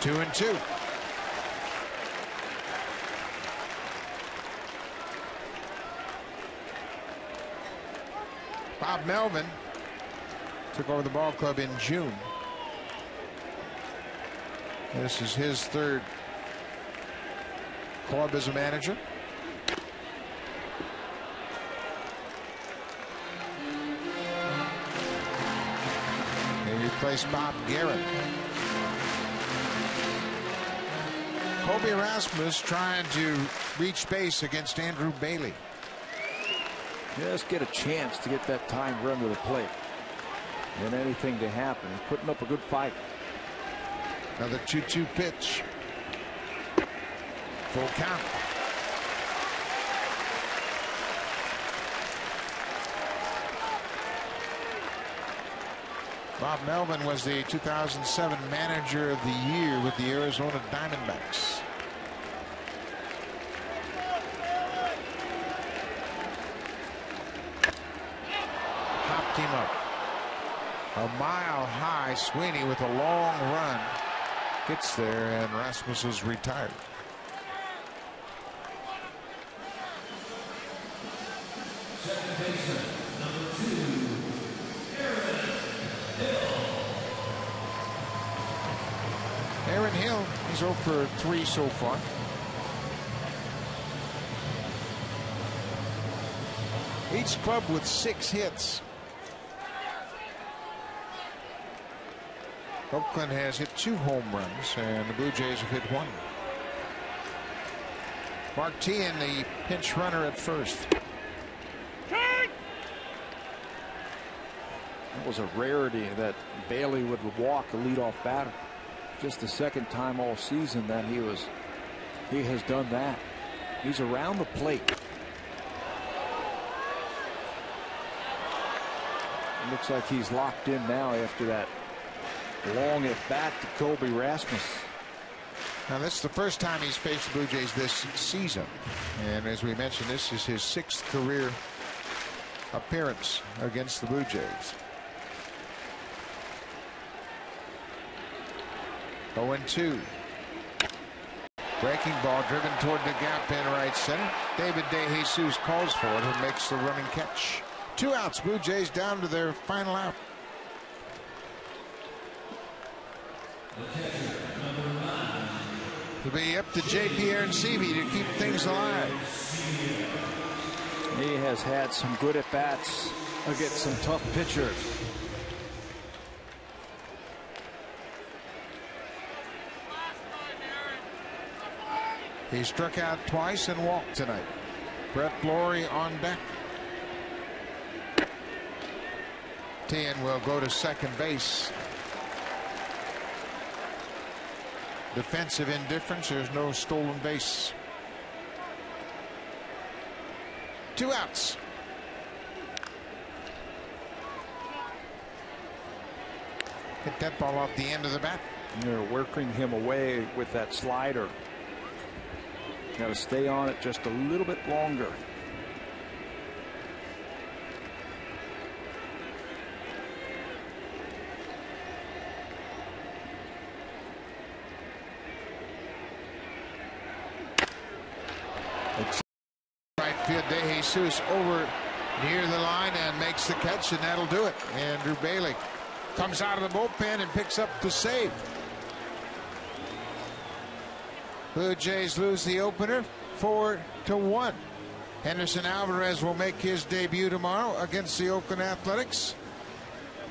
2-2. Bob Melvin took over the ball club in June. This is his 3rd club as a manager. He replaced Bob Garrett. Colby Rasmus trying to reach base against Andrew Bailey. Just get a chance to get that time run to the plate. And anything to happen. He's putting up a good fight. Another 2-2 pitch. Full count. Bob Melvin was the 2007 Manager of the Year with the Arizona Diamondbacks. Hopped him up. A mile high. Sweeney with a long run gets there, and Rasmus is retired. Aaron Hill, he's 0 for 3 so far. Each club with 6 hits. Oakland has hit 2 home runs, and the Blue Jays have hit 1. Mark Teahen, the pinch runner at first. It was a rarity that Bailey would walk a leadoff batter. Just the second time all season that he has done that. He's around the plate. It looks like he's locked in now after that long at bat to Colby Rasmus. Now that's the first time he's faced the Blue Jays this season, and as we mentioned, this is his 6th career appearance against the Blue Jays. 0-2. Breaking ball driven toward the gap in right center. David DeJesus calls for it and makes the running catch. 2 outs. Blue Jays down to their final out. It'll be up to J.P. Aronsevi to keep things alive. He has had some good at bats against some tough pitchers. He struck out twice and walked tonight. Brett Lawrie on deck. Teahen will go to second base. Defensive indifference. There's no stolen base. 2 outs. Hit that ball off the end of the bat. They're working him away with that slider. Got to stay on it just a little bit longer. Right field, DeJesus over near the line and makes the catch, and that'll do it. Andrew Bailey comes out of the bullpen and picks up the save. Blue Jays lose the opener 4-1. Henderson Alvarez will make his debut tomorrow against the Oakland Athletics.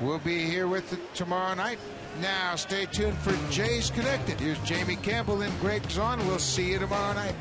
We'll be here with it tomorrow night. Now stay tuned for Jays Connected. Here's Jamie Campbell and Greg Zahn. We'll see you tomorrow night.